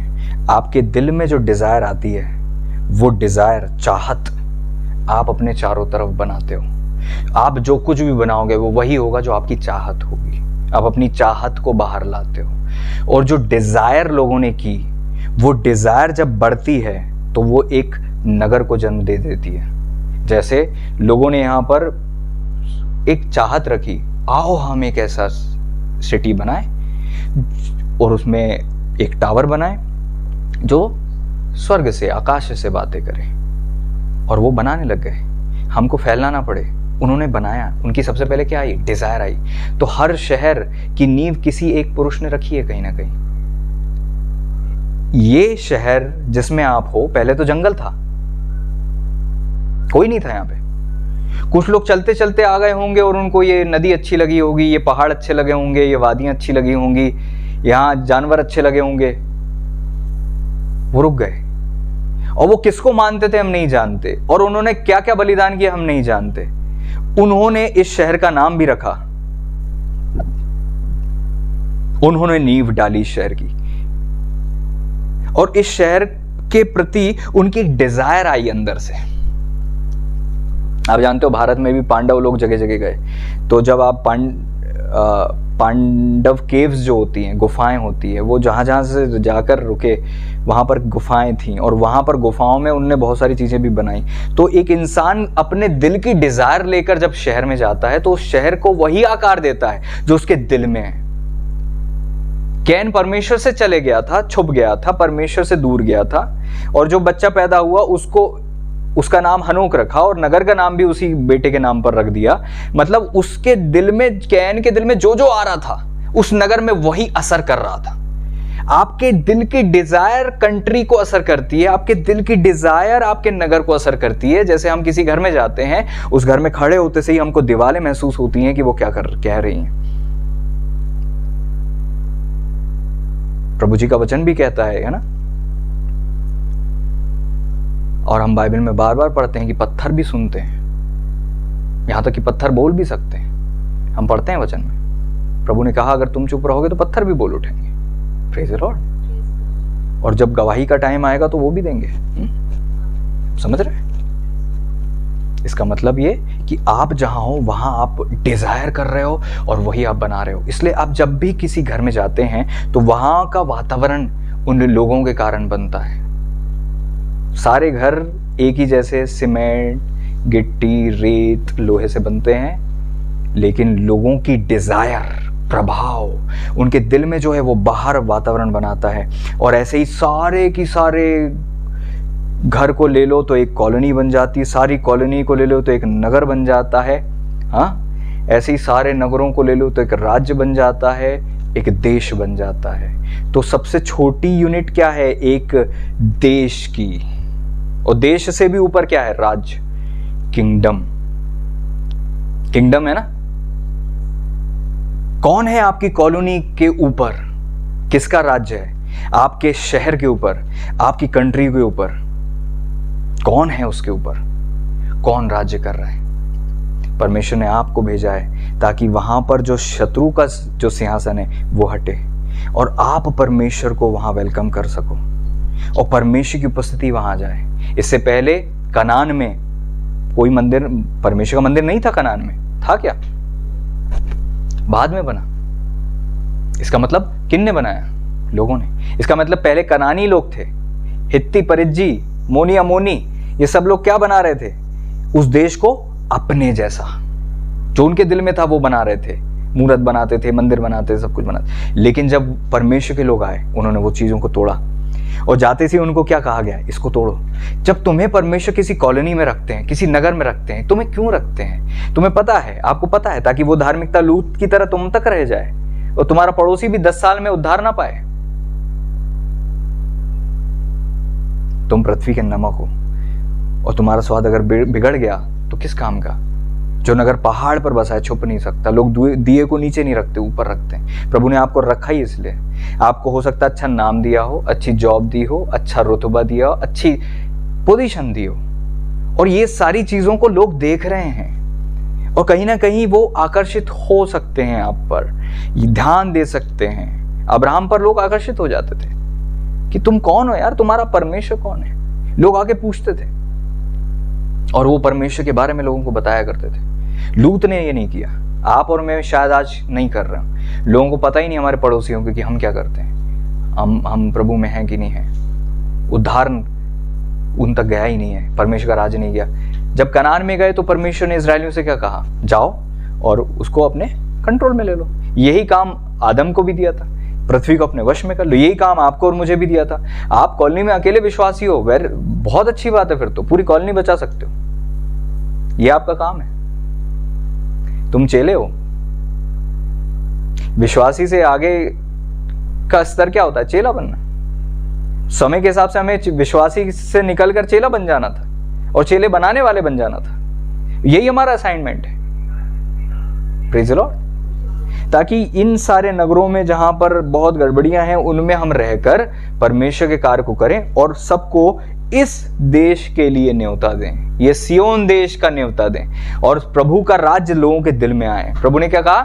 आपके दिल में जो डिज़ायर आती है, वो डिज़ायर, चाहत, आप अपने चारों तरफ बनाते हो। आप जो कुछ भी बनाओगे वो वही होगा जो आपकी चाहत होगी। आप अपनी चाहत को बाहर लाते हो। और जो डिज़ायर लोगों ने की, वो डिज़ायर जब बढ़ती है तो वो एक नगर को जन्म दे देती है। जैसे लोगों ने यहाँ पर एक चाहत रखी, आओ हम एक ऐसा सिटी बनाए और उसमें एक टावर बनाए जो स्वर्ग से, आकाश से बातें करे। और वो बनाने लग गए, हमको फैलना ना पड़े। उन्होंने बनाया, उनकी सबसे पहले क्या आई? डिजायर आई। तो हर शहर की नींव किसी एक पुरुष ने रखी है कहीं ना कहीं। ये शहर जिसमें आप हो, पहले तो जंगल था, कोई नहीं था यहाँ पे। कुछ लोग चलते चलते आ गए होंगे और उनको ये नदी अच्छी लगी होगी, ये पहाड़ अच्छे लगे होंगे, ये वादियां अच्छी लगी होंगी, यहाँ जानवर अच्छे लगे होंगे, वो रुक गए। और वो किसको मानते थे हम नहीं जानते, और उन्होंने क्या क्या बलिदान किया हम नहीं जानते। उन्होंने इस शहर का नाम भी रखा, उन्होंने नींव डाली इस शहर की, और इस शहर के प्रति उनकी डिजायर आई अंदर से। आप जानते हो भारत में भी पांडव लोग जगह जगह गए, तो जब आप पांडव केव्स जो होती हैं, गुफाएं होती है, वो जहाँ जहाँ से जाकर रुके वहाँ पर गुफाएं थीं, और वहाँ पर गुफाओं में उनने बहुत सारी चीज़ें भी बनाई। तो एक इंसान अपने दिल की डिज़ायर लेकर जब शहर में जाता है तो उस शहर को वही आकार देता है जो उसके दिल में है। कैन परमेश्वर से चले गया था, छुप गया था, परमेश्वर से दूर गया था, और जो बच्चा पैदा हुआ उसका नाम हनोक रखा, और नगर का नाम भी उसी बेटे के नाम पर रख दिया। मतलब उसके दिल में, कैन के दिल में जो जो आ रहा था उस नगर में वही असर कर रहा था। आपके दिल की डिजायर कंट्री को असर करती है, आपके दिल की डिजायर आपके नगर को असर करती है। जैसे हम किसी घर में जाते हैं, उस घर में खड़े होते से ही हमको दीवारें महसूस होती हैं कि वो क्या कह रही हैं। प्रभु जी का वचन भी कहता है ना, और हम बाइबल में बार बार पढ़ते हैं कि पत्थर भी सुनते हैं, यहां तक कि पत्थर बोल भी सकते हैं। हम पढ़ते हैं वचन में, प्रभु ने कहा अगर तुम चुप रहोगे तो पत्थर भी बोल उठेंगे। Praise the Lord. और जब गवाही का टाइम आएगा तो वो भी देंगे। समझ रहे? इसका मतलब ये कि आप जहां हो वहां आप डिजायर कर रहे हो और वही आप बना रहे हो। इसलिए आप जब भी किसी घर में जाते हैं तो वहां का वातावरण उन लोगों के कारण बनता है। सारे घर एक ही जैसे सीमेंट, गिट्टी, रेत, लोहे से बनते हैं, लेकिन लोगों की डिजायर, प्रभाव उनके दिल में जो है वो बाहर वातावरण बनाता है। और ऐसे ही सारे की सारे घर को ले लो तो एक कॉलोनी बन जाती है, सारी कॉलोनी को ले लो तो एक नगर बन जाता है। हाँ, ऐसे ही सारे नगरों को ले लो तो एक राज्य बन जाता है, एक देश बन जाता है। तो सबसे छोटी यूनिट क्या है? एक देश की, और देश से भी ऊपर क्या है? राज्य, किंगडम। किंगडम है ना। कौन है आपकी कॉलोनी के ऊपर? किसका राज्य है? आपके शहर के ऊपर, आपकी कंट्री के ऊपर कौन है? उसके ऊपर कौन राज्य कर रहा है? परमेश्वर ने आपको भेजा है ताकि वहां पर जो शत्रु का जो सिंहासन है वो हटे और आप परमेश्वर को वहां वेलकम कर सको और परमेश्वर की उपस्थिति वहां जाए। इससे पहले कनान में कोई मंदिर, परमेश्वर का मंदिर नहीं था कनान में, था क्या? बाद में बना। इसका मतलब किन ने बनाया? लोगों ने। इसका मतलब पहले कनानी लोग थे, हित्ती, परिज्जी, मोनी, अमोनी, ये सब लोग क्या बना रहे थे? उस देश को अपने जैसा, जो उनके दिल में था वो बना रहे थे, मूर्त बनाते थे, मंदिर बनाते थे, सब कुछ बनाते। लेकिन जब परमेश्वर के लोग आए, उन्होंने वो चीजों को तोड़ा और जाते से उनको क्या कहा गया? इसको तोड़ो। जब तुम्हें परमेश्वर किसी कॉलोनी में रखते हैं, किसी नगर में रखते हैं, तुम्हें क्यों रखते हैं? तुम्हें पता है, आपको पता है, ताकि वो धार्मिकता लूत की तरह तुम तक रह जाए और तुम्हारा पड़ोसी भी 10 साल में उद्धार ना पाए। तुम पृथ्वी के नमक हो और तुम्हारा स्वाद अगर बिगड़ गया तो किस काम का? जो नगर पहाड़ पर बसा है, छुप नहीं सकता। लोग दिए को नीचे नहीं रखते, ऊपर रखते हैं। प्रभु ने आपको रखा ही इसलिए। आपको हो सकता है अच्छा नाम दिया हो, अच्छी जॉब दी हो, अच्छा रुतबा दिया हो, अच्छी पोजीशन दी हो, और ये सारी चीजों को लोग देख रहे हैं और कहीं ना कहीं वो आकर्षित हो सकते हैं, आप पर ध्यान दे सकते हैं। अब्राहम पर लोग आकर्षित हो जाते थे कि तुम कौन हो यार, तुम्हारा परमेश्वर कौन है। लोग आके पूछते थे और वो परमेश्वर के बारे में लोगों को बताया करते थे। लूत ने ये नहीं किया, आप और मैं शायद आज नहीं कर रहे हैं। लोगों को पता ही नहीं हमारे पड़ोसियों को कि हम क्या करते हैं, हम प्रभु में हैं कि नहीं हैं। उद्धार उन तक गया ही नहीं है, परमेश्वर का राज नहीं गया। जब कनान में गए तो परमेश्वर ने इजराइलियों से क्या कहा, जाओ और उसको अपने कंट्रोल में ले लो। यही काम आदम को भी दिया था, पृथ्वी को अपने वश में कर लो। यही काम आपको और मुझे भी दिया था। आप कॉलोनी में अकेले विश्वासी हो, वेर बहुत अच्छी बात है, फिर तो पूरी कॉलोनी बचा सकते हो। ये आपका काम है, तुम चेले हो। विश्वासी से आगे का स्तर क्या होता है, चेला बनना। समय के हिसाब से हमें विश्वासी से निकलकर चेला बन जाना था और चेले बनाने वाले बन जाना था। यही हमारा असाइनमेंट है। Praise the Lord. ताकि इन सारे नगरों में जहां पर बहुत गड़बड़ियां हैं उनमें हम रहकर परमेश्वर के कार्य को करें और सबको इस देश के लिए न्योता दें, ये सियोन देश का न्योता दें और प्रभु का राज्य लोगों के दिल में आए। प्रभु ने क्या कहा,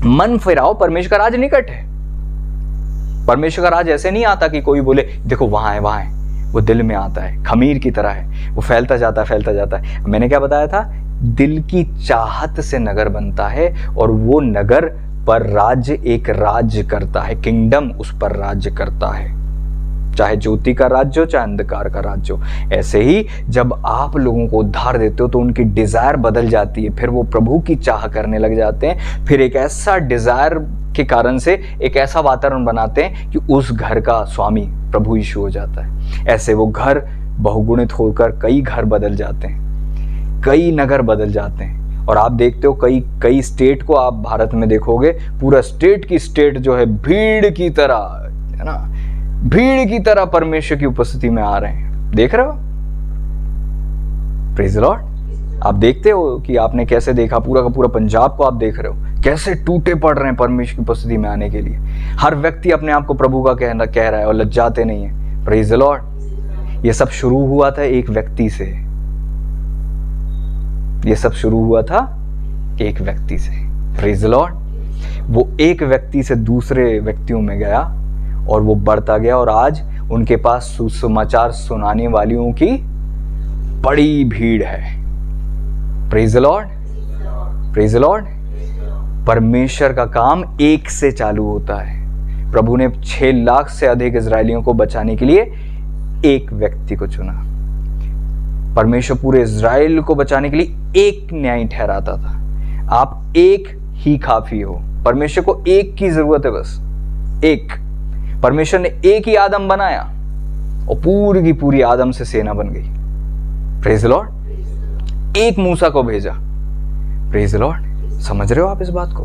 मन फिराओ, परमेश्वर का राज निकट है। परमेश्वर का राज ऐसे नहीं आता कि कोई बोले देखो वहां है वहां है, वो दिल में आता है, खमीर की तरह है, वो फैलता जाता है फैलता जाता है। मैंने क्या बताया था, दिल की चाहत से नगर बनता है और वो नगर पर राज्य एक राज्य करता है, किंगडम उस पर राज्य करता है, चाहे ज्योति का राज्य हो चाहे अंधकार का राज्य हो। ऐसे ही जब आप लोगों को उद्धार देते हो तो उनकी डिजायर बदल जाती है, फिर वो प्रभु की चाह करने लग जाते हैं। फिर एक ऐसा डिजायर के कारण से एक ऐसा वातावरण बनाते हैं कि उस घर का स्वामी प्रभु यीशु हो जाता है। ऐसे वो घर बहुगुणित होकर कई घर बदल जाते हैं, कई नगर बदल जाते हैं। और आप देखते हो कई स्टेट को आप भारत में देखोगे, पूरा स्टेट की स्टेट जो है भीड़ की तरह, है ना, भीड़ की तरह परमेश्वर की उपस्थिति में आ रहे हैं। देख रहे हो? Praise the Lord. आप देखते हो कि आपने कैसे देखा, पूरा का पूरा पंजाब को आप देख रहे हो कैसे टूटे पड़ रहे हैं परमेश्वर की उपस्थिति में आने के लिए। हर व्यक्ति अपने आप को प्रभु का कह रहा है और लज्जाते नहीं है। Praise the Lord. ये सब शुरू हुआ था एक व्यक्ति से, ये सब शुरू हुआ था एक व्यक्ति से। Praise the Lord. वो एक व्यक्ति से दूसरे व्यक्तियों में गया और वो बढ़ता गया और आज उनके पास सुसमाचार सुनाने वालियों की बड़ी भीड़ है। Praise the Lord, praise the Lord. परमेश्वर का काम एक से चालू होता है। प्रभु ने 6 लाख से अधिक इजरायलियों को बचाने के लिए एक व्यक्ति को चुना। परमेश्वर पूरे इजराइल को बचाने के लिए एक न्याय ठहराता था। आप एक ही काफी हो। परमेश्वर को एक की जरूरत है, बस एक। परमेश्वर ने एक ही आदम बनाया और पूरी की पूरी आदम से सेना बन गई। Praise the Lord. एक मूसा को भेजा। Praise the Lord. समझ रहे हो आप इस बात को?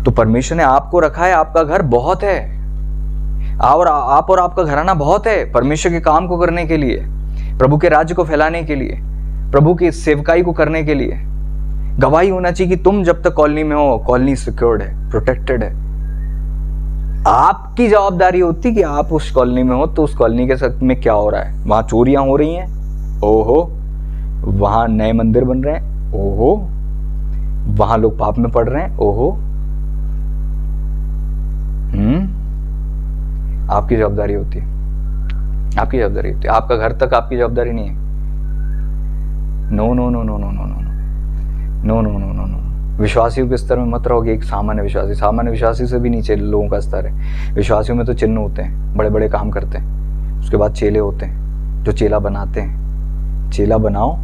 तो परमेश्वर ने आपको रखा है, आपका घर बहुत है, और आप और आपका घराना बहुत है परमेश्वर के काम को करने के लिए, प्रभु के राज्य को फैलाने के लिए, प्रभु की सेवकाई को करने के लिए। गवाही होना चाहिए कि तुम जब तक कॉलोनी में हो, कॉलोनी सिक्योर्ड है, प्रोटेक्टेड है। आपकी जवाबदारी होती कि आप उस कॉलोनी में हो तो उस कॉलोनी के साथ में क्या हो रहा है। वहां चोरियां हो रही हैं, ओहो, वहां नए मंदिर बन रहे हैं, ओहो, वहां लोग पाप में पड़ रहे हैं, ओहो। आपकी जवाबदारी होती है, आपकी जवाबदारी होती है। आपका घर तक आपकी जवाबदारी नहीं है। No no no no no no no no no no no no. विश्वासियों के स्तर में मत रहोगे एक सामान्य विश्वासी। सामान्य विश्वासी से भी नीचे लोगों का स्तर है। विश्वासियों में तो चिन्ह होते हैं, बड़े बड़े काम करते हैं। उसके बाद चेले होते हैं जो चेला बनाते हैं। चेला बनाओ,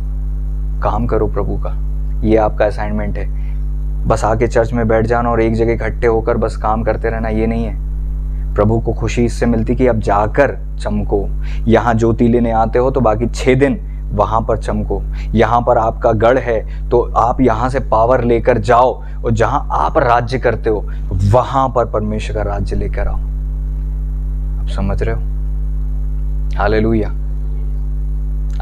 काम करो प्रभु का। ये आपका असाइनमेंट है। बस आके चर्च में बैठ जाना और एक जगह इकट्ठे होकर बस काम करते रहना, ये नहीं है। प्रभु को खुशी इससे मिलती कि अब जाकर चमको। यहाँ ज्योति लेने आते हो तो बाकी 6 दिन वहां पर चमको। यहाँ पर आपका गढ़ है तो आप यहाँ से पावर लेकर जाओ और जहां आप राज्य करते हो वहां पर परमेश्वर का राज्य लेकर आओ। आप समझ रहे हो? हालेलुया।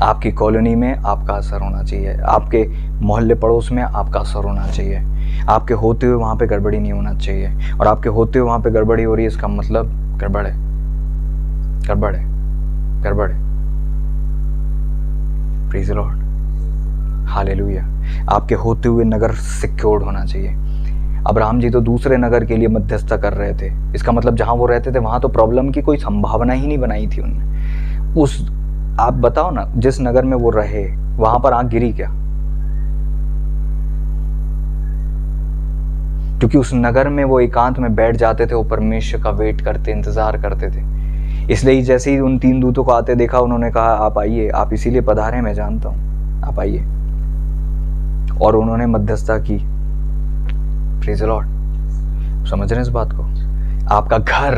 आपकी कॉलोनी में आपका असर होना चाहिए, आपके मोहल्ले पड़ोस में आपका असर होना चाहिए। आपके होते हुए वहाँ पे गड़बड़ी नहीं होना चाहिए। और आपके होते हुए वहाँ पे गड़बड़ी हो रही है, इसका मतलब गड़बड़ है, गड़बड़ है, गड़बड़ है। Praise the Lord, hallelujah. आपके होते हुए नगर सिक्योर्ड होना चाहिए। अब्राहम जी तो दूसरे नगर के लिए मध्यस्थता कर रहे थे, इसका मतलब जहाँ वो रहते थे वहाँ तो प्रॉब्लम की कोई संभावना ही नहीं बनाई थी उनने। उस आप बताओ ना, जिस नगर में वो रहे वहाँ पर आग गिरी क्या? क्योंकि उस नगर में वो एकांत में बैठ जाते थे, वो परमेश्वर का वेट करते, इंतजार करते थे। इसलिए जैसे ही उन 3 दूतों को आते देखा, उन्होंने कहा आप आइए, आप इसीलिए पधारे, मैं जानता हूँ, आप आइए। और उन्होंने मध्यस्थता की। प्रेज़ द लॉर्ड, समझ रहे हैं इस बात को? आपका घर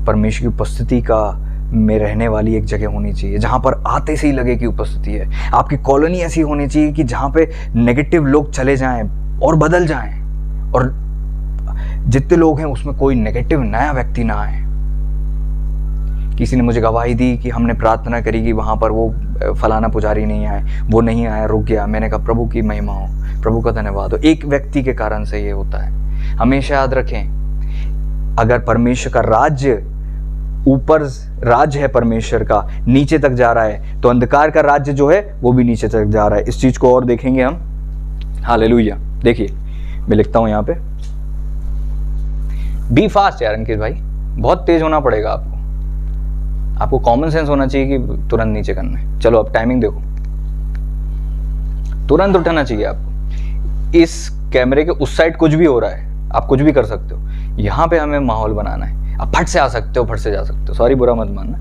परमेश्वर की उपस्थिति का में रहने वाली एक जगह होनी चाहिए, जहाँ पर आते से ही लगे कि उपस्थिति है। आपकी कॉलोनी ऐसी होनी चाहिए कि जहाँ पे नेगेटिव लोग चले जाएं और बदल जाएं, और जितने लोग हैं उसमें कोई नेगेटिव नया व्यक्ति ना आए। किसी ने मुझे गवाही दी कि हमने प्रार्थना करी कि वहाँ पर वो फलाना पुजारी नहीं आए, वो नहीं आया, रुक गया। मैंने कहा प्रभु की महिमा हो, प्रभु का धन्यवाद हो। एक व्यक्ति के कारण से ये होता है। हमेशा याद रखें, अगर परमेश्वर का राज्य ऊपर राज्य है परमेश्वर का, नीचे तक जा रहा है, तो अंधकार का राज्य जो है वो भी नीचे तक जा रहा है। इस चीज को और देखेंगे हम। हालेलुया। देखिए मैं लिखता हूं यहाँ पे, बी फास्ट यार अंकित भाई, बहुत तेज होना पड़ेगा आपको कॉमन सेंस होना चाहिए कि तुरंत नीचे करना है। चलो अब टाइमिंग देखो, तुरंत उठाना चाहिए आपको। इस कैमरे के उस साइड कुछ भी हो रहा है, आप कुछ भी कर सकते हो, यहाँ पे हमें माहौल बनाना है। आप फट से आ सकते हो, फट से जा सकते हो, सॉरी बुरा मत मानना।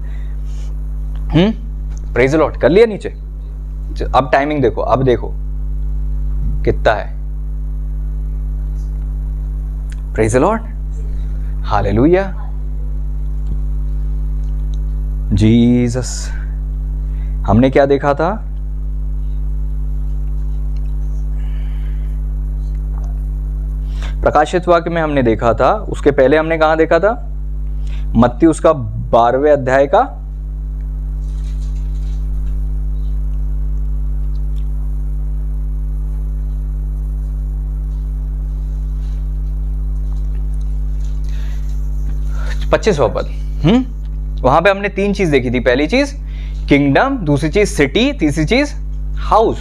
प्रेज़ द लॉर्ड, कर लिया नीचे। अब टाइमिंग देखो, अब देखो कितना है। Praise the Lord, hallelujah, Jesus. हमने क्या देखा था? प्रकाशित वाक्य में हमने देखा था। उसके पहले हमने कहां देखा था? मत्ती उसका 12वें अध्याय का 25वां पद। वहां पे हमने 3 चीज देखी थी। पहली चीज किंगडम, दूसरी चीज सिटी, तीसरी चीज हाउस।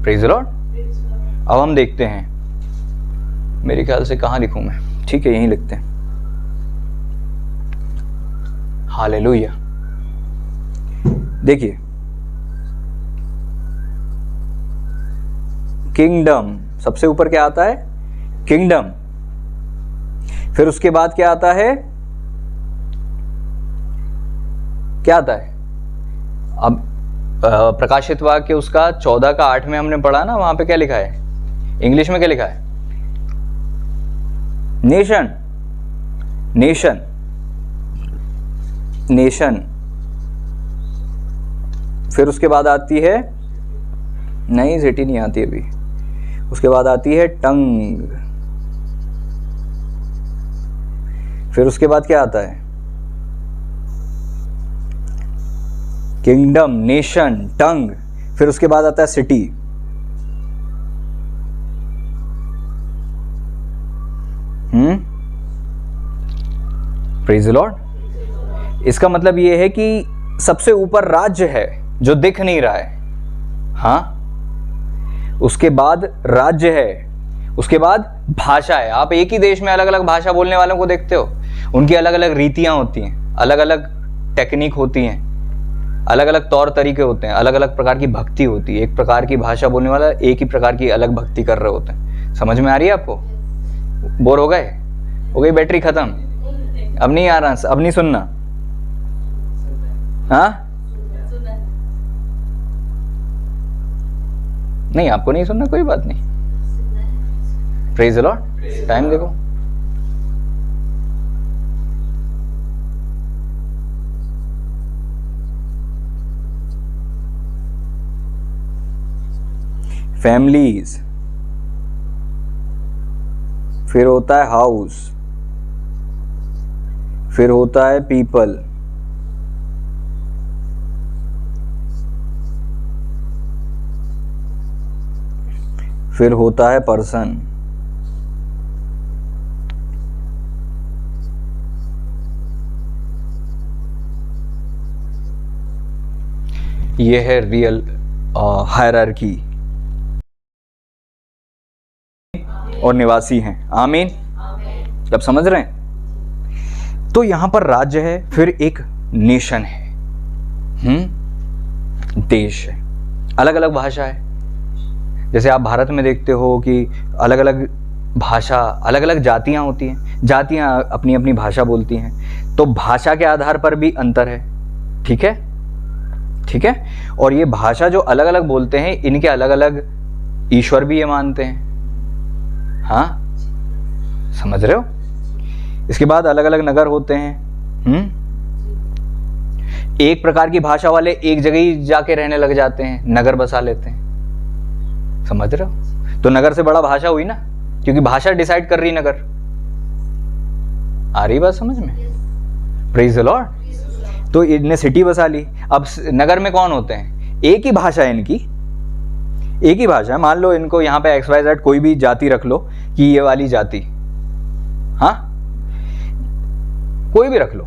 Praise the Lord. अब हम देखते हैं, मेरे ख्याल से कहां लिखूं मैं, ठीक है यहीं लिखते हैं। हालेलुया। देखिए किंगडम सबसे ऊपर क्या आता है? किंगडम। फिर उसके बाद क्या आता है? क्या आता है? अब प्रकाशित वाक्य उसका 14 का 8 में हमने पढ़ा ना, वहां पे क्या लिखा है? इंग्लिश में क्या लिखा है? Nation, nation, nation. फिर उसके बाद आती है, नहीं सिटी नहीं आती अभी, उसके बाद आती है टंग। फिर उसके बाद क्या आता है? किंगडम, नेशन, टंग। फिर उसके बाद आता है सिटी। Praise the Lord. इसका मतलब यह है कि सबसे ऊपर राज्य है जो दिख नहीं रहा है, हाँ। उसके बाद राज्य है, उसके बाद भाषा है। आप एक ही देश में अलग अलग भाषा बोलने वालों को देखते हो, उनकी अलग अलग रीतियां होती हैं, अलग अलग टेक्निक होती हैं, अलग अलग तौर तरीके होते हैं, अलग अलग प्रकार की भक्ति होती है। एक प्रकार की भाषा बोलने वाला एक ही प्रकार की अलग भक्ति कर रहे होते हैं। समझ में आ रही है आपको? बोर हो गए? हो गई बैटरी खत्म? अब नहीं आ रहा, अब नहीं सुनना? हाँ नहीं, आपको नहीं सुनना, कोई बात नहीं। Praise the Lord. टाइम देखो, फैमिलीज, फिर होता है हाउस, फिर होता है पीपल, फिर होता है पर्सन। ये है रियल हायरार्की और निवासी हैं। आमीन। अब समझ रहे हैं? तो यहां पर राज्य है, फिर एक नेशन है, देश है, अलग अलग भाषा है। जैसे आप भारत में देखते हो कि अलग अलग भाषा, अलग अलग जातियां होती हैं, जातियां अपनी अपनी भाषा बोलती हैं, तो भाषा के आधार पर भी अंतर है। ठीक है, ठीक है। और ये भाषा जो अलग अलग बोलते हैं, इनके अलग अलग ईश्वर भी ये मानते हैं। हाँ, समझ रहे हो? इसके बाद अलग अलग नगर होते हैं। एक प्रकार की भाषा वाले एक जगह ही जाके रहने लग जाते हैं, नगर बसा लेते हैं। समझ रहे हो? तो नगर से बड़ा भाषा हुई ना, क्योंकि भाषा डिसाइड कर रही नगर। आ रही बात समझ में? Praise the Lord. तो इनने सिटी बसा ली। अब नगर में कौन होते हैं? एक ही भाषा है इनकी, एक ही भाषा है। मान लो इनको यहाँ पे XYZ कोई भी जाति रख लो कि ये वाली जाति, हाँ, कोई भी रख लो।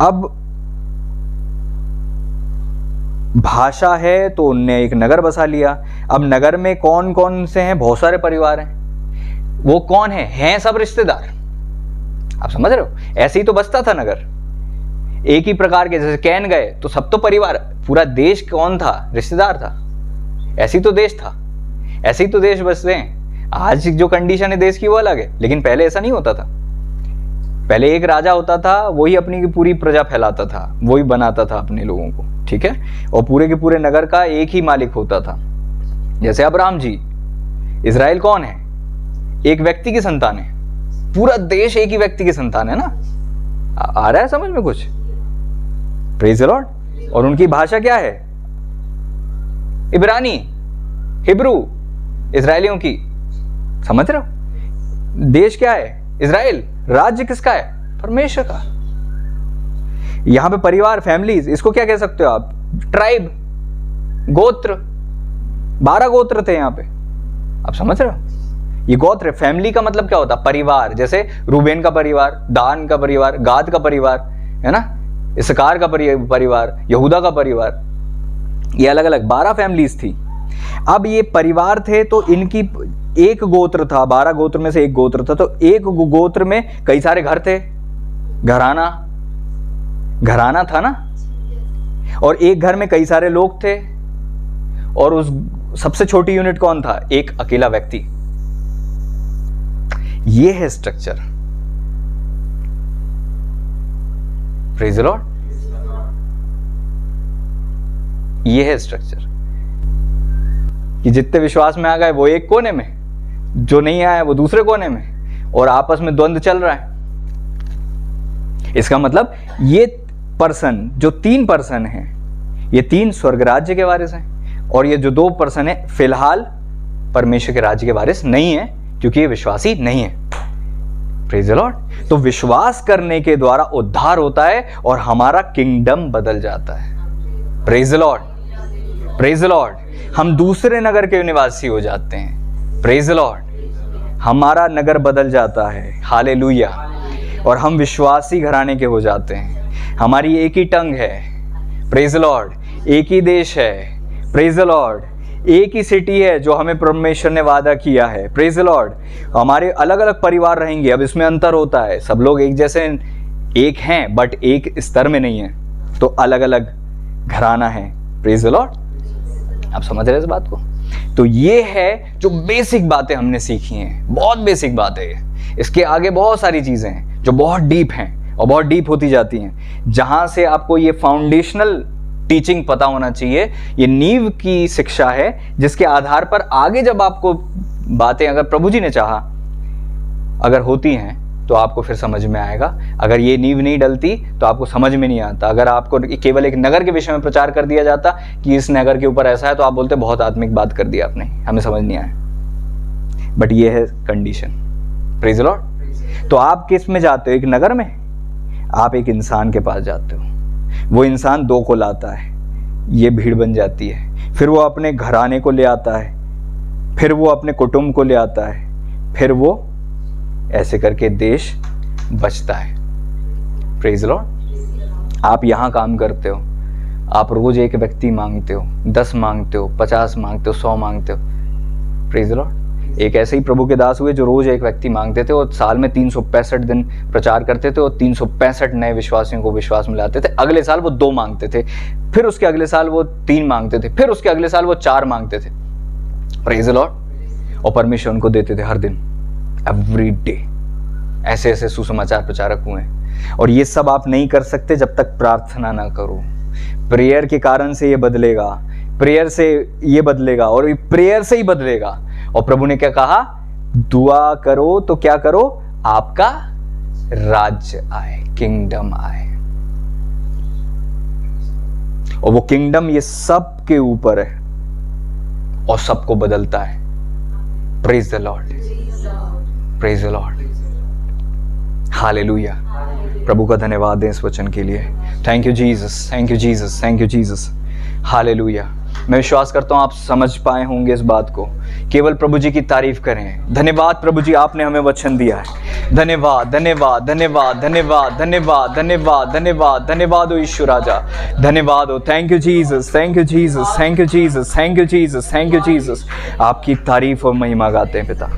अब भाषा है तो उनने एक नगर बसा लिया। अब नगर में कौन कौन से हैं? बहुत सारे परिवार हैं। वो कौन हैं सब रिश्तेदार। आप समझ रहे हो? ऐसे ही तो बसता था नगर, एक ही प्रकार के। जैसे कैन गए तो सब तो परिवार, पूरा देश कौन था? रिश्तेदार था। ऐसे ही तो देश था, ऐसे ही तो देश बसते हैं। आज जो कंडीशन है देश की वो अलग है, लेकिन पहले ऐसा नहीं होता था। पहले एक राजा होता था, वही अपनी पूरी प्रजा फैलाता था, वही बनाता था अपने लोगों को। ठीक है, और पूरे के पूरे नगर का एक ही मालिक होता था। जैसे अब्राहम जी, इजराइल कौन है? एक व्यक्ति की संतान है। पूरा देश एक ही व्यक्ति की संतान है ना। आ रहा है समझ में कुछ? Praise the Lord. और उनकी भाषा क्या है? इब्रानी, हिब्रू, इजराइलियों की। समझ रहे हो? देश क्या है? इजराइल। राज्य किसका है? परमेश्वर का। यहां पे परिवार, फैमिलीज, इसको क्या कह सकते हो आप? ट्राइब, गोत्र। 12 गोत्र थे यहां पे। आप समझ रहे हो? ये गोत्र, फैमिली का मतलब क्या होता? परिवार। जैसे रूबेन का परिवार, दान का परिवार, गाद का परिवार, है ना, इसकार का परिवार, यहूदा का परिवार। ये अलग अलग 12 फैमिलीज थी। अब ये परिवार थे तो इनकी एक गोत्र था, 12 गोत्र में से एक गोत्र था। तो एक गोत्र में कई सारे घर थे, घराना था ना। और एक घर में कई सारे लोग थे, और उस सबसे छोटी यूनिट कौन था? एक अकेला व्यक्ति। ये है स्ट्रक्चर। Praise the Lord. ये है स्ट्रक्चर कि जितने विश्वास में आ गए वो एक कोने में, जो नहीं आया वो दूसरे कोने में, और आपस में द्वंद्व चल रहा है। इसका मतलब ये पर्सन, जो 3 पर्सन हैं, ये 3 स्वर्ग राज्य के वारिस हैं, और ये जो 2 पर्सन है फिलहाल परमेश्वर के राज्य के वारिस नहीं है, क्योंकि ये विश्वासी नहीं है। Praise the Lord. तो विश्वास करने के द्वारा उद्धार होता है और हमारा किंगडम बदल जाता है। Praise the Lord, praise the Lord. हम दूसरे नगर के निवासी हो जाते हैं। Praise the Lord. हमारा नगर बदल जाता है। हालेलुया। और हम विश्वासी घराने के हो जाते हैं। हमारी एक ही टंग है। Praise the Lord. एक ही देश है। Praise the Lord. एक ही सिटी है जो हमें परमेश्वर ने वादा किया है। Praise the Lord. हमारे अलग अलग परिवार रहेंगे। अब इसमें अंतर होता है, सब लोग एक जैसे एक हैं, बट एक स्तर में नहीं है, तो अलग अलग घराना है। Praise the Lord. आप समझ रहे हैं इस बात को? तो ये है जो बेसिक बातें हमने सीखी हैं, बहुत बेसिक बातें हैं। इसके आगे बहुत सारी चीजें हैं जो बहुत डीप हैं और बहुत डीप होती जाती हैं, जहां से आपको ये फाउंडेशनल टीचिंग पता होना चाहिए। ये नींव की शिक्षा है जिसके आधार पर आगे जब आपको बातें, अगर प्रभु जी ने चाहा, अगर होती हैं तो आपको फिर समझ में आएगा। अगर ये नींव नहीं डलती तो आपको समझ में नहीं आता। अगर आपको केवल एक नगर के विषय में प्रचार कर दिया जाता कि इस नगर के ऊपर ऐसा है, तो आप बोलते बहुत आत्मिक बात कर दी आपने, हमें समझ नहीं आया। बट ये है कंडीशन। Praise the Lord. तो आप किस में जाते हो? एक नगर में। आप एक इंसान के पास जाते हो, वो इंसान 2 को लाता है, ये भीड़ बन जाती है। फिर वो अपने घराने को ले आता है, फिर वो अपने कुटुंब को ले आता है, फिर वो ऐसे करके देश बचता है। Praise Lord. आप यहाँ काम करते हो, आप रोज एक व्यक्ति मांगते हो, 10 मांगते हो, 50 मांगते हो, 100 मांगते हो। Praise the Lord. एक ऐसे ही प्रभु के दास हुए जो रोज एक व्यक्ति मांगते थे और साल में 365 दिन प्रचार करते थे और 365 नए विश्वासियों को विश्वास में लाते थे। अगले साल वो 2 मांगते थे, फिर उसके अगले साल वो 3 मांगते थे, फिर उसके अगले साल वो 4 मांगते थे। Praise the Lord. और परमेश्वर उनको देते थे हर दिन, एवरी डे। ऐसे ऐसे सुसमाचार प्रचारक हुए। और ये सब आप नहीं कर सकते जब तक प्रार्थना ना करो। प्रेयर के कारण से ये बदलेगा, प्रेयर से ये बदलेगा और प्रेयर से ही बदलेगा। और प्रभु ने क्या कहा? दुआ करो तो क्या करो? आपका राज्य आए, किंगडम आए। और वो किंगडम ये सब के ऊपर है और सबको बदलता है। Praise the Lord, praise the Lord, hallelujah. प्रभु का धन्यवाद दें इस वचन के लिए। Thank you Jesus, thank you Jesus, thank you Jesus, hallelujah. मैं विश्वास करता हूं आप समझ पाए होंगे इस बात को। केवल प्रभु जी की तारीफ करें। धन्यवाद प्रभु जी, आपने हमें वचन दिया है। धन्यवाद, धन्यवाद, धन्यवाद, धन्यवाद, धन्यवाद, धन्यवाद, धन्यवाद, धन्यवाद हो यीशु राजा, धन्यवाद हो। Thank you Jesus, thank you Jesus, thank you Jesus, thank you Jesus, thank you Jesus. आपकी तारीफ और महिमा गाते हैं पिता।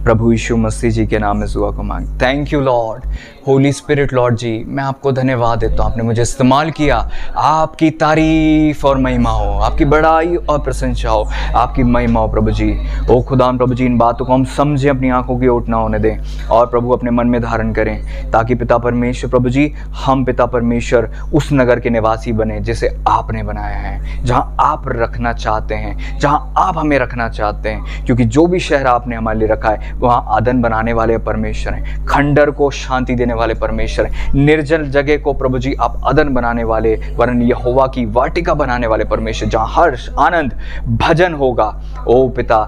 प्रभु यीशु मसीह जी के नाम में दुआ को मांग। Thank you Lord, Holy Spirit Lord ji, मैं आपको धन्यवाद देता हूँ, आपने मुझे इस्तेमाल किया। आपकी तारीफ और महिमा हो, आपकी बड़ाई और प्रशंसा हो, आपकी महिमा हो प्रभु जी। ओ खुदाम प्रभु जी, इन बातों को हम समझें, अपनी आंखों की ओट ना होने दें और प्रभु अपने मन में धारण करें, ताकि पिता परमेश्वर प्रभु जी, हम पिता परमेश्वर उस नगर के निवासी बने जिसे आपने बनाया है, जहाँ आप रखना चाहते हैं, जहाँ आप हमें रखना चाहते हैं। क्योंकि जो भी शहर आपने हमारे लिए रखा है वहाँ आदन बनाने वाले परमेश्वर हैं, खंडर को शांति देने वाले परमेश्वर हैं, निर्जल जगह को प्रभु जी आप अदन बनाने वाले, वरन यहोवा की वाटिका बनाने वाले परमेश्वर, जहाँ हर्ष आनंद भजन होगा। ओ पिता,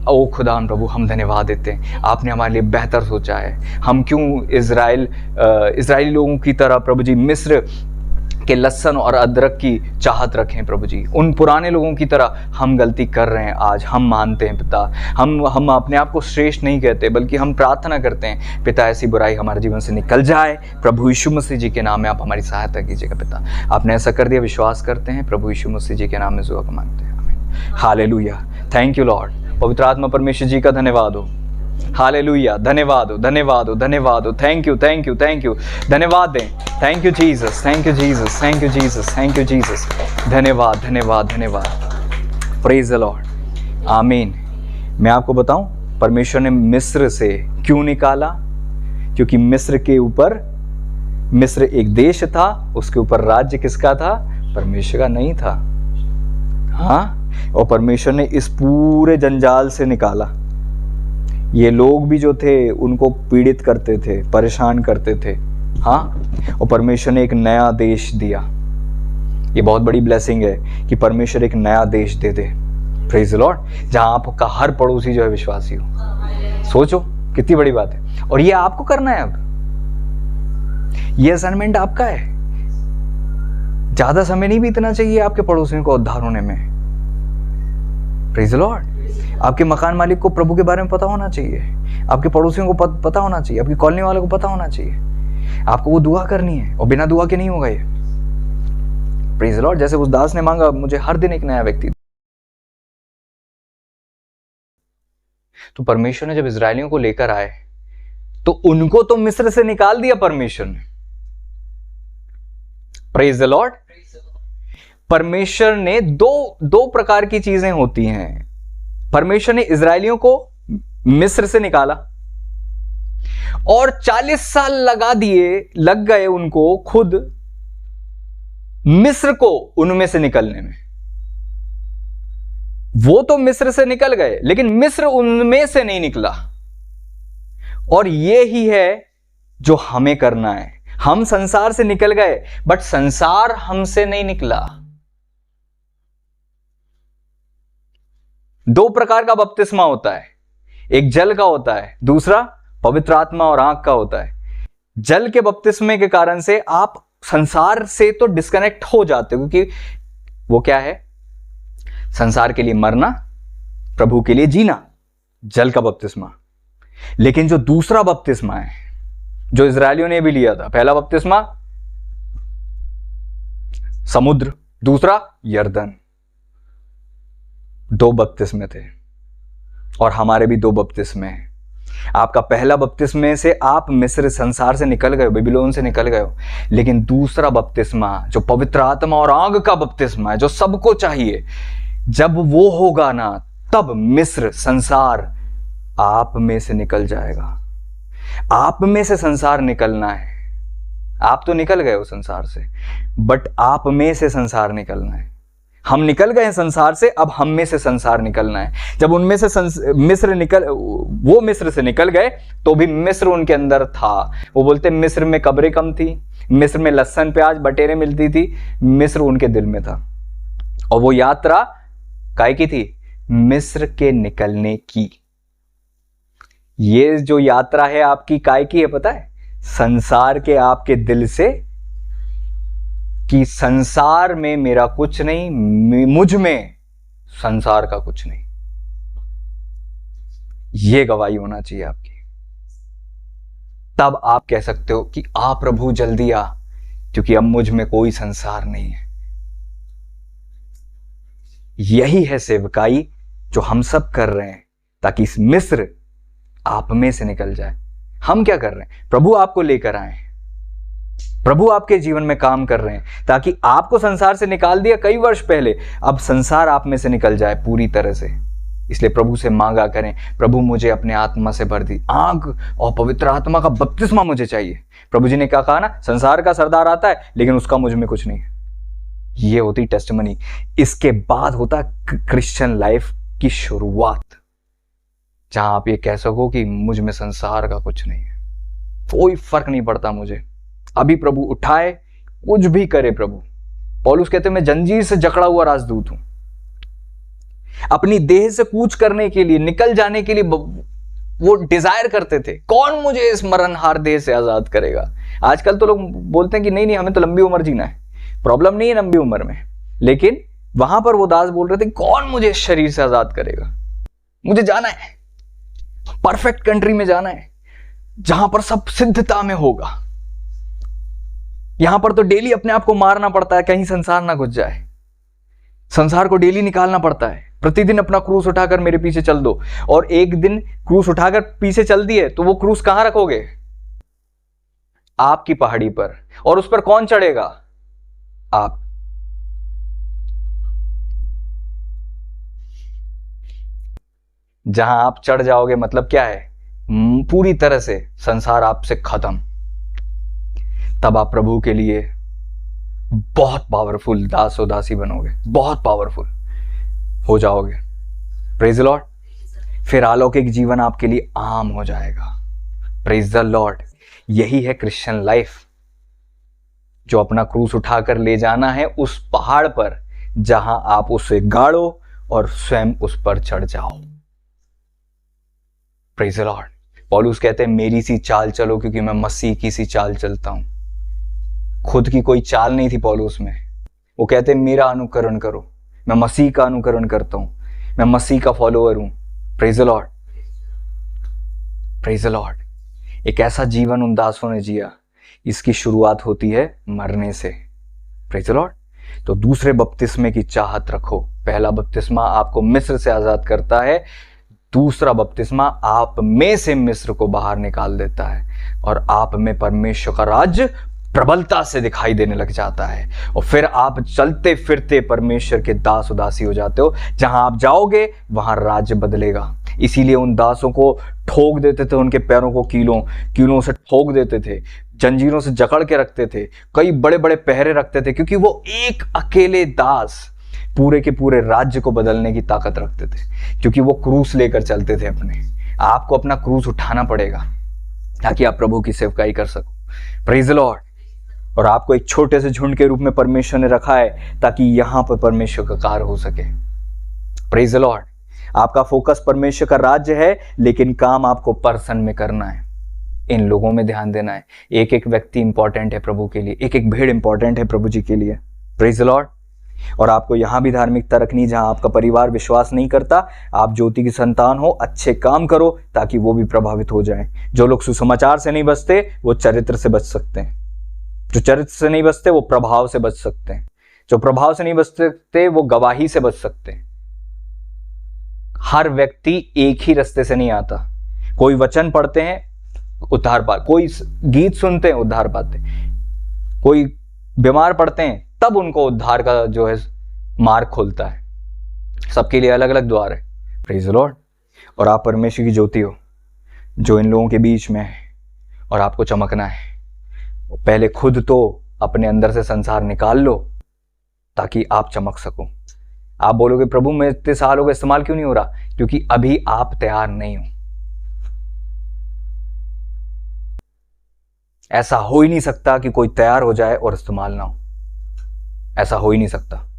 ओ खुदा प्रभु, हम धन्यवाद देते हैं, आपने हमारे लिए बेहतर सोचा है। हम क्यों इजरायली लोगों की तरह प्रभु जी मिस्र के लहसुन और अदरक की चाहत रखें प्रभु जी? उन पुराने लोगों की तरह हम गलती कर रहे हैं। आज हम मानते हैं पिता, हम अपने आप को श्रेष्ठ नहीं कहते, बल्कि हम प्रार्थना करते हैं पिता ऐसी बुराई हमारे जीवन से निकल जाए। प्रभु यीशु मसीह जी के नाम में आप हमारी सहायता कीजिएगा पिता। आपने ऐसा कर दिया, विश्वास करते हैं प्रभु यीशु मसीह जी के नाम में दुआ को मांगते हैं, आमीन, हालेलुया। Thank you Lord. पवित्र आत्मा परमेश्वर जी का धन्यवाद हो, हालेलुया। धन्यवाद हो, धन्यवाद हो, धन्यवाद हो। Thank you, thank you, thank you. धन्यवाद दें। Thank you Jesus, thank you Jesus, thank you Jesus, thank you Jesus. धन्यवाद, धन्यवाद, धन्यवाद। प्रेज द लॉर्ड, आमीन। मैं आपको बताऊं परमेश्वर ने मिस्र से क्यों निकाला? क्योंकि मिस्र के ऊपर, मिस्र एक देश था, उसके ऊपर राज्य किसका था? परमेश्वर का नहीं था। हाँ, और परमेश्वर ने इस पूरे जंजाल से निकाला। ये लोग भी जो थे उनको पीड़ित करते थे, परेशान करते थे। हाँ, और परमेश्वर ने एक नया देश दिया। ये बहुत बड़ी ब्लेसिंग है कि परमेश्वर एक नया देश दे दे। प्रेज द लॉर्ड, जहां आपका हर पड़ोसी जो है विश्वासी हो। सोचो कितनी बड़ी बात है। और ये आपको करना है। अब ये असाइनमेंट आपका है। ज्यादा समय नहीं बीतना चाहिए आपके पड़ोसियों को उद्धार होने में। Praise the Lord. आपके मकान मालिक को प्रभु के बारे में पता होना चाहिए, आपके पड़ोसियों को पता होना चाहिए, आपकी कॉलोनी वालों को पता होना चाहिए। आपको वो दुआ करनी है और बिना दुआ के नहीं होगा ये। Praise the Lord. जैसे उस दास ने मांगा, मुझे हर दिन एक नया व्यक्ति। तो परमेश्वर ने जब इजरायलियों को लेकर आए तो उनको तो मिस्र से निकाल दिया परमेश्वर ने। Praise the Lord. परमेश्वर ने दो प्रकार की चीजें होती हैं। परमेश्वर ने इजरायलियों को मिस्र से निकाला और 40 साल लग गए उनको खुद मिस्र को उनमें से निकलने में। वो तो मिस्र से निकल गए, लेकिन मिस्र उनमें से नहीं निकला। और ये ही है जो हमें करना है। हम संसार से निकल गए, बट संसार हमसे नहीं निकला। 2 प्रकार का बपतिस्मा होता है, एक जल का होता है, दूसरा पवित्र आत्मा और आंख का होता है। जल के बपतिस्मे के कारण से आप संसार से तो डिस्कनेक्ट हो जाते हो, क्योंकि वो क्या है? संसार के लिए मरना, प्रभु के लिए जीना, जल का बपतिस्मा। लेकिन जो दूसरा बपतिस्मा है, जो इजरायलियों ने भी लिया था, पहला बपतिस्मा समुद्र, दूसरा यरदन। 2 बपतिस्मे थे और हमारे भी 2 बपतिस्मे हैं। आपका पहला बपतिस्मे से आप मिस्र संसार से निकल गए हो, बेबीलोन से निकल गए हो, लेकिन दूसरा बपतिस्मा जो पवित्र आत्मा और आग का बपतिस्मा है, जो सबको चाहिए, जब वो होगा ना, तब मिस्र संसार आप में से निकल जाएगा। आप में से संसार निकलना है। आप तो निकल गए हो संसार से, बट आप में से संसार निकलना है। हम निकल गए हैं संसार से, अब हम में से संसार निकलना है। जब उनमें से वो मिस्र से निकल गए तो भी मिस्र उनके अंदर था। वो बोलते मिस्र में कब्रें कम थी, मिस्र में लहसुन प्याज बटेरें मिलती थी, मिस्र उनके दिल में था। और वो यात्रा काय की थी? मिस्र के निकलने की। ये जो यात्रा है आपकी काय की है पता है? संसार के आपके दिल से, कि संसार में मेरा कुछ नहीं, मुझ में संसार का कुछ नहीं। यह गवाही होना चाहिए आपकी। तब आप कह सकते हो कि आ प्रभु जल्दी आ, क्योंकि अब मुझ में कोई संसार नहीं है। यही है सेवकाई जो हम सब कर रहे हैं, ताकि इस मिस्र आप में से निकल जाए। हम क्या कर रहे हैं? प्रभु आपको लेकर आए, प्रभु आपके जीवन में काम कर रहे हैं, ताकि आपको संसार से निकाल दिया कई वर्ष पहले, अब संसार आप में से निकल जाए पूरी तरह से। इसलिए प्रभु से मांगा करें, प्रभु मुझे अपने आत्मा से भर दी, आग और पवित्र आत्मा का बपतिस्मा मुझे चाहिए। प्रभु जी ने क्या कहा ना, संसार का सरदार आता है लेकिन उसका मुझ में कुछ नहीं है। ये होती टेस्टिमनी। इसके बाद होता क्रिश्चियन लाइफ की शुरुआत, जहां आप ये कह सको कि मुझ में संसार का कुछ नहीं है, कोई फर्क नहीं पड़ता मुझे। अभी प्रभु उठाए, कुछ भी करे प्रभु। पौलुस कहते हैं मैं जंजीर से जकड़ा हुआ राजदूत हूं। अपनी देह से कूच करने के लिए, निकल जाने के लिए वो डिजायर करते थे, कौन मुझे इस मरणहार देह से आजाद करेगा। आजकल तो लोग बोलते हैं कि नहीं हमें तो लंबी उम्र जीना है, प्रॉब्लम नहीं है लंबी उम्र में। लेकिन वहां पर वो दास बोल रहे थे कौन मुझे इस शरीर से आजाद करेगा। मुझे जाना है, परफेक्ट कंट्री में जाना है, जहां पर सब सिद्धता में होगा। यहां पर तो डेली अपने आप को मारना पड़ता है, कहीं संसार ना घुस जाए। संसार को डेली निकालना पड़ता है। प्रतिदिन अपना क्रूस उठाकर मेरे पीछे चल दो। और एक दिन क्रूस उठाकर पीछे चल दिए तो वो क्रूस कहां रखोगे? आपकी पहाड़ी पर। और उस पर कौन चढ़ेगा? आप। जहां आप चढ़ जाओगे मतलब क्या है? पूरी तरह से संसार आपसे खत्म। तब आप प्रभु के लिए बहुत पावरफुल दासो दासी बनोगे, बहुत पावरफुल हो जाओगे। Praise the Lord. फिर अलौकिक जीवन आपके लिए आम हो जाएगा। Praise the Lord. यही है क्रिश्चियन लाइफ, जो अपना क्रूस उठाकर ले जाना है उस पहाड़ पर, जहां आप उसे गाड़ो और स्वयं उस पर चढ़ जाओ। Praise the Lord. पौलुस कहते हैं मेरी सी चाल चलो, क्योंकि मैं मसीह की सी चाल चलता हूं। खुद की कोई चाल नहीं थी पौलुस में। वो कहते हैं मेरा अनुकरण करो, मैं मसीह का अनुकरण करता हूं, मैं मसीह का फॉलोअर हूं। Praise the Lord, praise the Lord. एक ऐसा जीवन उन दासों ने जिया, इसकी शुरुआत होती है मरने से। Praise the Lord. तो दूसरे बपतिस्मे की चाहत रखो। पहला बपतिस्मा आपको मिस्र से आजाद करता है, दूसरा बपतिस्मा आप में से मिस्र को बाहर निकाल देता है और आप में परमेश्वर का राज्य प्रबलता से दिखाई देने लग जाता है। और फिर आप चलते फिरते परमेश्वर के दास उदासी हो जाते हो। जहां आप जाओगे वहां राज्य बदलेगा। इसीलिए उन दासों को ठोक देते थे, उनके पैरों को कीलों से ठोक देते थे, जंजीरों से जकड़ के रखते थे, कई बड़े बड़े पहरे रखते थे, क्योंकि वो एक अकेले दास पूरे के पूरे राज्य को बदलने की ताकत रखते थे, क्योंकि वो क्रूस लेकर चलते थे अपने। आपको अपना क्रूस उठाना पड़ेगा ताकि आप प्रभु की सेवकाई कर सको। Praise the Lord. और आपको एक छोटे से झुंड के रूप में परमेश्वर ने रखा है ताकि यहां पर परमेश्वर का कार्य हो सके। Praise the Lord. आपका फोकस परमेश्वर का राज्य है, लेकिन काम आपको पर्सन में करना है, इन लोगों में ध्यान देना है। एक एक व्यक्ति इंपॉर्टेंट है प्रभु के लिए, एक एक भेड़ इंपॉर्टेंट है प्रभु जी के लिए। Praise the Lord. और आपको यहां भी धार्मिकता रखनी, जहां आपका परिवार विश्वास नहीं करता, आप ज्योति की संतान हो, अच्छे काम करो ताकि वो भी प्रभावित हो जाए। जो लोग सुसमाचार से नहीं बचते वो चरित्र से बच सकते हैं, जो चरित्र से नहीं बचते वो प्रभाव से बच सकते हैं। जो प्रभाव से नहीं बच सकते वो गवाही से बच सकते हैं। हर व्यक्ति एक ही रास्ते से नहीं आता। कोई वचन पढ़ते हैं उद्धार पाते, कोई गीत सुनते हैं उद्धार पाते, कोई बीमार पड़ते हैं तब उनको उद्धार का जो है मार्ग खुलता है। सबके लिए अलग अलग द्वार है। Praise the Lord. और आप परमेश्वर की ज्योति हो जो इन लोगों के बीच में है, और आपको चमकना है। पहले खुद तो अपने अंदर से संसार निकाल लो ताकि आप चमक सको। आप बोलोगे प्रभु मैं इतने सालों का इस्तेमाल क्यों नहीं हो रहा? क्योंकि अभी आप तैयार नहीं हो। ऐसा हो ही नहीं सकता कि कोई तैयार हो जाए और इस्तेमाल ना हो। ऐसा हो ही नहीं सकता।